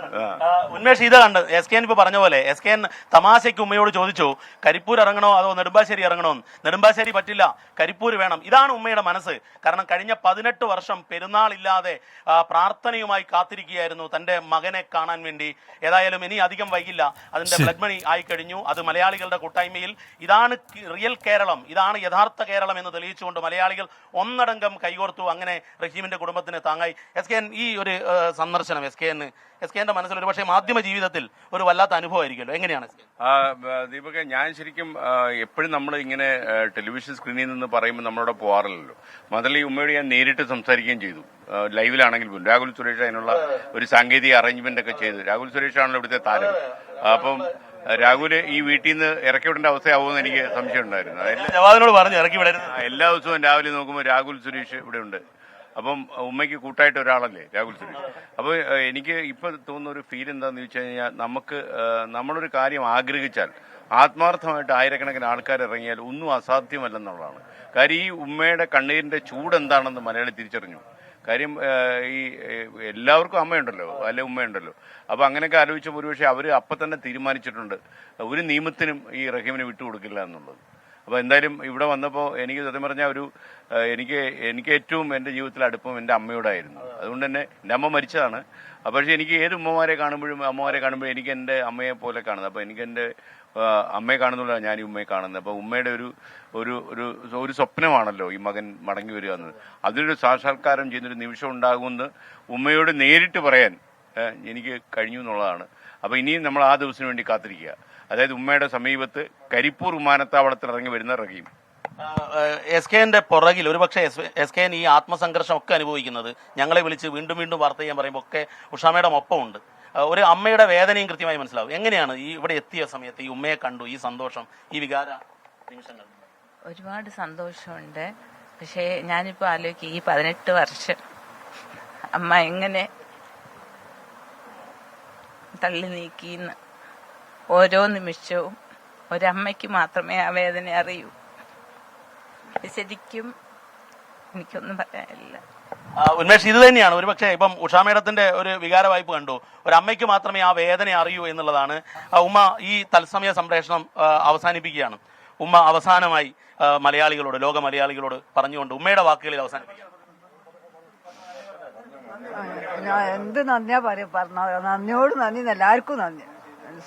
ഉന്മേഷ്, ഇത് കണ്ട് SKN ഇപ്പൊ പറഞ്ഞ പോലെ SKN തമാശയ്ക്ക് ഉമ്മയോട് ചോദിച്ചു കരിപ്പൂർ ഇറങ്ങണോ അതോ നെടുമ്പാശ്ശേരി ഇറങ്ങണോ. നെടുമ്പാശ്ശേരി പറ്റില്ല, കരിപ്പൂർ വേണം. ഇതാണ് ഉമ്മയുടെ മനസ്സ്. കാരണം കഴിഞ്ഞ 18 വർഷം പെരുന്നാളില്ലാതെ പ്രാർത്ഥനയുമായി കാത്തിരിക്കുകയായിരുന്നു തന്റെ മകനെ കാണാൻ വേണ്ടി. ഏതായാലും ഇനി അധികം വൈകില്ല, അതിന്റെ ബ്ലഡ് മണി ആയി കഴിഞ്ഞു. അത് മലയാളികളുടെ കൂട്ടായ്മയിൽ ഇതാണ് റിയൽ കേരളം, ഇതാണ് യഥാർത്ഥ കേരളം എന്ന് തെളിയിച്ചുകൊണ്ട് മലയാളികൾ ഒന്നടങ്കം കൈകോർത്തു. അങ്ങനെ റഹീമിന്റെ കുടുംബത്തിന് താങ്ങായി. SKN ഈ ഒരു സന്ദർശനം SKNന്റെ മനസ്സിൽ ഒരു പക്ഷേ മാധ്യമ ജീവിതത്തിൽ ഒരു വല്ലാത്ത അനുഭവമായിരിക്കുമല്ലോ. എങ്ങനെയാണ് ദീപക്? ഞാൻ ശരിക്കും എപ്പോഴും നമ്മൾ ഇങ്ങനെ ടെലിവിഷൻ സ്ക്രീനിൽ നിന്ന് പറയുമ്പോൾ നമ്മളവിടെ പോകാറില്ലല്ലോ. മാത്രമല്ല ഈ ഉമ്മയോട് ഞാൻ നേരിട്ട് സംസാരിക്കുകയും ചെയ്തു, ലൈവിലാണെങ്കിൽ പോലും. രാഹുൽ സുരേഷ് അതിനുള്ള ഒരു സാങ്കേതിക അറേഞ്ച്മെന്റ് ഒക്കെ ചെയ്തു. രാഹുൽ സുരേഷ് ആണല്ലോ ഇവിടുത്തെ താരം. അപ്പം രാഹുല് ഈ വീട്ടിൽ നിന്ന് ഇറക്കി വിടേണ്ട അവസ്ഥയാവുമെന്ന് എനിക്ക് സംശയം ഉണ്ടായിരുന്നു. എല്ലാ ദിവസവും രാവിലെ നോക്കുമ്പോൾ രാഹുൽ സുരേഷ് ഇവിടെ ഉണ്ട്. അപ്പം ഉമ്മയ്ക്ക് കൂട്ടായിട്ട് ഒരാളല്ലേ രാഹുൽ സുരേഷ്. അപ്പോൾ എനിക്ക് ഇപ്പൊ തോന്നുന്ന ഒരു ഫീൽ എന്താണെന്ന് ചോദിച്ചു കഴിഞ്ഞാൽ, നമ്മളൊരു കാര്യം ആഗ്രഹിച്ചാൽ ആത്മാർത്ഥമായിട്ട് ആയിരക്കണക്കിന് ആൾക്കാർ ഇറങ്ങിയാൽ ഒന്നും അസാധ്യമല്ലെന്നുള്ളതാണ്. കാര്യം ഈ ഉമ്മയുടെ കണ്ണീരിന്റെ ചൂട് എന്താണെന്ന് മലയാളി തിരിച്ചറിഞ്ഞു. കാര്യം ഈ എല്ലാവർക്കും അമ്മയുണ്ടല്ലോ, അല്ലെ ഉമ്മയുണ്ടല്ലോ. അപ്പൊ അങ്ങനെയൊക്കെ ആലോചിച്ചപ്പോൾ ഒരുപക്ഷെ അവര് അപ്പൊ തന്നെ തീരുമാനിച്ചിട്ടുണ്ട് ഒരു നിയമത്തിനും ഈ റഹീമിനെ വിട്ടുകൊടുക്കില്ല എന്നുള്ളത്. അപ്പൊ എന്തായാലും ഇവിടെ വന്നപ്പോൾ എനിക്ക് സത്യം പറഞ്ഞാൽ എനിക്ക് ഏറ്റവും എന്റെ ജീവിതത്തിൽ അടുപ്പം എന്റെ അമ്മയോടായിരുന്നു. അതുകൊണ്ട് തന്നെ എന്റെ അമ്മ മരിച്ചതാണ്. പക്ഷെ എനിക്ക് ഏത് അമ്മമാരെ കാണുമ്പോഴും എനിക്ക് എന്റെ അമ്മയെ പോലെ കാണുന്നത്. അപ്പൊ എനിക്ക് എന്റെ അമ്മയെ കാണുന്നില്ല, ഞാൻ ഈ ഉമ്മയെ കാണുന്നത്. അപ്പൊ ഉമ്മയുടെ ഒരു സ്വപ്നമാണല്ലോ ഈ മകൻ മടങ്ങി വരിക എന്നത്. അതിനൊരു സാക്ഷാത്കാരം ചെയ്യുന്നൊരു നിമിഷം ഉണ്ടാകുമെന്ന് ഉമ്മയോട് നേരിട്ട് പറയാൻ എനിക്ക് കഴിഞ്ഞു എന്നുള്ളതാണ്. അപ്പൊ ഇനിയും നമ്മൾ ആ ദിവസത്തിന് വേണ്ടി കാത്തിരിക്കുക. അതായത് ഉമ്മയുടെ സമീപത്ത് കരിപ്പൂർ വിമാനത്താവളത്തിൽ ഇറങ്ങി വരുന്ന റഹീം. SKNന്റെ പുറകിൽ ഒരുപക്ഷെ SKN ഈ ആത്മസംഘർഷം ഒക്കെ അനുഭവിക്കുന്നത് ഞങ്ങളെ വിളിച്ച് വീണ്ടും വീണ്ടും വാർത്ത ചെയ്യാൻ പറയുമ്പോൾ ഒക്കെ ഉഷാമയുടെ ഒപ്പമുണ്ട്. ഒരു അമ്മയുടെ വേദനയും കൃത്യമായി മനസ്സിലാവും. എങ്ങനെയാണ് ഈ ഇവിടെ എത്തിയ സമയത്ത് ഈ ഉമ്മയെ കണ്ടു, ഈ സന്തോഷം, ഈ വികാര നിമിഷങ്ങൾ? ഒരുപാട് സന്തോഷമുണ്ട്. പക്ഷേ ഞാനിപ്പോൾ ആലോചിക്കും, ഈ 18 വർഷം അമ്മ എങ്ങനെ തള്ളി നീക്കിന്ന്. ഓരോ നിമിഷവും ഒരമ്മയ്ക്ക് മാത്രമേ ആ വേദന അറിയൂ. ശരിക്കും എനിക്കൊന്നും പറയാനില്ല. ഉന്മേഷ്, ഇത് തന്നെയാണ് ഒരുപക്ഷെ ഇപ്പം ഉഷാ മേഡത്തിന്റെ ഒരു വികാര വായ്പ കണ്ടു. ഒരു അമ്മയ്ക്ക് മാത്രമേ ആ വേദന അറിയൂ എന്നുള്ളതാണ്. ഉമ്മ ഈ തത്സമയ സംപ്രേഷണം അവസാനിപ്പിക്കുകയാണ്. ഉമ്മ അവസാനമായി മലയാളികളോട്, ലോക മലയാളികളോട് പറഞ്ഞുകൊണ്ട് ഉമ്മയുടെ വാക്കുകളിൽ അവസാനിപ്പിക്കുകയാണ്. ഞാൻ എന്ത് നന്ദിയാ പറഞ്ഞത്, നന്ദിയോട് നന്ദി, എല്ലാവർക്കും നന്ദി,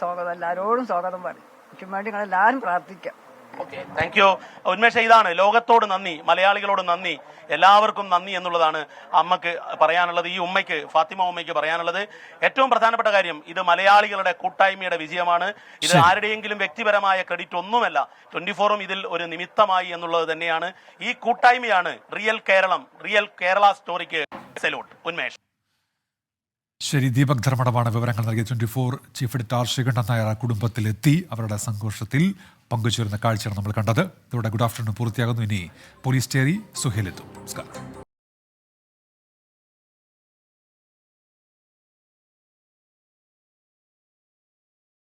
സ്വാഗതം, എല്ലാവരോടും സ്വാഗതം പറയും. എനിക്ക് വേണ്ടി നിങ്ങൾ എല്ലാവരും പ്രാർത്ഥിക്കാം. Thank you Unmesha. ഇതാണ് ലോകത്തോട് നന്ദി, മലയാളികളോട് നന്ദി, എല്ലാവർക്കും നന്ദി എന്നുള്ളതാണ് അമ്മക്ക് പറയാനുള്ളത്. ഈ ഉമ്മയ്ക്ക്, ഫാത്തിമ ഉമ്മയ്ക്ക് പറയാനുള്ളത് ഏറ്റവും പ്രധാനപ്പെട്ട കാര്യം, ഇത് മലയാളികളുടെ കൂട്ടായ്മയുടെ വിജയമാണ്. ഇത് ആരുടെയെങ്കിലും വ്യക്തിപരമായ ക്രെഡിറ്റ് ഒന്നുമല്ല. 24-ഉം ഇതിൽ ഒരു നിമിത്തമായി എന്നുള്ളത് തന്നെയാണ്. ഈ കൂട്ടായ്മയാണ് റിയൽ കേരളം, റിയൽ കേരള സ്റ്റോറിക്ക് സല്യൂട്ട്. ഉന്മേഷ്. ശരി, ദീപക് ധർമ്മടമാണ് വിവരങ്ങൾ നൽകിയ. 24 ചീഫ് എഡിറ്റർ ശ്രീകണ്ഠൻ നായർ കുടുംബത്തിലെത്തി അവരുടെ സന്തോഷത്തിൽ പങ്കുചേരുന്ന കാഴ്ചയാണ് നമ്മൾ കണ്ടത്. ഇതോടെ ഗുഡ് ആഫ്റ്റർനൂൺ പൂർത്തിയാകുന്നു. ഇനി പോലീസ് സ്റ്റേറി സുഹേലെത്തും. നമസ്കാരം.